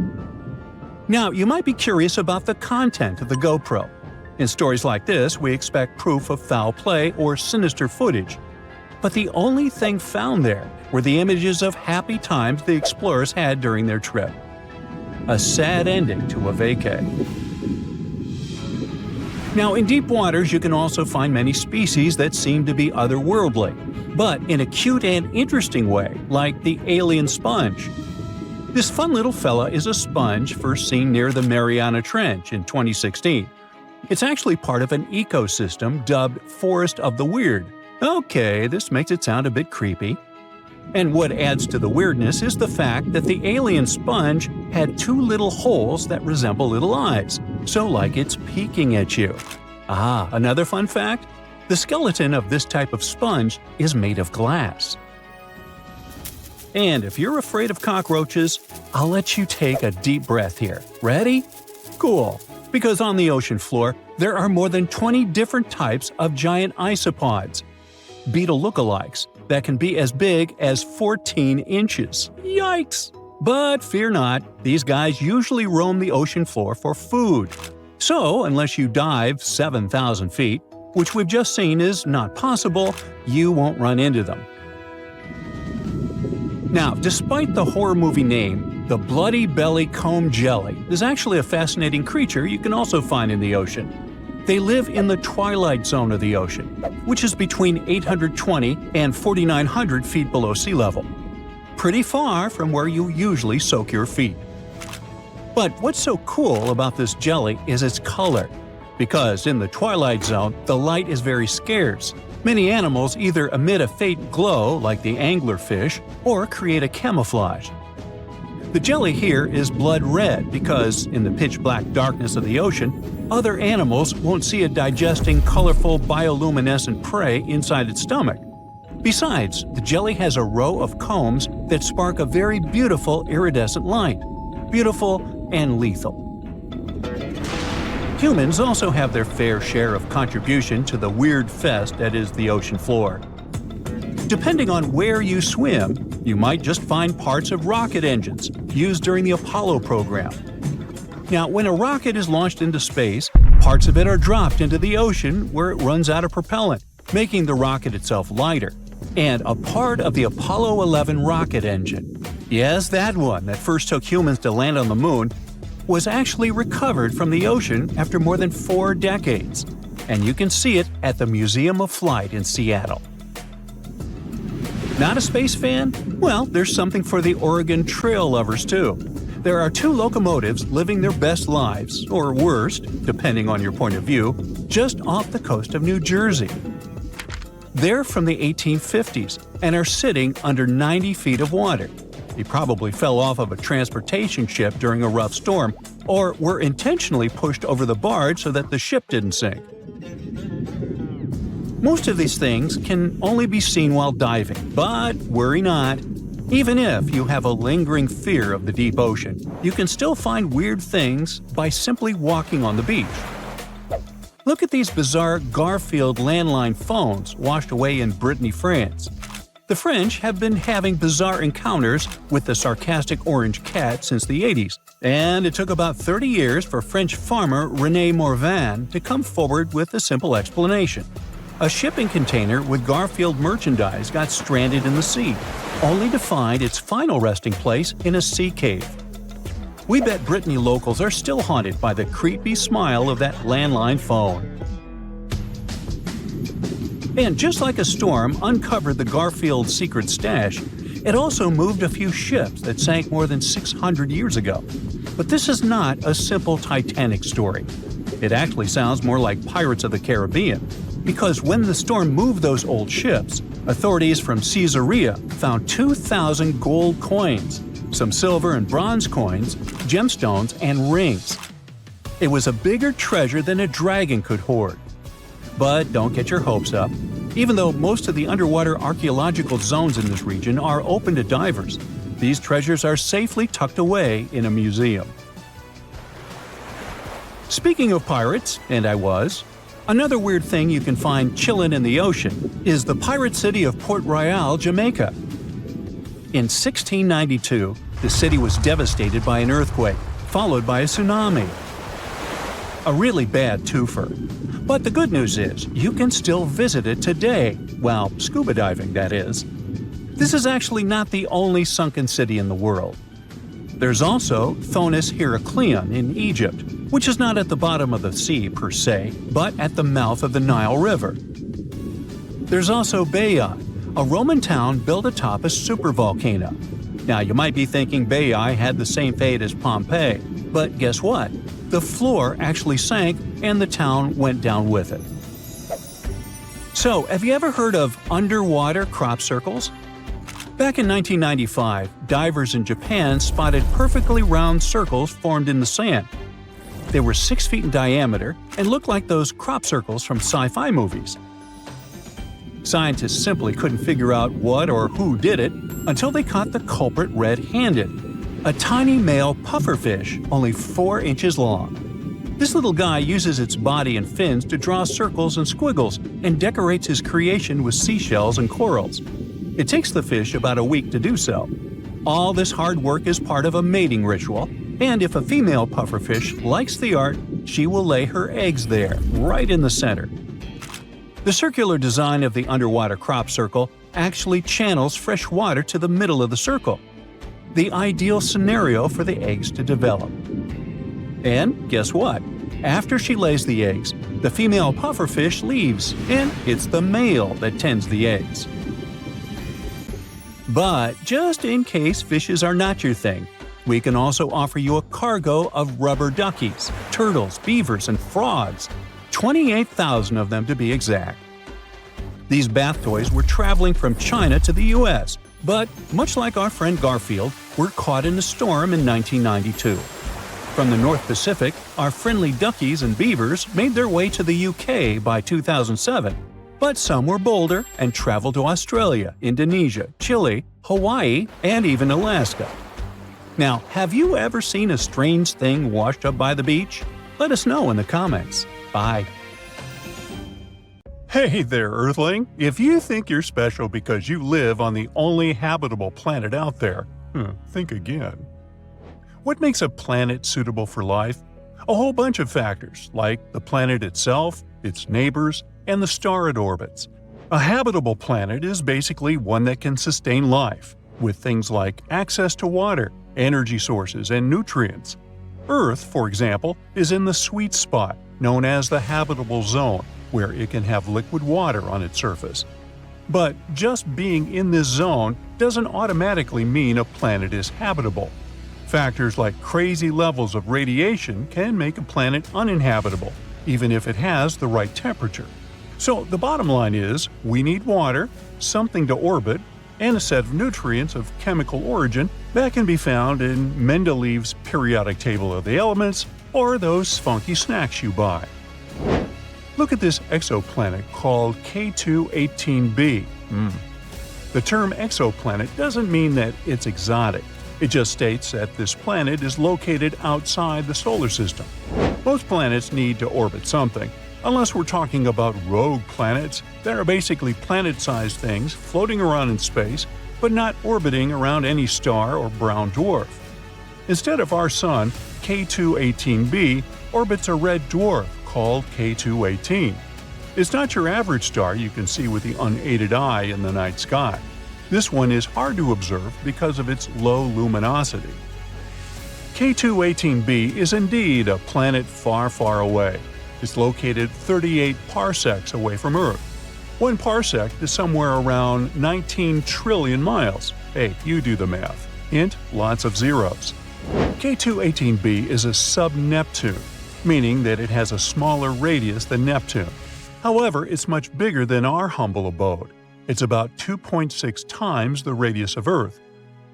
Now, you might be curious about the content of the GoPro. In stories like this, we expect proof of foul play or sinister footage. But the only thing found there were the images of happy times the explorers had during their trip. A sad ending to a vacay. Now, in deep waters, you can also find many species that seem to be otherworldly, but in a cute and interesting way, like the alien sponge. This fun little fella is a sponge first seen near the Mariana Trench in 2016. It's actually part of an ecosystem dubbed Forest of the Weird. Okay, this makes it sound a bit creepy. And what adds to the weirdness is the fact that the alien sponge had two little holes that resemble little eyes, so like it's peeking at you. Ah, another fun fact? The skeleton of this type of sponge is made of glass. And if you're afraid of cockroaches, I'll let you take a deep breath here. Ready? Cool. Because on the ocean floor, there are more than 20 different types of giant isopods, beetle lookalikes, that can be as big as 14 inches. Yikes! But fear not, these guys usually roam the ocean floor for food. So, unless you dive 7,000 feet, which we've just seen is not possible, you won't run into them. Now, despite the horror movie name, the bloody belly comb jelly is actually a fascinating creature you can also find in the ocean. They live in the twilight zone of the ocean, which is between 820 and 4,900 feet below sea level. Pretty far from where you usually soak your feet. But what's so cool about this jelly is its color. Because in the twilight zone, the light is very scarce. Many animals either emit a faint glow, like the anglerfish, or create a camouflage. The jelly here is blood red because, in the pitch-black darkness of the ocean, other animals won't see it digesting colorful bioluminescent prey inside its stomach. Besides, the jelly has a row of combs that spark a very beautiful iridescent light. Beautiful and lethal. Humans also have their fair share of contribution to the weird fest that is the ocean floor. Depending on where you swim, you might just find parts of rocket engines used during the Apollo program. Now, when a rocket is launched into space, parts of it are dropped into the ocean where it runs out of propellant, making the rocket itself lighter. And a part of the Apollo 11 rocket engine, yes, that one that first took humans to land on the moon, was actually recovered from the ocean after more than 4 decades. And you can see it at the Museum of Flight in Seattle. Not a space fan? Well, there's something for the Oregon Trail lovers too. There are 2 locomotives living their best lives, or worst, depending on your point of view, just off the coast of New Jersey. They're from the 1850s and are sitting under 90 feet of water. They probably fell off of a transportation ship during a rough storm, or were intentionally pushed over the barge so that the ship didn't sink. Most of these things can only be seen while diving, but worry not. Even if you have a lingering fear of the deep ocean, you can still find weird things by simply walking on the beach. Look at these bizarre Garfield landline phones washed away in Brittany, France. The French have been having bizarre encounters with the sarcastic orange cat since the 80s, and it took about 30 years for French farmer René Morvan to come forward with a simple explanation. A shipping container with Garfield merchandise got stranded in the sea, only to find its final resting place in a sea cave. We bet Brittany locals are still haunted by the creepy smile of that landline phone. And just like a storm uncovered the Garfield secret stash, it also moved a few ships that sank more than 600 years ago. But this is not a simple Titanic story. It actually sounds more like Pirates of the Caribbean, because when the storm moved those old ships, authorities from Caesarea found 2,000 gold coins, some silver and bronze coins, gemstones, and rings. It was a bigger treasure than a dragon could hoard. But don't get your hopes up. Even though most of the underwater archaeological zones in this region are open to divers, these treasures are safely tucked away in a museum. Speaking of pirates, and I was, another weird thing you can find chillin' in the ocean is the pirate city of Port Royal, Jamaica. In 1692, the city was devastated by an earthquake, followed by a tsunami. A really bad twofer. But the good news is, you can still visit it today, well, scuba diving, that is. This is actually not the only sunken city in the world. There's also Thonis Heracleion in Egypt, which is not at the bottom of the sea per se, but at the mouth of the Nile River. There's also Baiae, a Roman town built atop a supervolcano. Now, you might be thinking Baiae had the same fate as Pompeii, but guess what? The floor actually sank and the town went down with it. So, have you ever heard of underwater crop circles? Back in 1995, divers in Japan spotted perfectly round circles formed in the sand. They were 6 feet in diameter and looked like those crop circles from sci-fi movies. Scientists simply couldn't figure out what or who did it until they caught the culprit red-handed, a tiny male pufferfish only 4 inches long. This little guy uses its body and fins to draw circles and squiggles and decorates his creation with seashells and corals. It takes the fish about a week to do so. All this hard work is part of a mating ritual, and if a female pufferfish likes the art, she will lay her eggs there, right in the center. The circular design of the underwater crop circle actually channels fresh water to the middle of the circle, the ideal scenario for the eggs to develop. And guess what? After she lays the eggs, the female pufferfish leaves, and it's the male that tends the eggs. But just in case fishes are not your thing, we can also offer you a cargo of rubber duckies, turtles, beavers, and frogs, 28,000 of them to be exact. These bath toys were traveling from China to the US, but much like our friend Garfield, were caught in a storm in 1992. From the North Pacific, our friendly duckies and beavers made their way to the UK by 2007. But some were bolder and traveled to Australia, Indonesia, Chile, Hawaii, and even Alaska. Now, have you ever seen a strange thing washed up by the beach? Let us know in the comments. Bye. Hey there, Earthling! If you think you're special because you live on the only habitable planet out there, think again. What makes a planet suitable for life? A whole bunch of factors, like the planet itself, its neighbors, and the star it orbits. A habitable planet is basically one that can sustain life, with things like access to water, energy sources, and nutrients. Earth, for example, is in the sweet spot, known as the habitable zone, where it can have liquid water on its surface. But just being in this zone doesn't automatically mean a planet is habitable. Factors like crazy levels of radiation can make a planet uninhabitable, even if it has the right temperature. So the bottom line is, we need water, something to orbit, and a set of nutrients of chemical origin that can be found in Mendeleev's periodic table of the elements or those funky snacks you buy. Look at this exoplanet called K2-18b. The term exoplanet doesn't mean that it's exotic. It just states that this planet is located outside the solar system. Most planets need to orbit something, unless we're talking about rogue planets that are basically planet-sized things floating around in space but not orbiting around any star or brown dwarf. Instead of our Sun, K2-18b orbits a red dwarf called K2-18. It's not your average star you can see with the unaided eye in the night sky. This one is hard to observe because of its low luminosity. K2-18b is indeed a planet far, far away. It's located 38 parsecs away from Earth. 1 parsec is somewhere around 19 trillion miles. Hey, you do the math. Hint, lots of zeros. K2-18b is a sub-Neptune, meaning that it has a smaller radius than Neptune. However, it's much bigger than our humble abode. It's about 2.6 times the radius of Earth.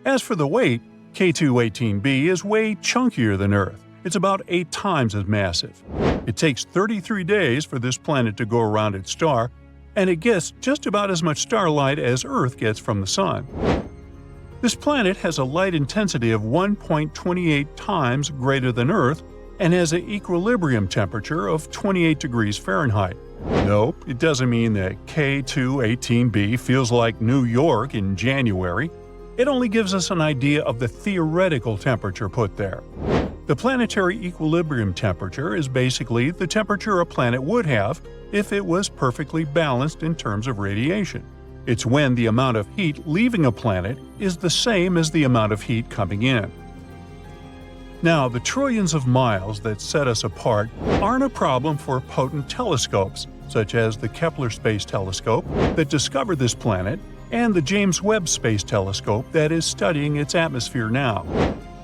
As for the weight, K2-18b is way chunkier than Earth. It's about 8 times as massive. It takes 33 days for this planet to go around its star, and it gets just about as much starlight as Earth gets from the Sun. This planet has a light intensity of 1.28 times greater than Earth and has an equilibrium temperature of 28 degrees Fahrenheit. Nope, it doesn't mean that K2-18b feels like New York in January. It only gives us an idea of the theoretical temperature put there. The planetary equilibrium temperature is basically the temperature a planet would have if it was perfectly balanced in terms of radiation. It's when the amount of heat leaving a planet is the same as the amount of heat coming in. Now, the trillions of miles that set us apart aren't a problem for potent telescopes, such as the Kepler Space Telescope that discovered this planet and the James Webb Space Telescope that is studying its atmosphere now.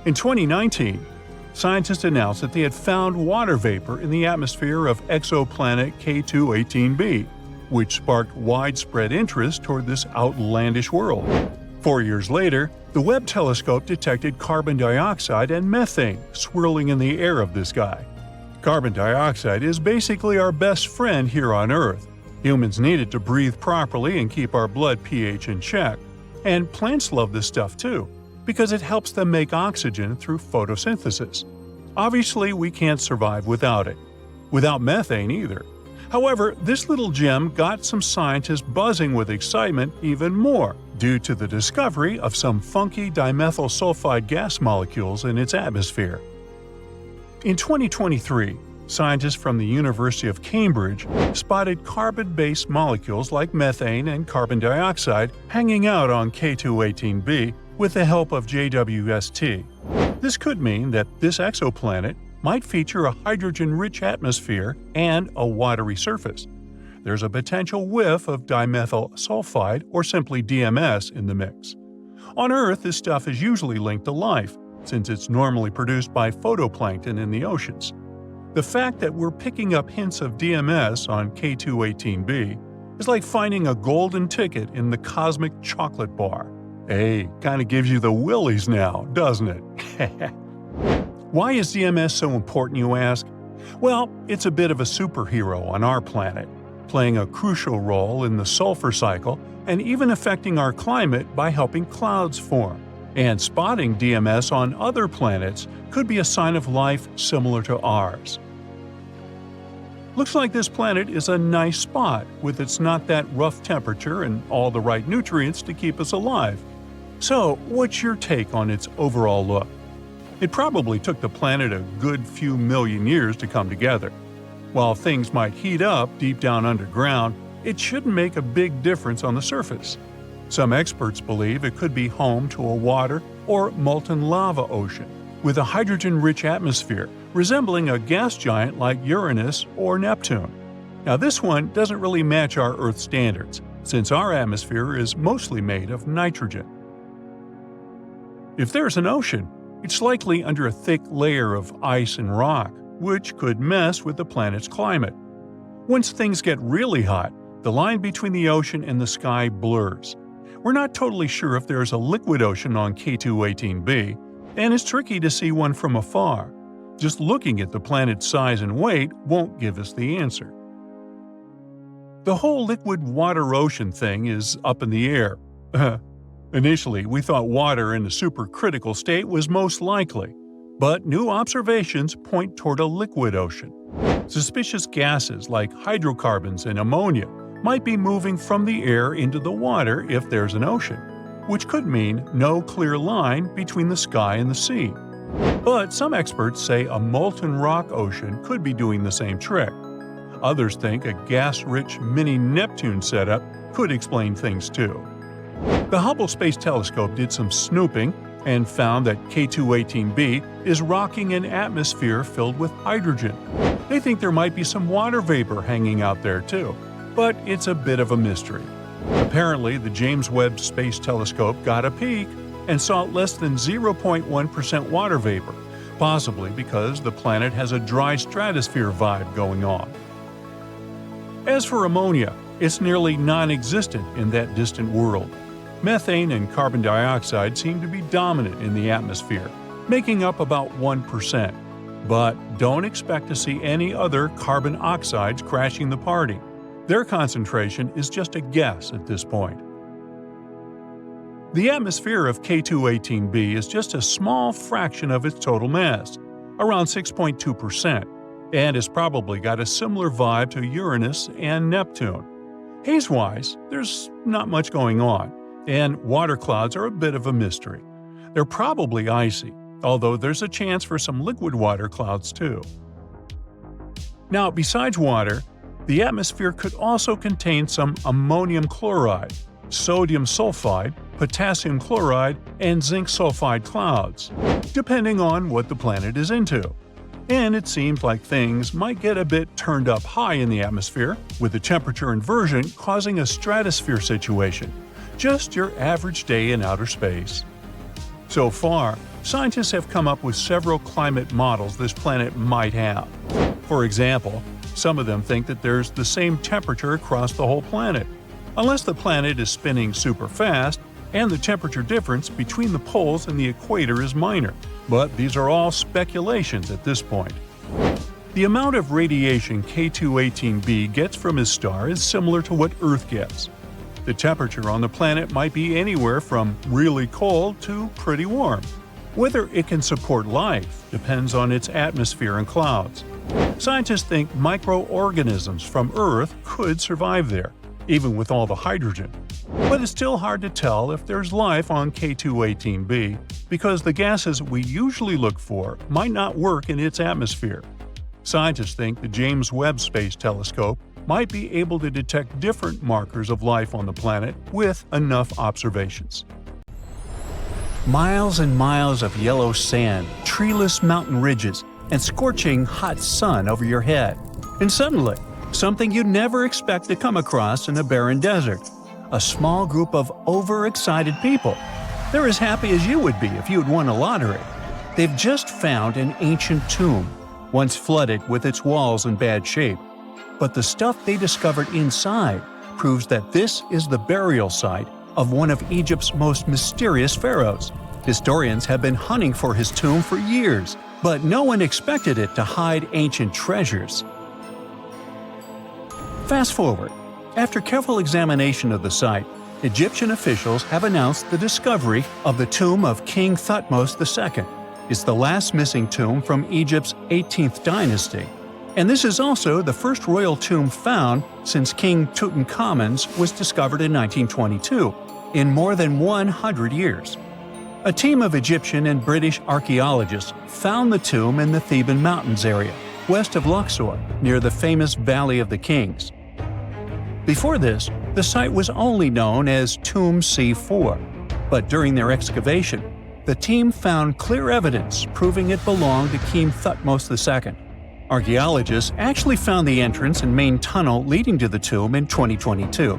In 2019, scientists announced that they had found water vapor in the atmosphere of exoplanet K2-18b, which sparked widespread interest toward this outlandish world. 4 years later, the Webb telescope detected carbon dioxide and methane swirling in the air of this guy. Carbon dioxide is basically our best friend here on Earth. Humans need it to breathe properly and keep our blood pH in check. And plants love this stuff too, because it helps them make oxygen through photosynthesis. Obviously, we can't survive without it. Without methane either. However, this little gem got some scientists buzzing with excitement even more due to the discovery of some funky dimethyl sulfide gas molecules in its atmosphere. In 2023, scientists from the University of Cambridge spotted carbon-based molecules like methane and carbon dioxide hanging out on K2-18b with the help of JWST. This could mean that this exoplanet might feature a hydrogen-rich atmosphere and a watery surface. There's a potential whiff of dimethyl sulfide or simply DMS in the mix. On Earth, this stuff is usually linked to life, since it's normally produced by photoplankton in the oceans. The fact that we're picking up hints of DMS on K2-18b is like finding a golden ticket in the cosmic chocolate bar. Hey, kinda gives you the willies now, doesn't it? Why is DMS so important, you ask? Well, it's a bit of a superhero on our planet, playing a crucial role in the sulfur cycle and even affecting our climate by helping clouds form. And spotting DMS on other planets could be a sign of life similar to ours. Looks like this planet is a nice spot with its not that rough temperature and all the right nutrients to keep us alive. So, what's your take on its overall look? It probably took the planet a good few million years to come together. While things might heat up deep down underground, it shouldn't make a big difference on the surface. Some experts believe it could be home to a water or molten lava ocean, with a hydrogen-rich atmosphere resembling a gas giant like Uranus or Neptune. Now this one doesn't really match our Earth standards, since our atmosphere is mostly made of nitrogen. If there's an ocean, it's likely under a thick layer of ice and rock, which could mess with the planet's climate. Once things get really hot, the line between the ocean and the sky blurs. We're not totally sure if there's a liquid ocean on K2-18b, and it's tricky to see one from afar. Just looking at the planet's size and weight won't give us the answer. The whole liquid water ocean thing is up in the air. Initially, we thought water in a supercritical state was most likely, but new observations point toward a liquid ocean. Suspicious gases like hydrocarbons and ammonia might be moving from the air into the water if there's an ocean, which could mean no clear line between the sky and the sea. But some experts say a molten rock ocean could be doing the same trick. Others think a gas-rich mini Neptune setup could explain things too. The Hubble Space Telescope did some snooping and found that K2-18b is rocking an atmosphere filled with hydrogen. They think there might be some water vapor hanging out there too, but it's a bit of a mystery. Apparently, the James Webb Space Telescope got a peek and saw less than 0.1% water vapor, possibly because the planet has a dry stratosphere vibe going on. As for ammonia, it's nearly non-existent in that distant world. Methane and carbon dioxide seem to be dominant in the atmosphere, making up about 1%. But don't expect to see any other carbon oxides crashing the party. Their concentration is just a guess at this point. The atmosphere of K2-18b is just a small fraction of its total mass, around 6.2%, and has probably got a similar vibe to Uranus and Neptune. Haze-wise, there's not much going on, and water clouds are a bit of a mystery. They're probably icy, although there's a chance for some liquid water clouds too. Now, besides water, the atmosphere could also contain some ammonium chloride, sodium sulfide, potassium chloride, and zinc sulfide clouds, depending on what the planet is into. And it seems like things might get a bit turned up high in the atmosphere, with the temperature inversion causing a stratosphere situation, just your average day in outer space. So far, scientists have come up with several climate models this planet might have. For example, some of them think that there's the same temperature across the whole planet, unless the planet is spinning super fast and the temperature difference between the poles and the equator is minor, but these are all speculations at this point. The amount of radiation K2-18b gets from his star is similar to what Earth gets. The temperature on the planet might be anywhere from really cold to pretty warm. Whether it can support life depends on its atmosphere and clouds. Scientists think microorganisms from Earth could survive there, even with all the hydrogen. But it's still hard to tell if there's life on K2-18b because the gases we usually look for might not work in its atmosphere. Scientists think the James Webb Space Telescope might be able to detect different markers of life on the planet with enough observations. Miles and miles of yellow sand, treeless mountain ridges, and scorching hot sun over your head. And suddenly, something you'd never expect to come across in a barren desert. A small group of overexcited people. They're as happy as you would be if you had won a lottery. They've just found an ancient tomb, once flooded with its walls in bad shape. But the stuff they discovered inside proves that this is the burial site of one of Egypt's most mysterious pharaohs. Historians have been hunting for his tomb for years, but no one expected it to hide ancient treasures. Fast forward. After careful examination of the site, Egyptian officials have announced the discovery of the tomb of King Thutmose II. It's the last missing tomb from Egypt's 18th dynasty. And this is also the first royal tomb found since King Tutankhamun's was discovered in 1922, in more than 100 years. A team of Egyptian and British archaeologists found the tomb in the Theban Mountains area, west of Luxor, near the famous Valley of the Kings. Before this, the site was only known as Tomb C4, but during their excavation, the team found clear evidence proving it belonged to King Thutmose II. Archaeologists actually found the entrance and main tunnel leading to the tomb in 2022.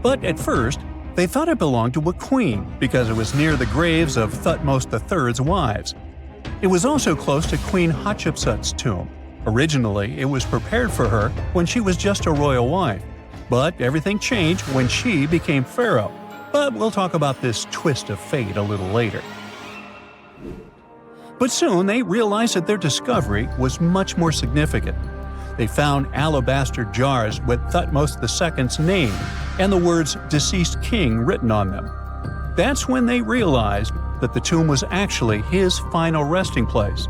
But at first, they thought it belonged to a queen because it was near the graves of Thutmose III's wives. It was also close to Queen Hatshepsut's tomb. Originally, it was prepared for her when she was just a royal wife. But everything changed when she became pharaoh. But we'll talk about this twist of fate a little later. But soon they realized that their discovery was much more significant. They found alabaster jars with Thutmose II's name and the words "deceased king" written on them. That's when they realized that the tomb was actually his final resting place.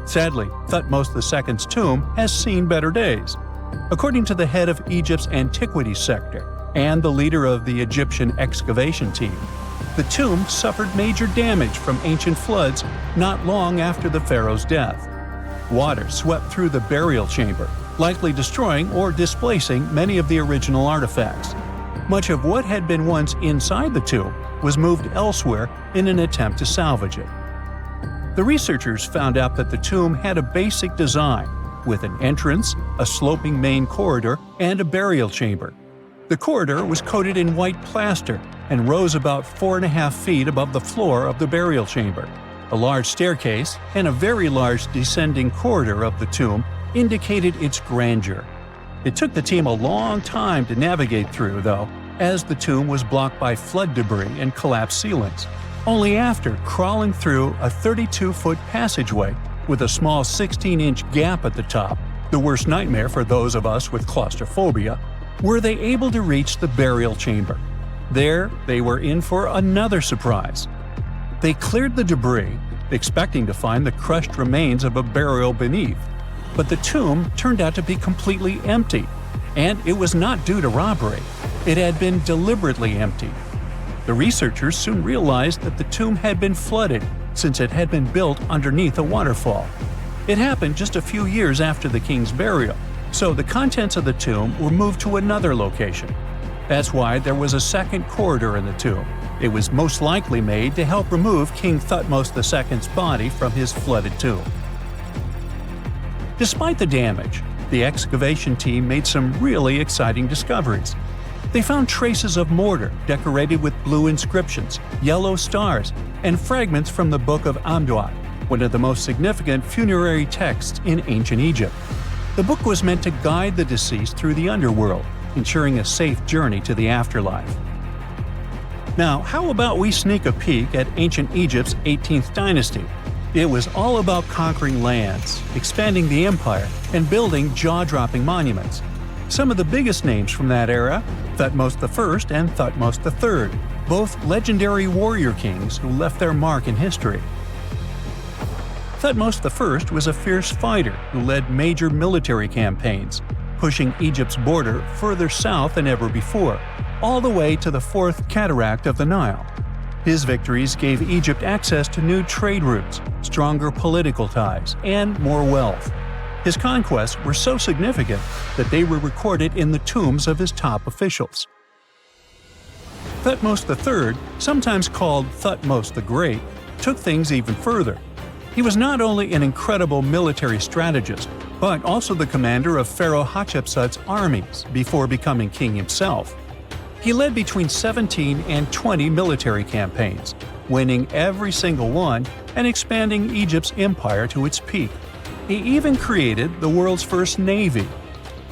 Sadly, Thutmose II's tomb has seen better days. According to the head of Egypt's antiquities sector and the leader of the Egyptian excavation team, the tomb suffered major damage from ancient floods not long after the pharaoh's death. Water swept through the burial chamber, likely destroying or displacing many of the original artifacts. Much of what had been once inside the tomb was moved elsewhere in an attempt to salvage it. The researchers found out that the tomb had a basic design, with an entrance, a sloping main corridor, and a burial chamber. The corridor was coated in white plaster and rose about 4.5 feet above the floor of the burial chamber. A large staircase and a very large descending corridor of the tomb indicated its grandeur. It took the team a long time to navigate through, though, as the tomb was blocked by flood debris and collapsed ceilings. Only after crawling through a 32-foot passageway with a small 16-inch gap at the top, the worst nightmare for those of us with claustrophobia, were they able to reach the burial chamber. There, they were in for another surprise. They cleared the debris, expecting to find the crushed remains of a burial beneath. But the tomb turned out to be completely empty, and it was not due to robbery. It had been deliberately emptied. The researchers soon realized that the tomb had been flooded since it had been built underneath a waterfall. It happened just a few years after the king's burial, so the contents of the tomb were moved to another location. That's why there was a second corridor in the tomb. It was most likely made to help remove King Thutmose II's body from his flooded tomb. Despite the damage, the excavation team made some really exciting discoveries. They found traces of mortar decorated with blue inscriptions, yellow stars, and fragments from the Book of Amduat, one of the most significant funerary texts in ancient Egypt. The book was meant to guide the deceased through the underworld, ensuring a safe journey to the afterlife. Now, how about we sneak a peek at ancient Egypt's 18th dynasty? It was all about conquering lands, expanding the empire, and building jaw-dropping monuments. Some of the biggest names from that era, Thutmose I and Thutmose III, both legendary warrior kings who left their mark in history. Thutmose I was a fierce fighter who led major military campaigns, pushing Egypt's border further south than ever before, all the way to the fourth cataract of the Nile. His victories gave Egypt access to new trade routes, stronger political ties, and more wealth. His conquests were so significant that they were recorded in the tombs of his top officials. Thutmose III, sometimes called Thutmose the Great, took things even further. He was not only an incredible military strategist, but also the commander of Pharaoh Hatshepsut's armies before becoming king himself. He led between 17 and 20 military campaigns, winning every single one and expanding Egypt's empire to its peak. He even created the world's first navy.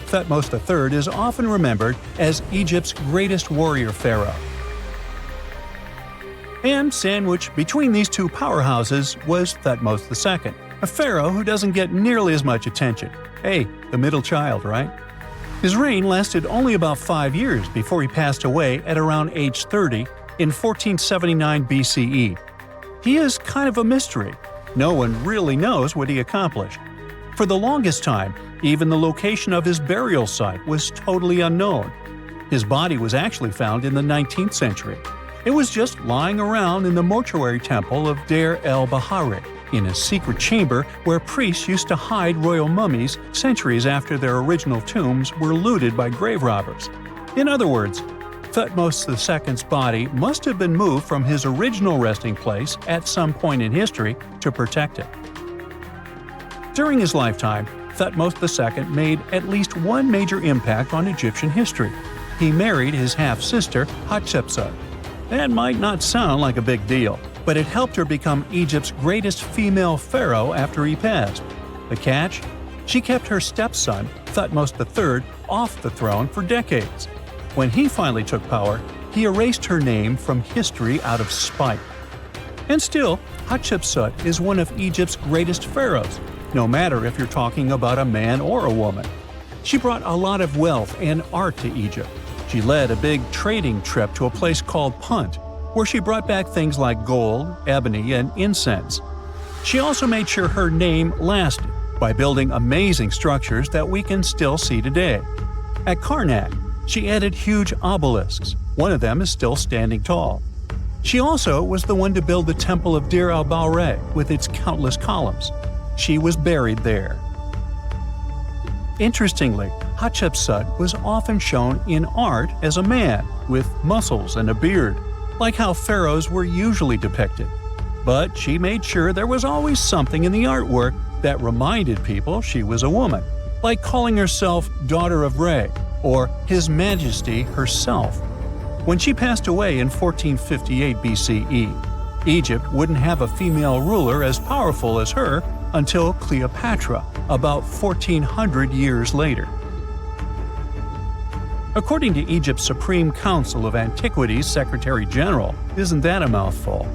Thutmose III is often remembered as Egypt's greatest warrior pharaoh. And sandwiched between these two powerhouses was Thutmose II, a pharaoh who doesn't get nearly as much attention. Hey, the middle child, right? His reign lasted only about 5 years before he passed away at around age 30 in 1479 BCE. He is kind of a mystery. No one really knows what he accomplished. For the longest time, even the location of his burial site was totally unknown. His body was actually found in the 19th century. It was just lying around in the mortuary temple of Deir el-Bahari, in a secret chamber where priests used to hide royal mummies centuries after their original tombs were looted by grave robbers. In other words, Thutmose II's body must have been moved from his original resting place at some point in history to protect it. During his lifetime, Thutmose II made at least one major impact on Egyptian history. He married his half-sister Hatshepsut. That might not sound like a big deal, but it helped her become Egypt's greatest female pharaoh after he passed. The catch? She kept her stepson, Thutmose III, off the throne for decades. When he finally took power, he erased her name from history out of spite. And still, Hatshepsut is one of Egypt's greatest pharaohs, no matter if you're talking about a man or a woman. She brought a lot of wealth and art to Egypt. She led a big trading trip to a place called Punt, where she brought back things like gold, ebony, and incense. She also made sure her name lasted by building amazing structures that we can still see today. At Karnak, she added huge obelisks. One of them is still standing tall. She also was the one to build the Temple of Deir el-Bahari with its countless columns. She was buried there. Interestingly, Hatshepsut was often shown in art as a man with muscles and a beard, like how pharaohs were usually depicted. But she made sure there was always something in the artwork that reminded people she was a woman, like calling herself Daughter of Re or His Majesty herself. When she passed away in 1458 BCE, Egypt wouldn't have a female ruler as powerful as her until Cleopatra, about 1400 years later. According to Egypt's Supreme Council of Antiquities Secretary General, isn't that a mouthful?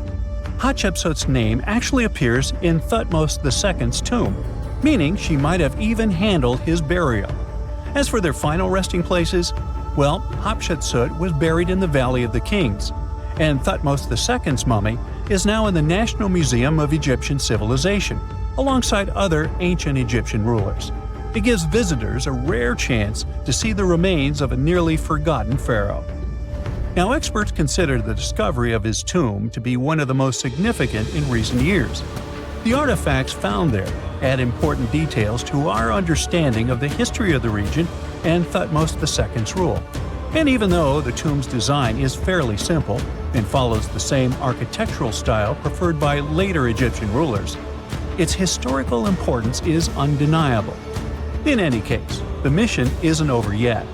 Hatshepsut's name actually appears in Thutmose II's tomb, meaning she might have even handled his burial. As for their final resting places, well, Hatshepsut was buried in the Valley of the Kings, and Thutmose II's mummy is now in the National Museum of Egyptian Civilization, alongside other ancient Egyptian rulers. It gives visitors a rare chance to see the remains of a nearly forgotten pharaoh. Now, experts consider the discovery of his tomb to be one of the most significant in recent years. The artifacts found there add important details to our understanding of the history of the region and Thutmose II's rule. And even though the tomb's design is fairly simple and follows the same architectural style preferred by later Egyptian rulers, its historical importance is undeniable. In any case, the mission isn't over yet.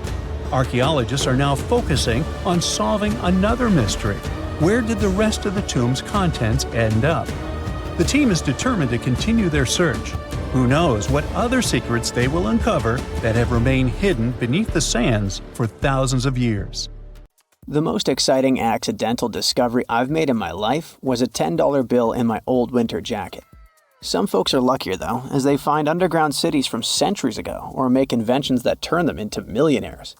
Archaeologists are now focusing on solving another mystery. Where did the rest of the tomb's contents end up? The team is determined to continue their search. Who knows what other secrets they will uncover that have remained hidden beneath the sands for thousands of years. The most exciting accidental discovery I've made in my life was a $10 bill in my old winter jacket. Some folks are luckier though, as they find underground cities from centuries ago or make inventions that turn them into millionaires.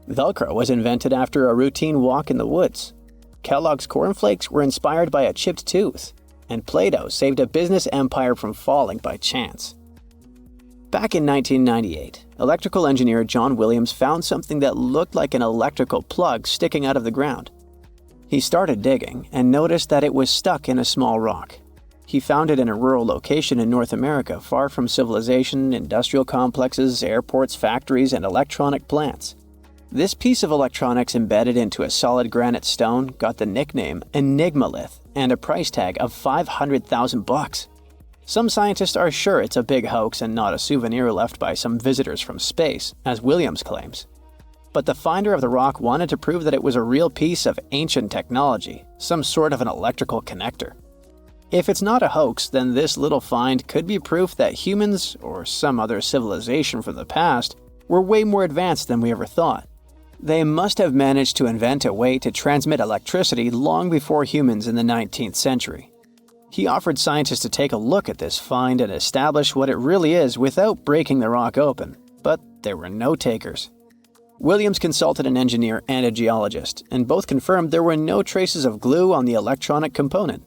Velcro was invented after a routine walk in the woods. Kellogg's cornflakes were inspired by a chipped tooth, and Play-Doh saved a business empire from falling by chance. Back in 1998, electrical engineer John Williams found something that looked like an electrical plug sticking out of the ground. He started digging and noticed that it was stuck in a small rock. He found it in a rural location in North America, far from civilization, industrial complexes, airports, factories, and electronic plants. This piece of electronics embedded into a solid granite stone got the nickname Enigmalith and a price tag of $500,000. Some scientists are sure it's a big hoax and not a souvenir left by some visitors from space, as Williams claims. But the finder of the rock wanted to prove that it was a real piece of ancient technology, some sort of an electrical connector. If it's not a hoax, then this little find could be proof that humans, or some other civilization from the past, were way more advanced than we ever thought. They must have managed to invent a way to transmit electricity long before humans in the 19th century. He offered scientists to take a look at this find and establish what it really is without breaking the rock open, but there were no takers. Williams consulted an engineer and a geologist, and both confirmed there were no traces of glue on the electronic component.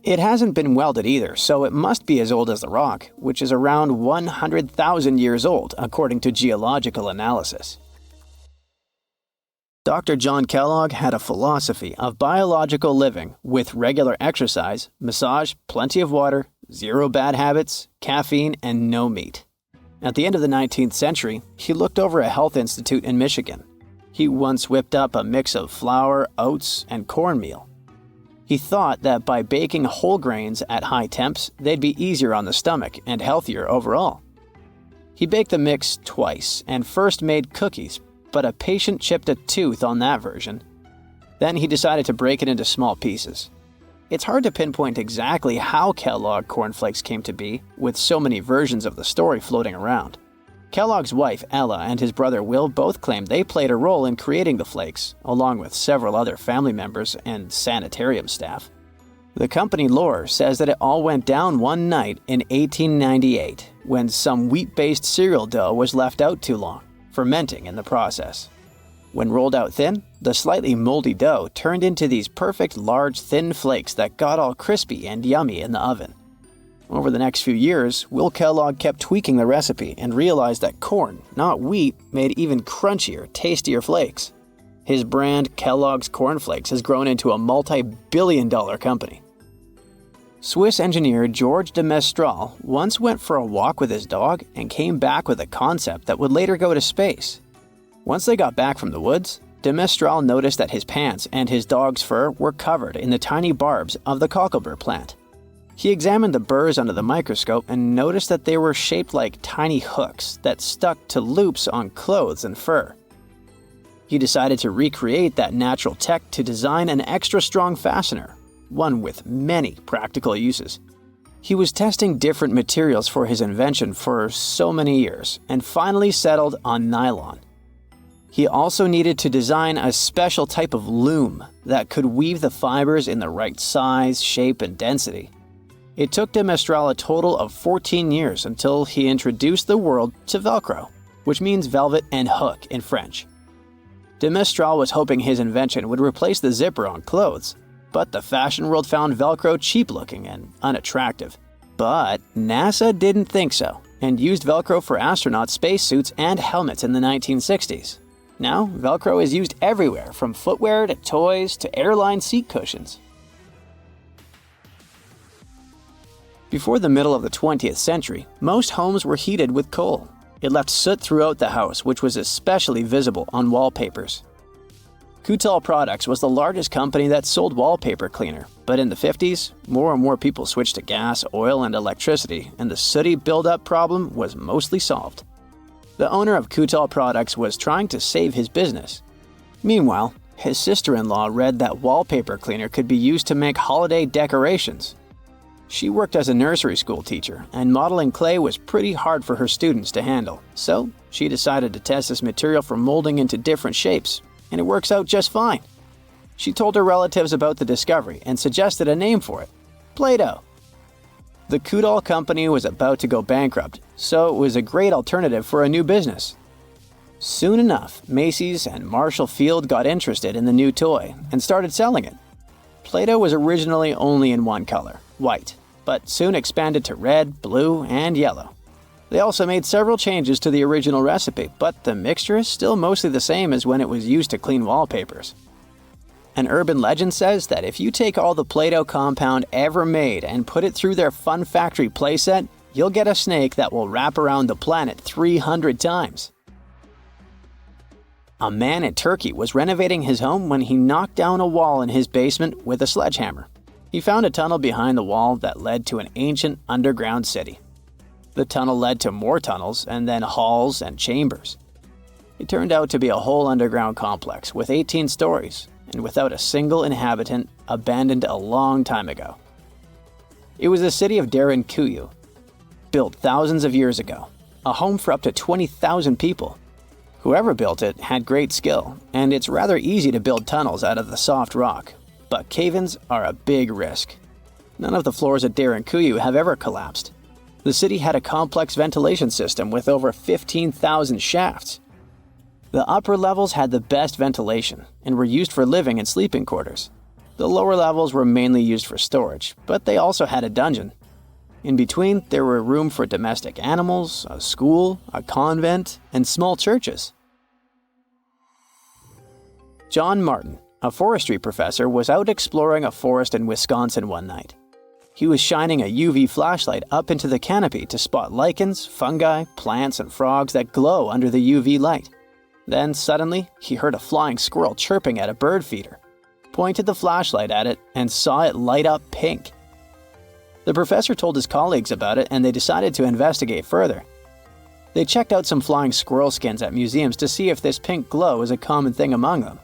It hasn't been welded either, so it must be as old as the rock, which is around 100,000 years old, according to geological analysis. Dr. John Kellogg had a philosophy of biological living with regular exercise, massage, plenty of water, zero bad habits, caffeine, and no meat. At the end of the 19th century, he looked over a health institute in Michigan. He once whipped up a mix of flour, oats, and cornmeal. He thought that by baking whole grains at high temps, they'd be easier on the stomach and healthier overall. He baked the mix twice and first made cookies, but a patient chipped a tooth on that version. Then he decided to break it into small pieces. It's hard to pinpoint exactly how Kellogg cornflakes came to be, with so many versions of the story floating around. Kellogg's wife, Ella, and his brother Will both claim they played a role in creating the flakes, along with several other family members and sanitarium staff. The company lore says that it all went down one night in 1898, when some wheat-based cereal dough was left out too long, fermenting in the process. When rolled out thin, the slightly moldy dough turned into these perfect large thin flakes that got all crispy and yummy in the oven. Over the next few years, Will Kellogg kept tweaking the recipe and realized that corn, not wheat, made even crunchier, tastier flakes. His brand, Kellogg's Corn Flakes, has grown into a multi-billion-dollar company. Swiss engineer George de Mestral once went for a walk with his dog and came back with a concept that would later go to space. Once they got back from the woods, de Mestral noticed that his pants and his dog's fur were covered in the tiny barbs of the cocklebur plant. He examined the burrs under the microscope and noticed that they were shaped like tiny hooks that stuck to loops on clothes and fur. He decided to recreate that natural tech to design an extra strong fastener, one with many practical uses. He was testing different materials for his invention for so many years and finally settled on nylon. He also needed to design a special type of loom that could weave the fibers in the right size, shape, and density. It took de Mestral a total of 14 years until he introduced the world to Velcro, which means velvet and hook in French. De Mestral was hoping his invention would replace the zipper on clothes, but the fashion world found Velcro cheap-looking and unattractive. But NASA didn't think so, and used Velcro for astronaut spacesuits and helmets in the 1960s. Now, Velcro is used everywhere, from footwear to toys to airline seat cushions. Before the middle of the 20th century, most homes were heated with coal. It left soot throughout the house, which was especially visible on wallpapers. Kutal Products was the largest company that sold wallpaper cleaner, but in the 50s, more and more people switched to gas, oil, and electricity, and the sooty buildup problem was mostly solved. The owner of Kutal Products was trying to save his business. Meanwhile, his sister-in-law read that wallpaper cleaner could be used to make holiday decorations. She worked as a nursery school teacher, and modeling clay was pretty hard for her students to handle, so she decided to test this material for molding into different shapes, and it works out just fine. She told her relatives about the discovery and suggested a name for it: Play-Doh. The Kudal company was about to go bankrupt, so it was a great alternative for a new business. Soon enough, Macy's and Marshall Field got interested in the new toy and started selling it. Play-Doh was originally only in one color, white, but soon expanded to red, blue, and yellow. They also made several changes to the original recipe, but the mixture is still mostly the same as when it was used to clean wallpapers. An urban legend says that if you take all the Play-Doh compound ever made and put it through their Fun Factory playset, you'll get a snake that will wrap around the planet 300 times. A man in Turkey was renovating his home when he knocked down a wall in his basement with a sledgehammer. He found a tunnel behind the wall that led to an ancient underground city. The tunnel led to more tunnels and then halls and chambers. It turned out to be a whole underground complex with 18 stories and without a single inhabitant, abandoned a long time ago. It was the city of Derinkuyu, built thousands of years ago, a home for up to 20,000 people. Whoever built it had great skill, and it's rather easy to build tunnels out of the soft rock, but cave-ins are a big risk. None of the floors at Derinkuyu have ever collapsed. The city had a complex ventilation system with over 15,000 shafts. The upper levels had the best ventilation and were used for living and sleeping quarters. The lower levels were mainly used for storage, but they also had a dungeon. In between, there were room for domestic animals, a school, a convent, and small churches. John Martin, a forestry professor, was out exploring a forest in Wisconsin one night. He was shining a UV flashlight up into the canopy to spot lichens, fungi, plants, and frogs that glow under the UV light. Then, suddenly, he heard a flying squirrel chirping at a bird feeder, pointed the flashlight at it, and saw it light up pink. The professor told his colleagues about it, and they decided to investigate further. They checked out some flying squirrel skins at museums to see if this pink glow is a common thing among them.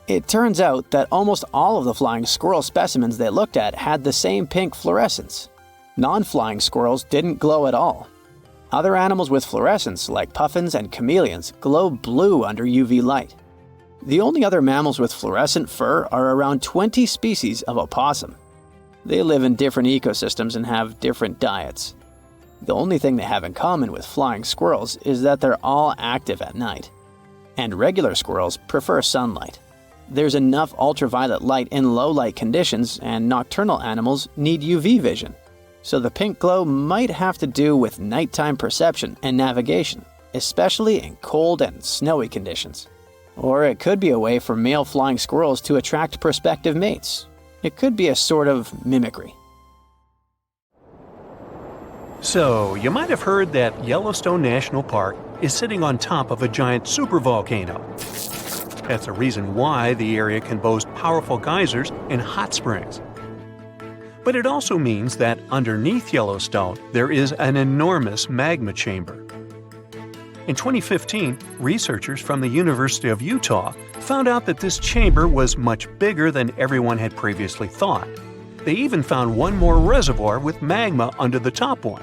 It turns out that almost all of the flying squirrel specimens they looked at had the same pink fluorescence. Non-flying squirrels didn't glow at all. Other animals with fluorescence, like puffins and chameleons, glow blue under UV light. The only other mammals with fluorescent fur are around 20 species of opossum. They live in different ecosystems and have different diets. The only thing they have in common with flying squirrels is that they're all active at night. And regular squirrels prefer sunlight. There's enough ultraviolet light in low-light conditions, and nocturnal animals need UV vision. So the pink glow might have to do with nighttime perception and navigation, especially in cold and snowy conditions. Or it could be a way for male flying squirrels to attract prospective mates. It could be a sort of mimicry. So, you might have heard that Yellowstone National Park is sitting on top of a giant supervolcano. That's the reason why the area can boast powerful geysers and hot springs. But it also means that underneath Yellowstone, there is an enormous magma chamber. In 2015, researchers from the University of Utah found out that this chamber was much bigger than everyone had previously thought. They even found one more reservoir with magma under the top one.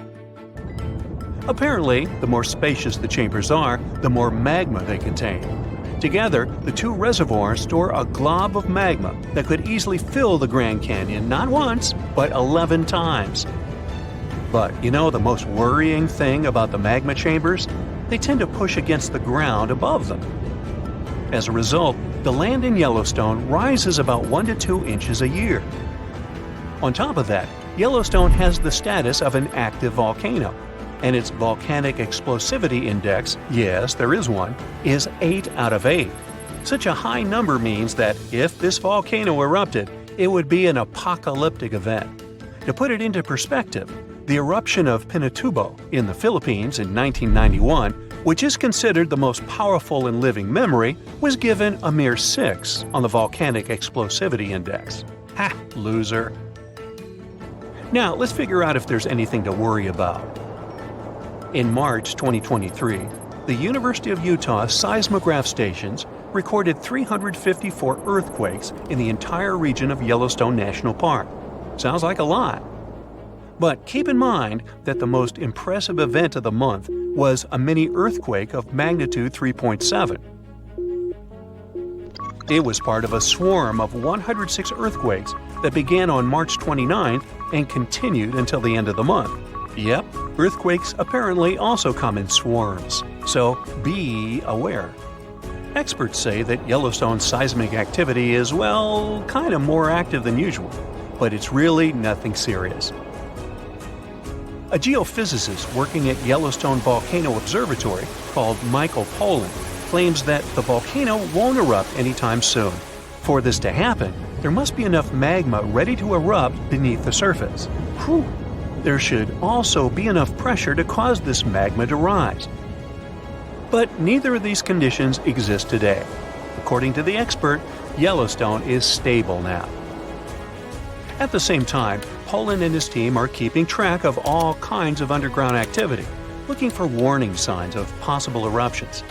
Apparently, the more spacious the chambers are, the more magma they contain. Together, the two reservoirs store a glob of magma that could easily fill the Grand Canyon not once, but 11 times. But you know the most worrying thing about the magma chambers? They tend to push against the ground above them. As a result, the land in Yellowstone rises about 1 to 2 inches a year. On top of that, Yellowstone has the status of an active volcano, and its volcanic explosivity index, yes, there is one, is 8 out of 8. Such a high number means that if this volcano erupted, it would be an apocalyptic event. To put it into perspective, the eruption of Pinatubo in the Philippines in 1991, which is considered the most powerful in living memory, was given a mere 6 on the volcanic explosivity index. Ha, loser. Now, let's figure out if there's anything to worry about. In March 2023, the University of Utah seismograph stations recorded 354 earthquakes in the entire region of Yellowstone National Park. Sounds like a lot. But keep in mind that the most impressive event of the month was a mini earthquake of magnitude 3.7. It was part of a swarm of 106 earthquakes that began on March 29th and continued until the end of the month. Yep, earthquakes apparently also come in swarms, so be aware. Experts say that Yellowstone's seismic activity is, well, kind of more active than usual, but it's really nothing serious. A geophysicist working at Yellowstone Volcano Observatory called Michael Pollan claims that the volcano won't erupt anytime soon. For this to happen, there must be enough magma ready to erupt beneath the surface. Whew. There should also be enough pressure to cause this magma to rise. But neither of these conditions exist today. According to the expert, Yellowstone is stable now. At the same time, Pollan and his team are keeping track of all kinds of underground activity, looking for warning signs of possible eruptions.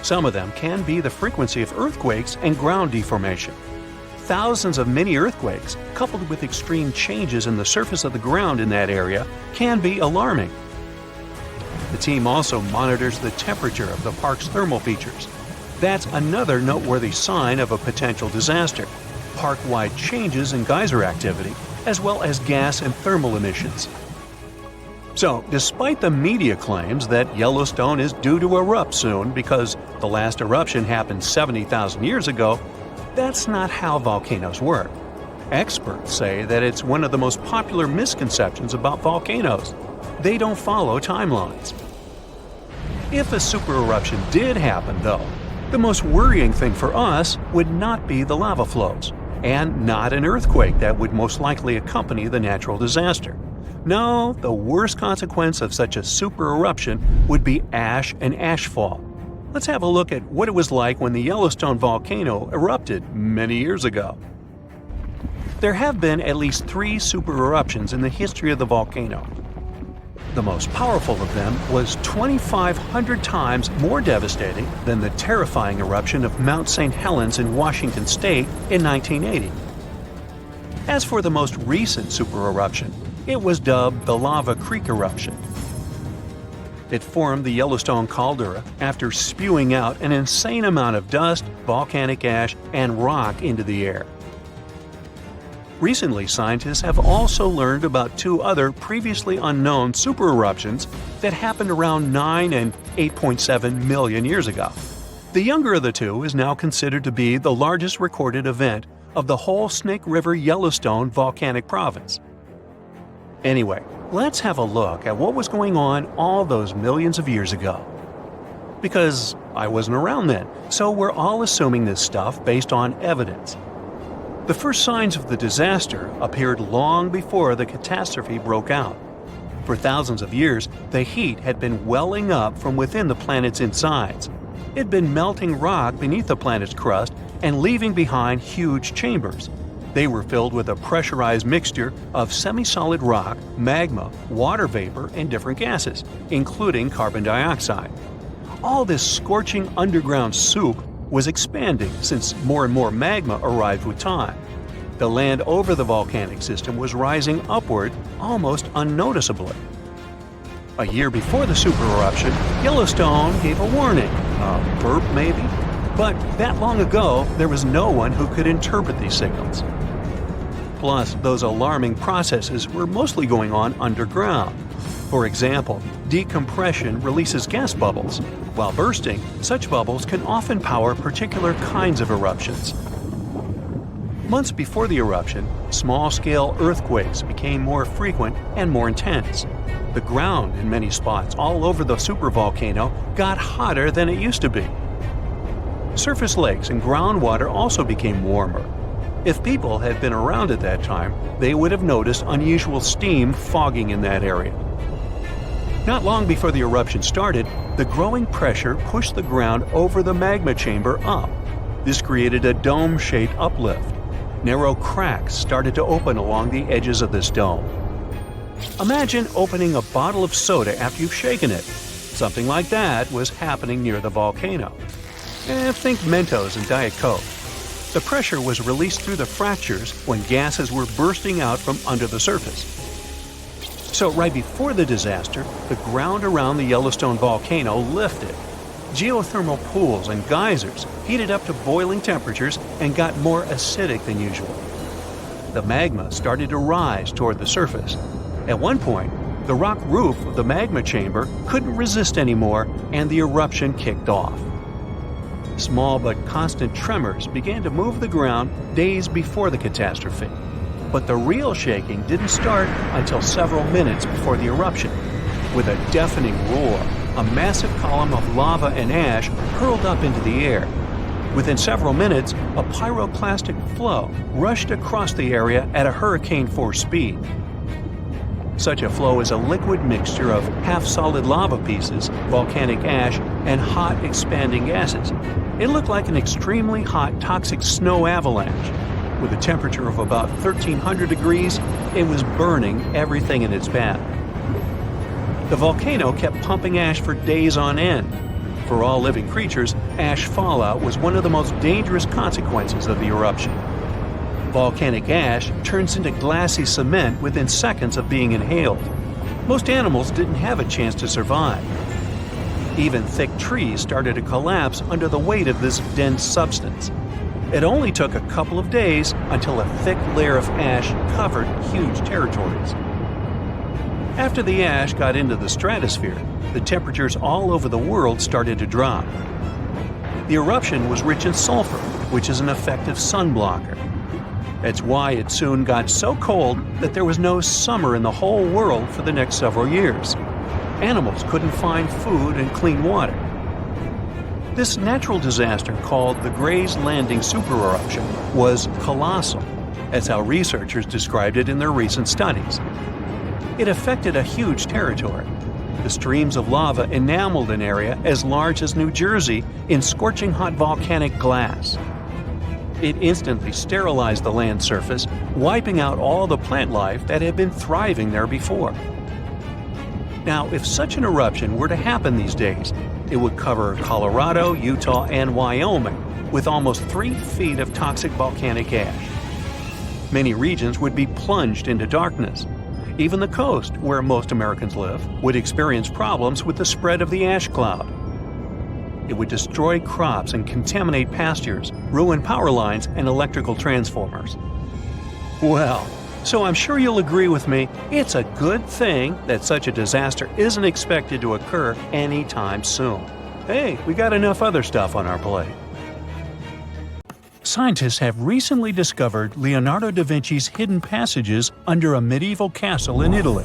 Some of them can be the frequency of earthquakes and ground deformation. Thousands of mini earthquakes, coupled with extreme changes in the surface of the ground in that area, can be alarming. The team also monitors the temperature of the park's thermal features. That's another noteworthy sign of a potential disaster: park-wide changes in geyser activity, as well as gas and thermal emissions. So, despite the media claims that Yellowstone is due to erupt soon because the last eruption happened 70,000 years ago, that's not how volcanoes work. Experts say that it's one of the most popular misconceptions about volcanoes. They don't follow timelines. If a supereruption did happen, though, the most worrying thing for us would not be the lava flows, and not an earthquake that would most likely accompany the natural disaster. No, the worst consequence of such a supereruption would be ash and ashfall. Let's have a look at what it was like when the Yellowstone volcano erupted many years ago. There have been at least 3 supereruptions in the history of the volcano. The most powerful of them was 2,500 times more devastating than the terrifying eruption of Mount St. Helens in Washington state in 1980. As for the most recent supereruption, it was dubbed the Lava Creek eruption. It formed the Yellowstone caldera after spewing out an insane amount of dust, volcanic ash, and rock into the air. Recently, scientists have also learned about 2 other previously unknown supereruptions that happened around 9 and 8.7 million years ago. The younger of the 2 is now considered to be the largest recorded event of the whole Snake River Yellowstone volcanic province. Anyway, let's have a look at what was going on all those millions of years ago. Because I wasn't around then, so we're all assuming this stuff based on evidence. The first signs of the disaster appeared long before the catastrophe broke out. For thousands of years, the heat had been welling up from within the planet's insides. It had been melting rock beneath the planet's crust and leaving behind huge chambers. They were filled with a pressurized mixture of semi-solid rock, magma, water vapor, and different gases, including carbon dioxide. All this scorching underground soup was expanding since more and more magma arrived with time. The land over the volcanic system was rising upward almost unnoticeably. A year before the supereruption, Yellowstone gave a warning, a burp maybe, but that long ago there was no one who could interpret these signals. Plus, those alarming processes were mostly going on underground. For example, decompression releases gas bubbles. While bursting, such bubbles can often power particular kinds of eruptions. Months before the eruption, small-scale earthquakes became more frequent and more intense. The ground in many spots all over the supervolcano got hotter than it used to be. Surface lakes and groundwater also became warmer. If people had been around at that time, they would have noticed unusual steam fogging in that area. Not long before the eruption started, the growing pressure pushed the ground over the magma chamber up. This created a dome-shaped uplift. Narrow cracks started to open along the edges of this dome. Imagine opening a bottle of soda after you've shaken it. Something like that was happening near the volcano. Think Mentos and Diet Coke. The pressure was released through the fractures when gases were bursting out from under the surface. So right before the disaster, the ground around the Yellowstone volcano lifted. Geothermal pools and geysers heated up to boiling temperatures and got more acidic than usual. The magma started to rise toward the surface. At one point, the rock roof of the magma chamber couldn't resist anymore and the eruption kicked off. Small but constant tremors began to move the ground days before the catastrophe. But the real shaking didn't start until several minutes before the eruption. With a deafening roar, a massive column of lava and ash hurled up into the air. Within several minutes, a pyroclastic flow rushed across the area at a hurricane-force speed. Such a flow is a liquid mixture of half-solid lava pieces, volcanic ash, and hot, expanding gases. It looked like an extremely hot, toxic snow avalanche. With a temperature of about 1,300 degrees, it was burning everything in its path. The volcano kept pumping ash for days on end. For all living creatures, ash fallout was one of the most dangerous consequences of the eruption. Volcanic ash turns into glassy cement within seconds of being inhaled. Most animals didn't have a chance to survive. Even thick trees started to collapse under the weight of this dense substance. It only took a couple of days until a thick layer of ash covered huge territories. After the ash got into the stratosphere, the temperatures all over the world started to drop. The eruption was rich in sulfur, which is an effective sunblocker. That's why it soon got so cold that there was no summer in the whole world for the next several years. Animals couldn't find food and clean water. This natural disaster, called the Gray's Landing supereruption, was colossal. That's how researchers described it in their recent studies. It affected a huge territory. The streams of lava enameled an area as large as New Jersey in scorching hot volcanic glass. It instantly sterilized the land surface, wiping out all the plant life that had been thriving there before. Now, if such an eruption were to happen these days, it would cover Colorado, Utah, and Wyoming with almost 3 feet of toxic volcanic ash. Many regions would be plunged into darkness. Even the coast, where most Americans live, would experience problems with the spread of the ash cloud. It would destroy crops and contaminate pastures, ruin power lines and electrical transformers. Well, so I'm sure you'll agree with me, it's a good thing that such a disaster isn't expected to occur anytime soon. Hey, we got enough other stuff on our plate. Scientists have recently discovered Leonardo da Vinci's hidden passages under a medieval castle in Italy.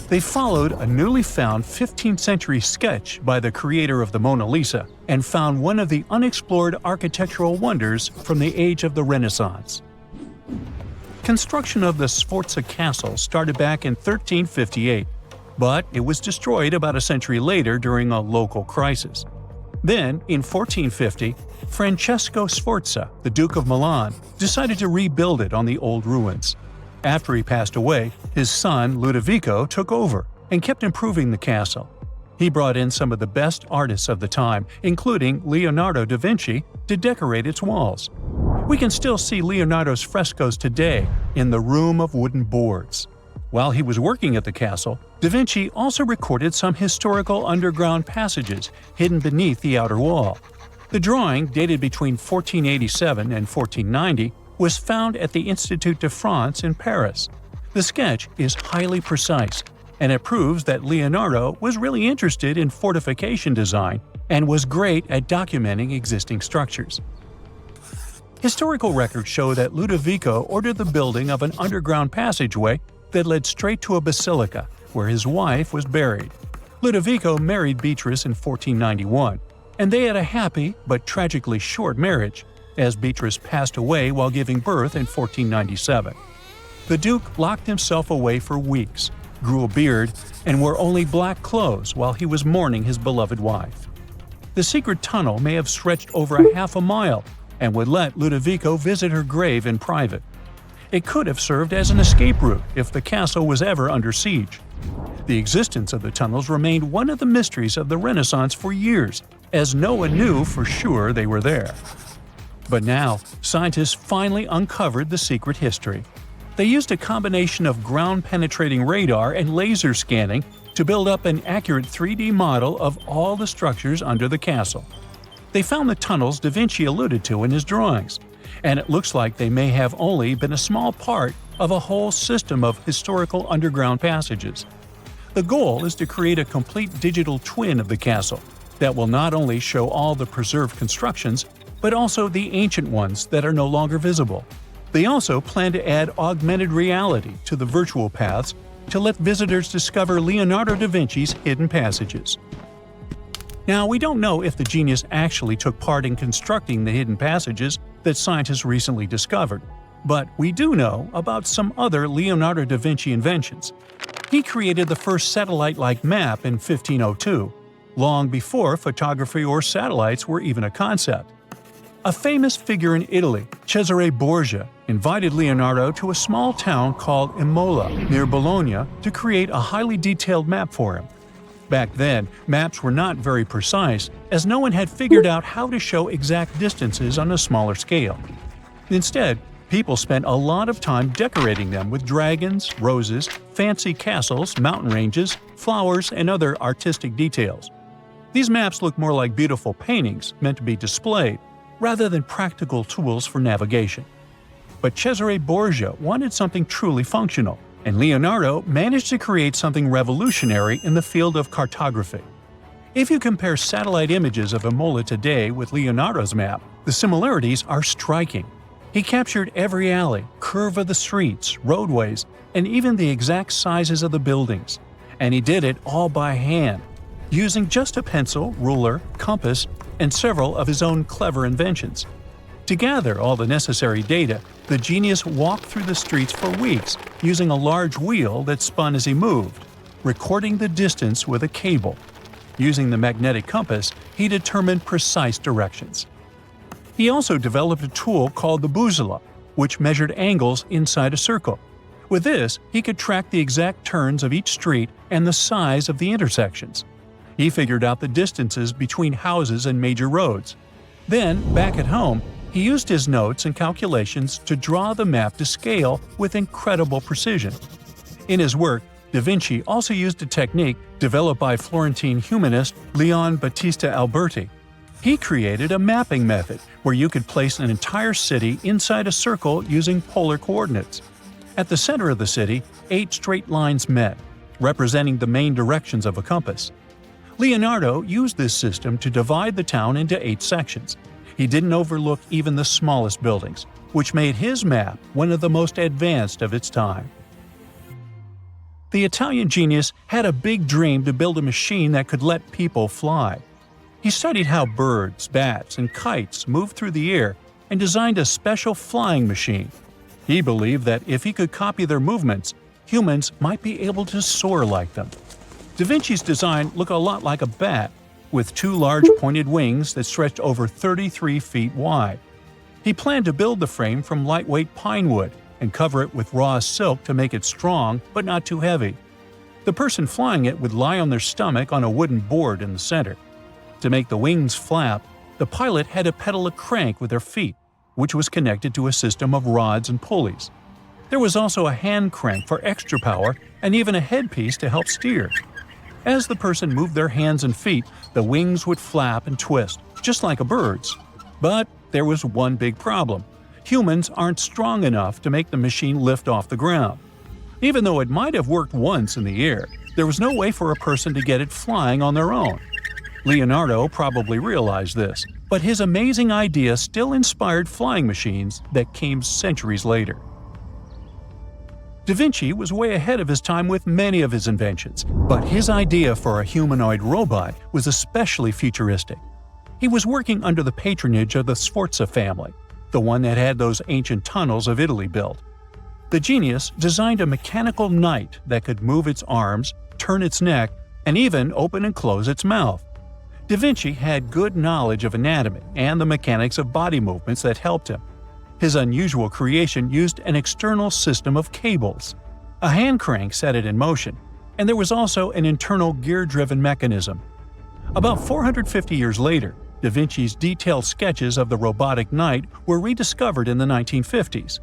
They followed a newly found 15th century sketch by the creator of the Mona Lisa and found one of the unexplored architectural wonders from the age of the Renaissance. Construction of the Sforza Castle started back in 1358, but it was destroyed about a century later during a local crisis. Then, in 1450, Francesco Sforza, the Duke of Milan, decided to rebuild it on the old ruins. After he passed away, his son Ludovico took over and kept improving the castle. He brought in some of the best artists of the time, including Leonardo da Vinci, to decorate its walls. We can still see Leonardo's frescoes today in the Room of Wooden Boards. While he was working at the castle, da Vinci also recorded some historical underground passages hidden beneath the outer wall. The drawing, dated between 1487 and 1490, was found at the Institut de France in Paris. The sketch is highly precise, and it proves that Leonardo was really interested in fortification design and was great at documenting existing structures. Historical records show that Ludovico ordered the building of an underground passageway that led straight to a basilica, where his wife was buried. Ludovico married Beatrice in 1491, and they had a happy but tragically short marriage, as Beatrice passed away while giving birth in 1497. The Duke locked himself away for weeks, grew a beard, and wore only black clothes while he was mourning his beloved wife. The secret tunnel may have stretched over a half a mile and would let Ludovico visit her grave in private. It could have served as an escape route if the castle was ever under siege. The existence of the tunnels remained one of the mysteries of the Renaissance for years, as no one knew for sure they were there. But now, scientists finally uncovered the secret history. They used a combination of ground-penetrating radar and laser scanning to build up an accurate 3D model of all the structures under the castle. They found the tunnels Da Vinci alluded to in his drawings, and it looks like they may have only been a small part of a whole system of historical underground passages. The goal is to create a complete digital twin of the castle that will not only show all the preserved constructions, but also the ancient ones that are no longer visible. They also plan to add augmented reality to the virtual paths to let visitors discover Leonardo da Vinci's hidden passages. Now, we don't know if the genius actually took part in constructing the hidden passages that scientists recently discovered, but we do know about some other Leonardo da Vinci inventions. He created the first satellite-like map in 1502, long before photography or satellites were even a concept. A famous figure in Italy, Cesare Borgia, invited Leonardo to a small town called Imola, near Bologna, to create a highly detailed map for him. Back then, maps were not very precise, as no one had figured out how to show exact distances on a smaller scale. Instead, people spent a lot of time decorating them with dragons, roses, fancy castles, mountain ranges, flowers, and other artistic details. These maps look more like beautiful paintings meant to be displayed, rather than practical tools for navigation. But Cesare Borgia wanted something truly functional, and Leonardo managed to create something revolutionary in the field of cartography. If you compare satellite images of Imola today with Leonardo's map, the similarities are striking. He captured every alley, curve of the streets, roadways, and even the exact sizes of the buildings. And he did it all by hand, using just a pencil, ruler, compass, and several of his own clever inventions. To gather all the necessary data, the genius walked through the streets for weeks using a large wheel that spun as he moved, recording the distance with a cable. Using the magnetic compass, he determined precise directions. He also developed a tool called the bussola, which measured angles inside a circle. With this, he could track the exact turns of each street and the size of the intersections. He figured out the distances between houses and major roads. Then, back at home, he used his notes and calculations to draw the map to scale with incredible precision. In his work, Da Vinci also used a technique developed by Florentine humanist Leon Battista Alberti. He created a mapping method where you could place an entire city inside a circle using polar coordinates. At the center of the city, 8 straight lines met, representing the main directions of a compass. Leonardo used this system to divide the town into 8 sections. He didn't overlook even the smallest buildings, which made his map one of the most advanced of its time. The Italian genius had a big dream to build a machine that could let people fly. He studied how birds, bats, and kites move through the air and designed a special flying machine. He believed that if he could copy their movements, humans might be able to soar like them. Da Vinci's design looked a lot like a bat, with 2 large pointed wings that stretched over 33 feet wide. He planned to build the frame from lightweight pine wood and cover it with raw silk to make it strong but not too heavy. The person flying it would lie on their stomach on a wooden board in the center. To make the wings flap, the pilot had to pedal a crank with their feet, which was connected to a system of rods and pulleys. There was also a hand crank for extra power and even a headpiece to help steer. As the person moved their hands and feet, the wings would flap and twist, just like a bird's. But there was one big problem. Humans aren't strong enough to make the machine lift off the ground. Even though it might have worked once in the air, there was no way for a person to get it flying on their own. Leonardo probably realized this, but his amazing idea still inspired flying machines that came centuries later. Da Vinci was way ahead of his time with many of his inventions, but his idea for a humanoid robot was especially futuristic. He was working under the patronage of the Sforza family, the one that had those ancient tunnels of Italy built. The genius designed a mechanical knight that could move its arms, turn its neck, and even open and close its mouth. Da Vinci had good knowledge of anatomy and the mechanics of body movements that helped him. His unusual creation used an external system of cables. A hand crank set it in motion, and there was also an internal gear-driven mechanism. About 450 years later, Da Vinci's detailed sketches of the robotic knight were rediscovered in the 1950s.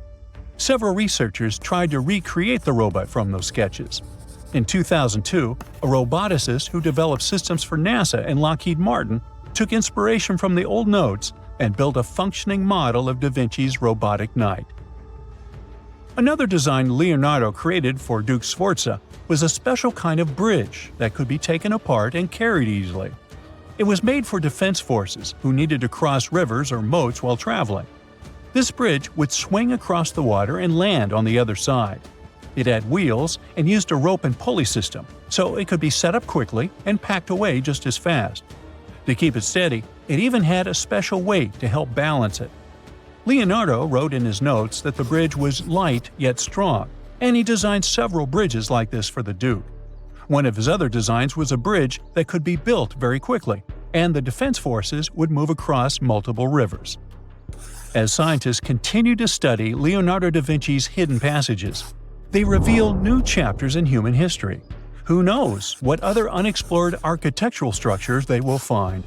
Several researchers tried to recreate the robot from those sketches. In 2002, a roboticist who developed systems for NASA and Lockheed Martin took inspiration from the old notes and built a functioning model of Da Vinci's robotic knight. Another design Leonardo created for Duke Sforza was a special kind of bridge that could be taken apart and carried easily. It was made for defense forces who needed to cross rivers or moats while traveling. This bridge would swing across the water and land on the other side. It had wheels and used a rope and pulley system, so it could be set up quickly and packed away just as fast. To keep it steady, it even had a special weight to help balance it. Leonardo wrote in his notes that the bridge was light yet strong, and he designed several bridges like this for the Duke. One of his other designs was a bridge that could be built very quickly, and the defense forces would move across multiple rivers. As scientists continue to study Leonardo da Vinci's hidden passages, they reveal new chapters in human history. Who knows what other unexplored architectural structures they will find?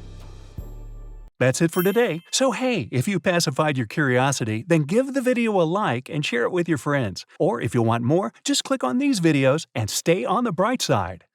That's it for today. So hey, if you pacified your curiosity, then give the video a like and share it with your friends. Or if you want more, just click on these videos and stay on the bright side.